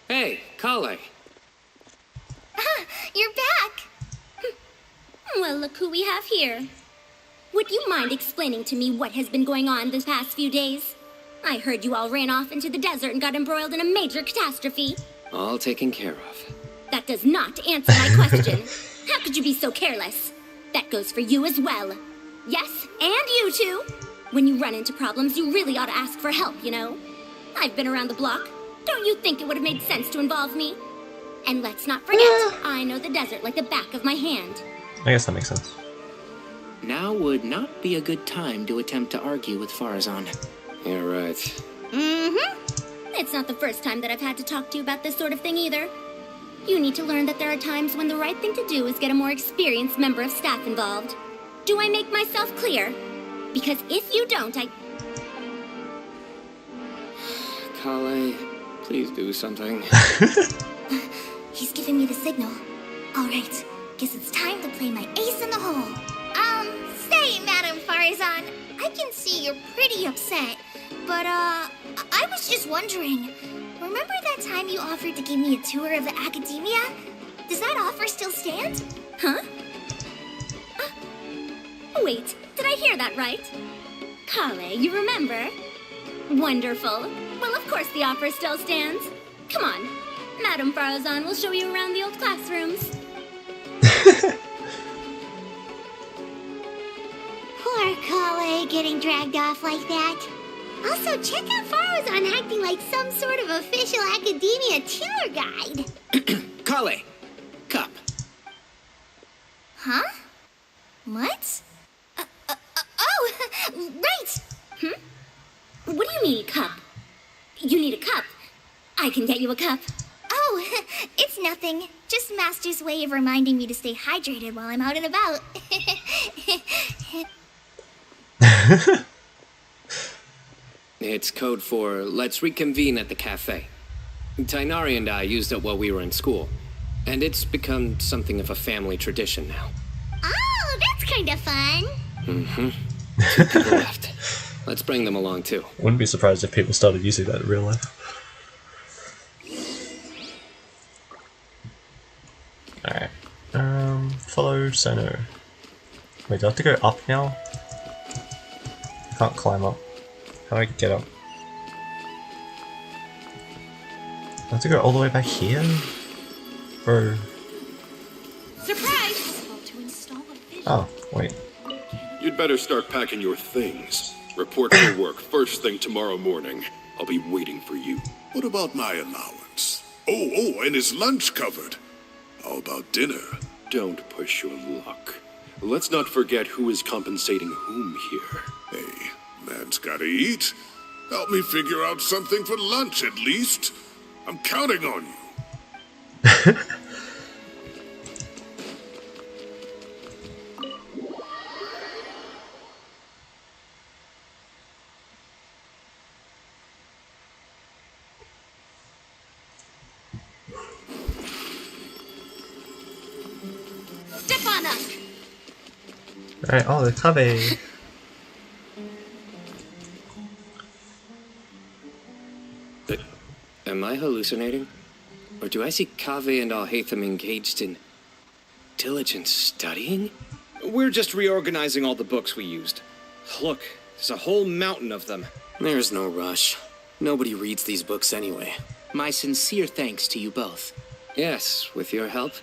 Hey, Kale. You're back! Well, look who we have here. Would you mind explaining to me what has been going on the past few days? I heard you all ran off into the desert and got embroiled in a major catastrophe. All taken care of. That does not answer my question. How could you be so careless? That goes for you as well. Yes, and you too. When you run into problems, you really ought to ask for help, you know? I've been around the block. Don't you think it would have made sense to involve me? And let's not forget, I know the desert like the back of my hand. I guess that makes sense. Now would not be a good time to attempt to argue with Farazan. You're right. Mm-hmm. It's not the first time that I've had to talk to you about this sort of thing either. You need to learn that there are times when the right thing to do is get a more experienced member of staff involved. Do I make myself clear? Because if you don't, Kale, please do something. He's giving me the signal. Alright, guess it's time to play my ace in the hole. Say, Madam Farazan, I can see you're pretty upset. But, I was just wondering, remember that time you offered to give me a tour of the academia? Does that offer still stand? Huh? Wait, did I hear that right? Kale, you remember? Wonderful. Well, of course the offer still stands. Come on. Madam Farazan will show you around the old classrooms. Poor Kale getting dragged off like that. Also, check out Farazan acting like some sort of official academia tour guide. Kale! Cup. Huh? What? Oh, right! What do you mean, cup? You need a cup. I can get you a cup. Oh, it's nothing. Just Master's way of reminding me to stay hydrated while I'm out and about. It's code for let's reconvene at the cafe. Tainari and I used it while we were in school, and it's become something of a family tradition now. Oh, that's kind of fun. Mm-hmm. 2 people left. Let's bring them along too. Wouldn't be surprised if people started using that in real life. Alright. Follow Cyno. Wait, do I have to go up now? I can't climb up. How do I get up? I have to go all the way back here? Bro. Surprise! Oh, wait. You'd better start packing your things. Report for work first thing tomorrow morning. I'll be waiting for you. What about my allowance? Oh, and is lunch covered? How about dinner? Don't push your luck. Let's not forget who is compensating whom here. Hey, man's gotta eat. Help me figure out something for lunch at least. I'm counting on you. Alright, oh, the Kabe. Am I hallucinating? Or do I see Kaveh and Alhaitham engaged in diligent studying? We're just reorganizing all the books we used. Look, there's a whole mountain of them. There's no rush. Nobody reads these books anyway. My sincere thanks to you both. Yes, with your help.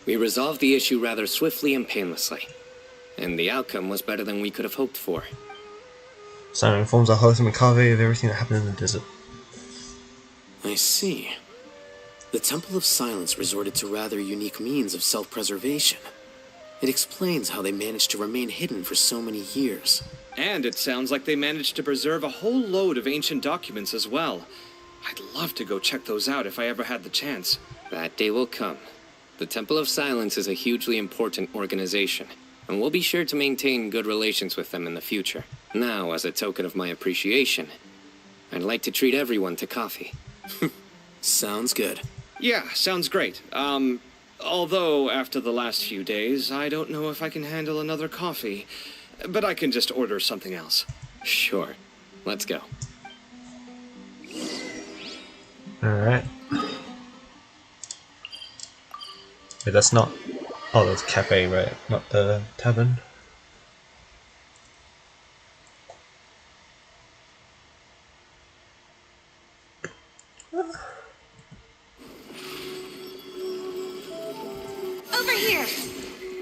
We resolved the issue rather swiftly and painlessly. And the outcome was better than we could have hoped for. Cyno informs Alhaitham and Kabe of everything that happened in the desert. I see. The Temple of Silence resorted to rather unique means of self-preservation. It explains how they managed to remain hidden for so many years. And it sounds like they managed to preserve a whole load of ancient documents as well. I'd love to go check those out if I ever had the chance. That day will come. The Temple of Silence is a hugely important organization, and we'll be sure to maintain good relations with them in the future. Now, as a token of my appreciation, I'd like to treat everyone to coffee. Sounds good. Yeah, sounds great. Although after the last few days, I don't know if I can handle another coffee. But I can just order something else. Sure. Let's go. Alright. Wait, that's not... Oh, that's cafe, right? Not the tavern. Over here.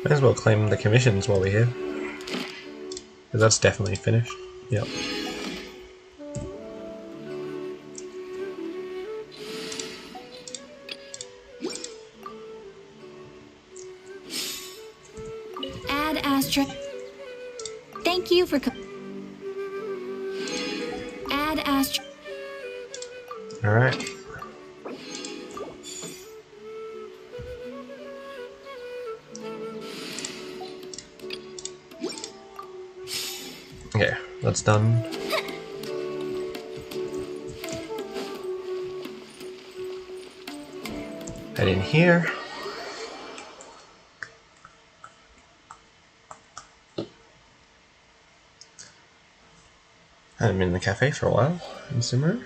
Might as well claim the commissions while we're here. Because that's definitely finished. Yep. Ad Astra. Thank you for Ad Astra. Alright. Okay, that's done. Head in here. Haven't been in the cafe for a while in Sumeru. And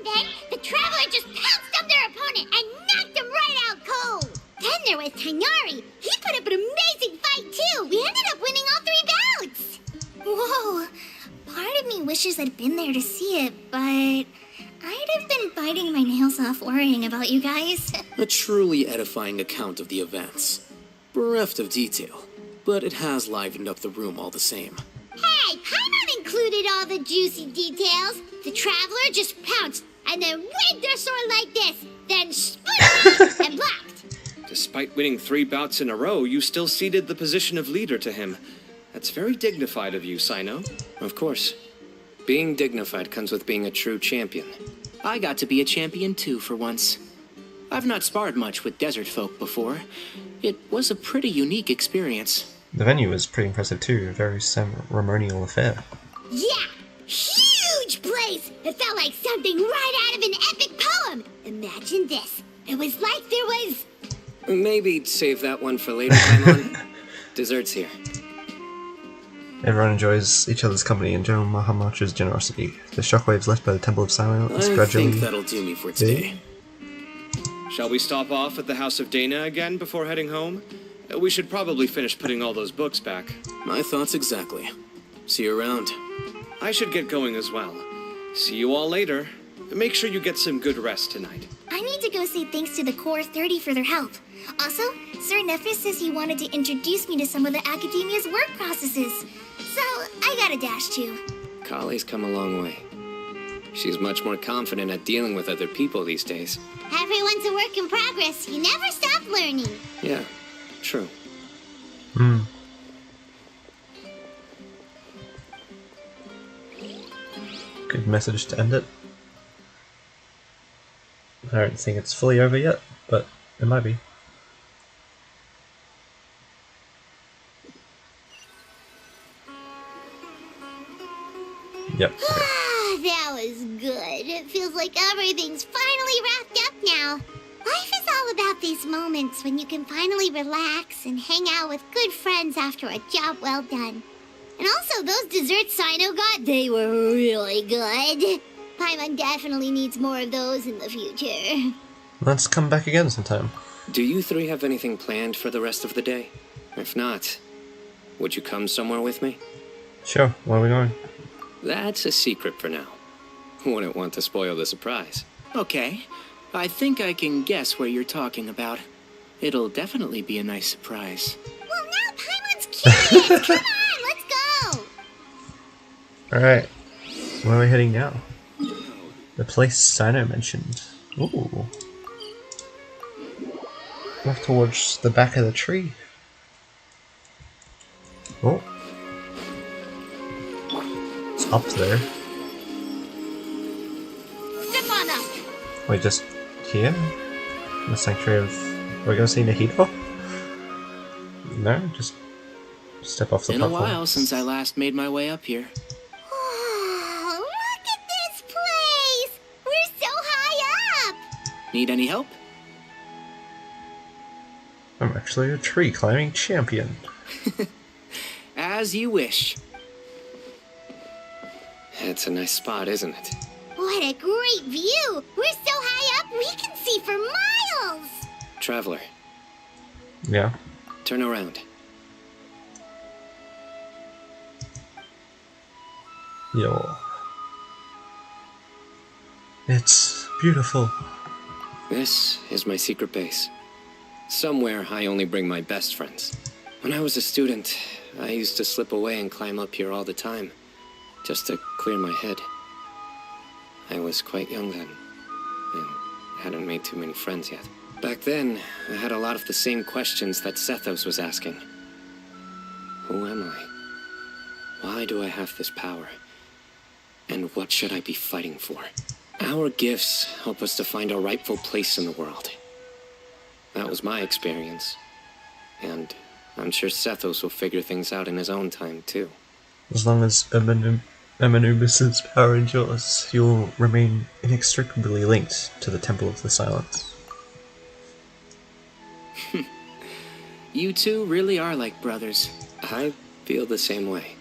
then the traveler just pounced on their opponent and knocked him right out cold. Then there was Tainari. He put up an amazing fight too. We ended up winning all 3 bouts. Whoa! Part of me wishes I'd been there to see it, but I'd have been biting my nails off worrying about you guys. A truly edifying account of the events. Bereft of detail, but it has livened up the room all the same. Hey, Paimon included all the juicy details. The traveler just pounced and then waved their sword like this, then split and blocked. Despite winning 3 bouts in a row, you still ceded the position of leader to him. That's very dignified of you, Cyno. Of course. Being dignified comes with being a true champion. I got to be a champion too for once. I've not sparred much with desert folk before. It was a pretty unique experience. The venue was pretty impressive too, a very ceremonial affair. Yeah, huge place. It felt like something right out of an epic poem. Imagine this. It was like there was... Maybe save that one for later, Paimon. Dessert's here. Everyone enjoys each other's company and General Mahamatra's generosity. The shockwaves left by the Temple of Silence I gradually... think that'll do me for today. Shall we stop off at the House of Dana again before heading home? We should probably finish putting all those books back. My thoughts exactly. See you around. I should get going as well. See you all later. Make sure you get some good rest tonight. I need to go say thanks to the Core 30 for their help. Also, Sir Nephis says he wanted to introduce me to some of the Academia's work processes. So, I gotta dash too. Kali's come a long way. She's much more confident at dealing with other people these days. Everyone's a work in progress. You never stop learning. Yeah, true. Good message to end it. I don't think it's fully over yet, but it might be. Yep. Okay. That was good. It feels like everything's finally wrapped up now. Life is all about these moments when you can finally relax and hang out with good friends after a job well done. And also, those desserts Cyno got, they were really good. Paimon definitely needs more of those in the future. Let's come back again sometime. Do you 3 have anything planned for the rest of the day? If not, would you come somewhere with me? Sure, where are we going? That's a secret for now. Wouldn't want to spoil the surprise. Okay, I think I can guess what you're talking about. It'll definitely be a nice surprise. Well, now Paimon's curious. Come on, let's go. Alright, where are we heading now? The place Cyno mentioned. Ooh. Off towards the back of the tree. Oh. It's up there. Step on up. Wait, just here? The sanctuary of... We're gonna see Nahito? No, just step off the Been a platform. while since I last made my way up here. Oh, look at this place! We're so high up! Need any help? I'm actually a tree climbing champion. As you wish. It's a nice spot, isn't it? What a great view! We're so high up, we can see for miles! Traveler, Yeah. turn around. Yo. It's beautiful. This is my secret base. Somewhere I only bring my best friends. When I was a student, I used to slip away and climb up here all the time, just to clear my head. I was quite young then, and hadn't made too many friends yet. Back then, I had a lot of the same questions that Sethos was asking. Who am I? Why do I have this power? And what should I be fighting for? Our gifts help us to find our rightful place in the world. That was my experience. And I'm sure Sethos will figure things out in his own time, too. As long as Anubis' power endures, you'll remain inextricably linked to the Temple of the Silence. You two really are like brothers. I feel the same way.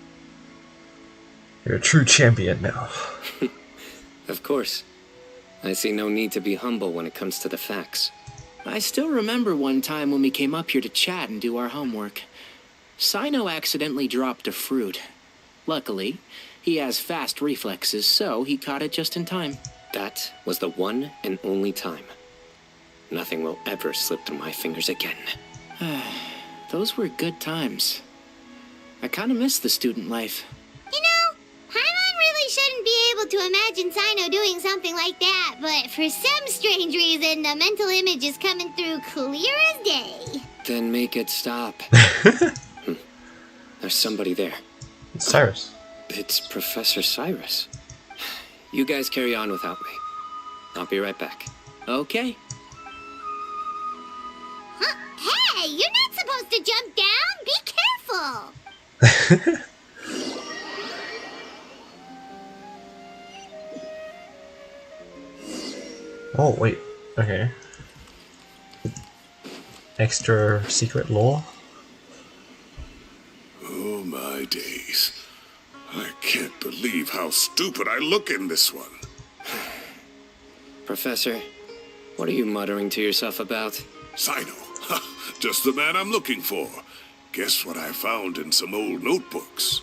You're a true champion now. Of course. I see no need to be humble when it comes to the facts. I still remember one time when we came up here to chat and do our homework. Cyno accidentally dropped a fruit. Luckily, he has fast reflexes, so he caught it just in time. That was the one and only time. Nothing will ever slip through my fingers again. Those were good times. I kind of miss the student life. You know, Paimon really shouldn't be able to imagine Cyno doing something like that, but for some strange reason, the mental image is coming through clear as day. Then make it stop. There's somebody there. It's Cyrus. It's Professor Cyrus. You guys carry on without me. I'll be right back. Okay. Huh? Hey, you're not supposed to jump down. Be careful. Oh, wait. Okay. Extra secret lore? Oh my days. I can't believe how stupid I look in this one. Professor, what are you muttering to yourself about? Cyno. Just the man I'm looking for. Guess what I found in some old notebooks?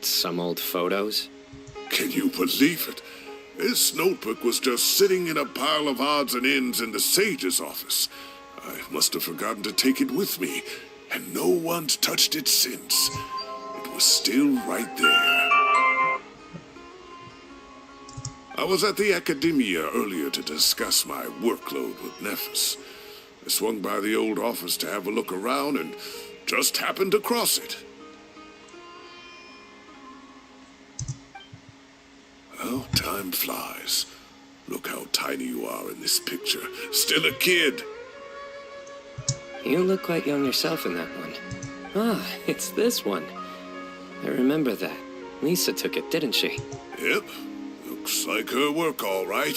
Some old photos? Can you believe it? This notebook was just sitting in a pile of odds and ends in the sage's office. I must have forgotten to take it with me, and no one's touched it since. It was still right there. I was at the Academia earlier to discuss my workload with Nephis. I swung by the old office to have a look around and just happened to cross it. Well, time flies. Look how tiny you are in this picture. Still a kid. You look quite young yourself in that one. Ah, it's this one. I remember that. Lisa took it, didn't she? Yep. Looks like her work, all right.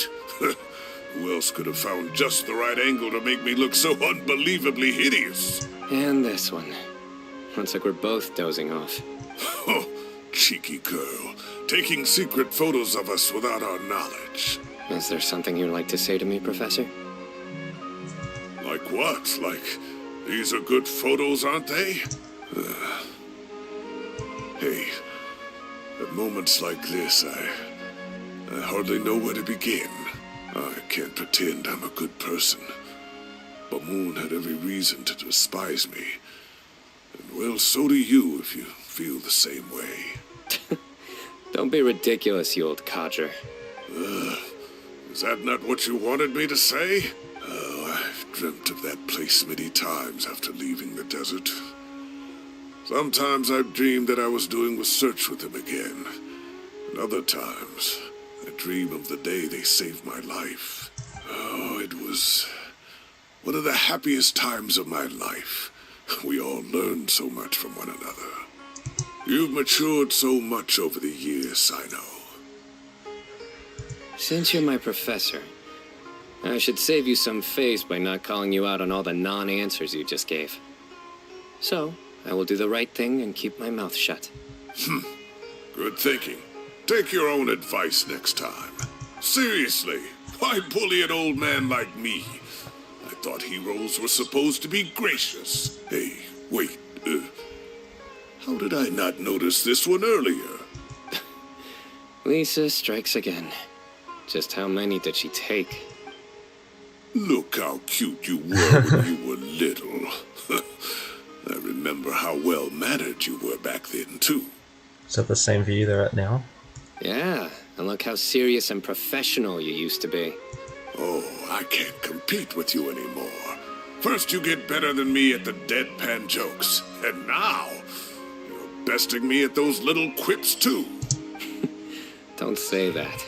Who else could have found just the right angle to make me look so unbelievably hideous? And this one. Looks like we're both dozing off. Oh, cheeky girl. Taking secret photos of us without our knowledge. Is there something you'd like to say to me, Professor? Like what? Like, these are good photos, aren't they? Hey, at moments like this, I hardly know where to begin. I can't pretend I'm a good person. But Moon had every reason to despise me. And well, so do you if you feel the same way. Don't be ridiculous, you old codger. Is that not what you wanted me to say? Oh, I've dreamt of that place many times after leaving the desert. Sometimes I've dreamed that I was doing research with them again. And other times, I dream of the day they saved my life. Oh, it was one of the happiest times of my life. We all learned so much from one another. You've matured so much over the years, Cyno. Since you're my professor, I should save you some face by not calling you out on all the non-answers you just gave. So, I will do the right thing and keep my mouth shut. Good thinking. Take your own advice next time. Seriously, why bully an old man like me? I thought heroes were supposed to be gracious. Hey, wait, how did I not notice this one earlier? Lisa strikes again. Just how many did she take? Look how cute you were when you were little. I remember how well-mannered you were back then, too. Is that the same view they're at now? Yeah, and look how serious and professional you used to be. Oh, I can't compete with you anymore. First you get better than me at the deadpan jokes, and now you're besting me at those little quips, too. Don't say that.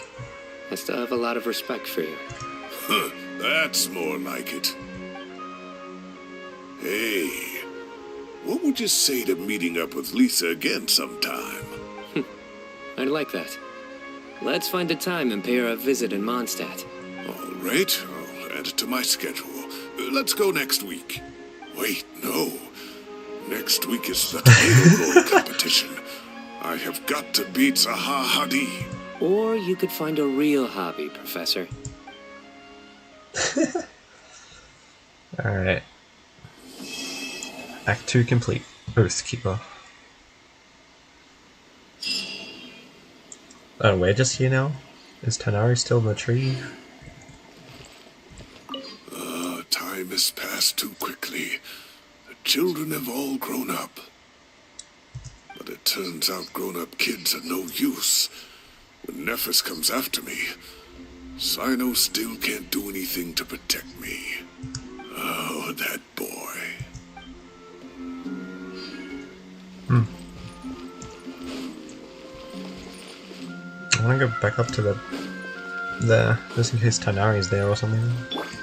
I still have a lot of respect for you. That's more like it. Hey, what would you say to meeting up with Lisa again sometime? I'd like that. Let's find a time and pay her a visit in Mondstadt. All right, I'll add it to my schedule. Let's go next week. Wait, no. Next week is the tomato roll competition. I have got to beat Zaha Hadid. Or you could find a real hobby, Professor. Alright. Act 2 complete. Oathkeeper. Oh, we're just here now? Is Tanari still in the tree? Time has passed too quickly. The children have all grown up. But it turns out grown-up kids are no use. When Nephis comes after me, Cyno still can't do anything to protect me. Oh, that boy. I want to go back up to the there, just in case Tanari's there or something.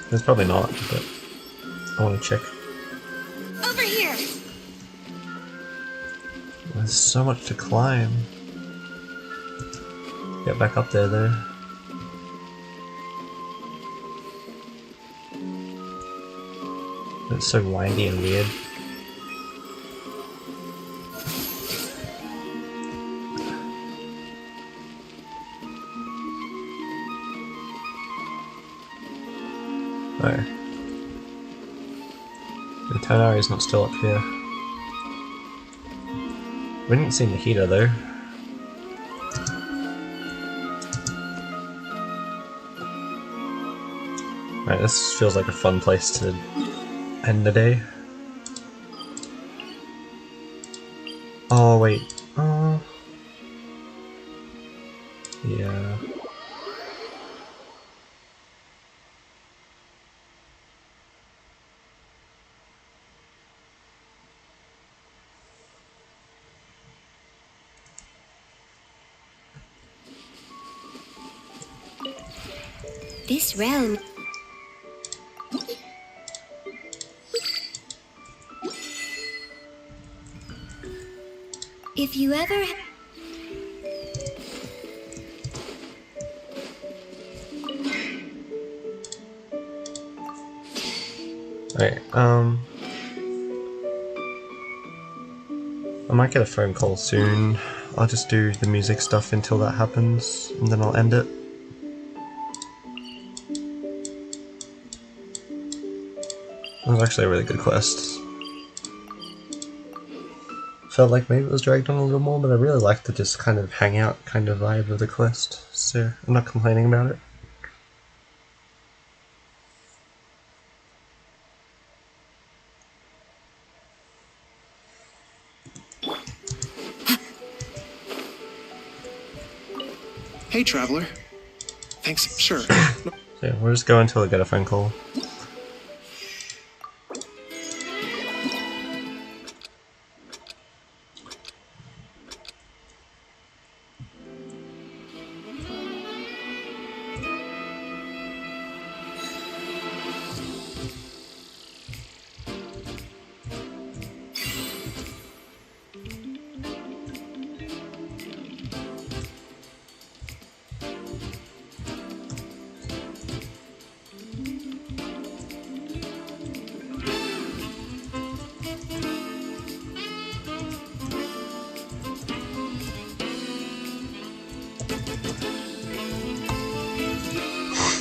There's probably not, but I want to check. Over here! There's so much to climb. Get back up there though. It's so windy and weird. Oh. The Tanari is not still up here. We didn't see Nahida though. Right, this feels like a fun place to end the day. Oh wait. Yeah. This realm... If you ever... Right, I might get a phone call soon. I'll just do the music stuff until that happens, and then I'll end it. It was actually a really good quest. Felt like maybe it was dragged on a little more, but I really liked the just kind of hang out kind of vibe of the quest, so I'm not complaining about it. Hey, traveler. Thanks, sure. So yeah, we'll just go until I get a phone call.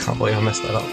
Can't believe I messed that up.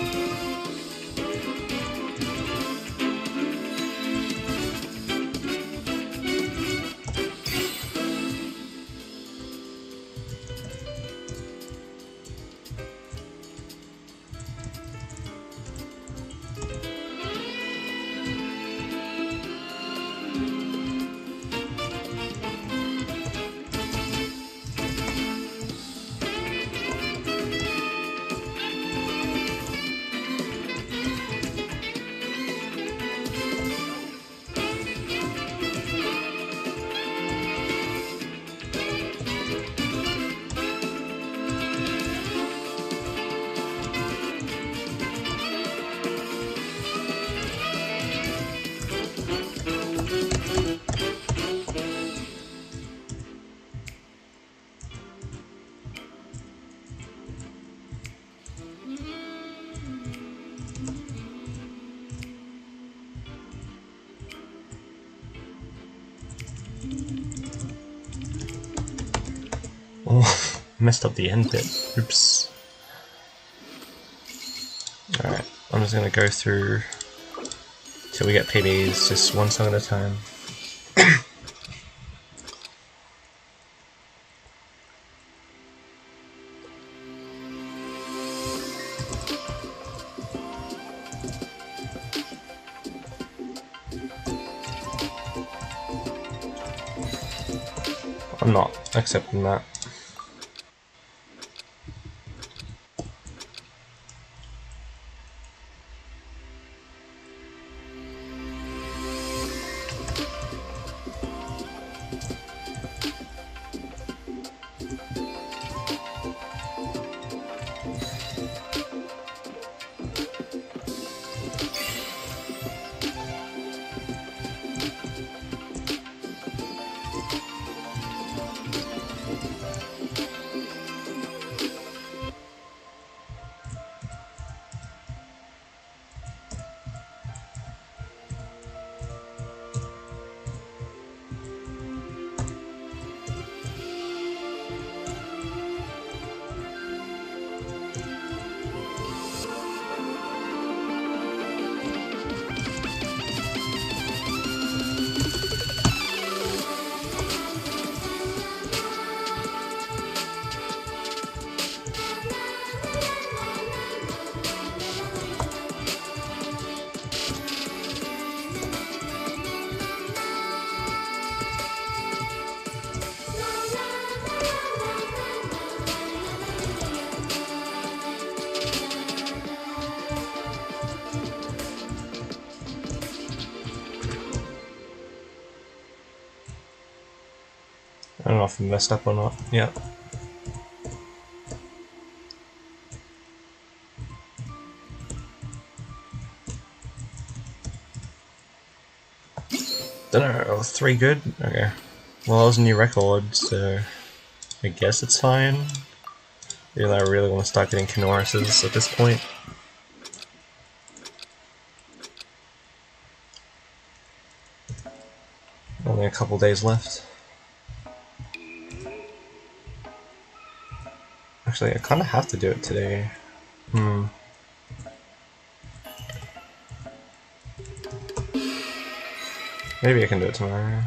Oh, messed up the end bit. Oops. Alright, I'm just gonna go through till we get PBs, just one song at a time. I'm not accepting that. I don't know if I messed up or not. Yeah. Dunno, 3 good? Okay. Well, that was a new record, so I guess it's fine. Even though I really want to start getting Kenorases at this point. Only a couple days left. Actually, I kinda have to do it today. Maybe I can do it tomorrow.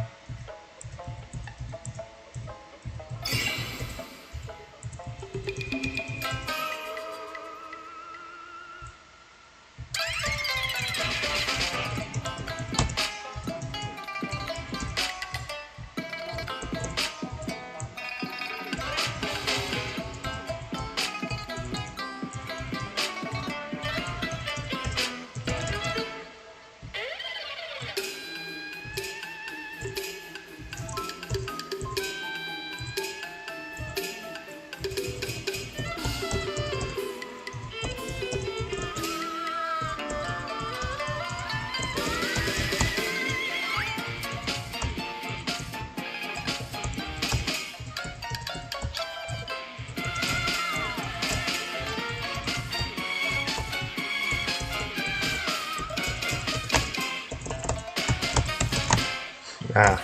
Ah.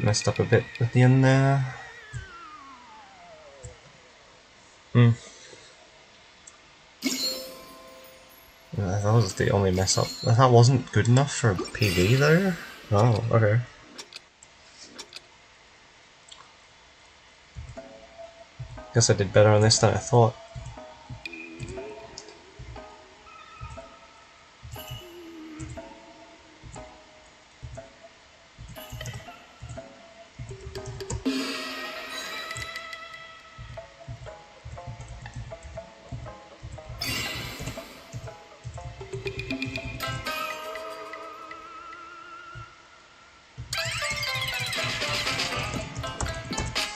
Messed up a bit at the end there. That was the only mess up. That wasn't good enough for PV though? Oh, okay. Guess I did better on this than I thought.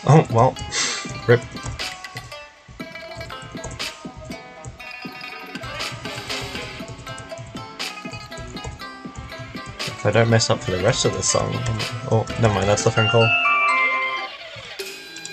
Oh, well, rip. If I don't mess up for the rest of the song... Oh, never mind, that's the phone call.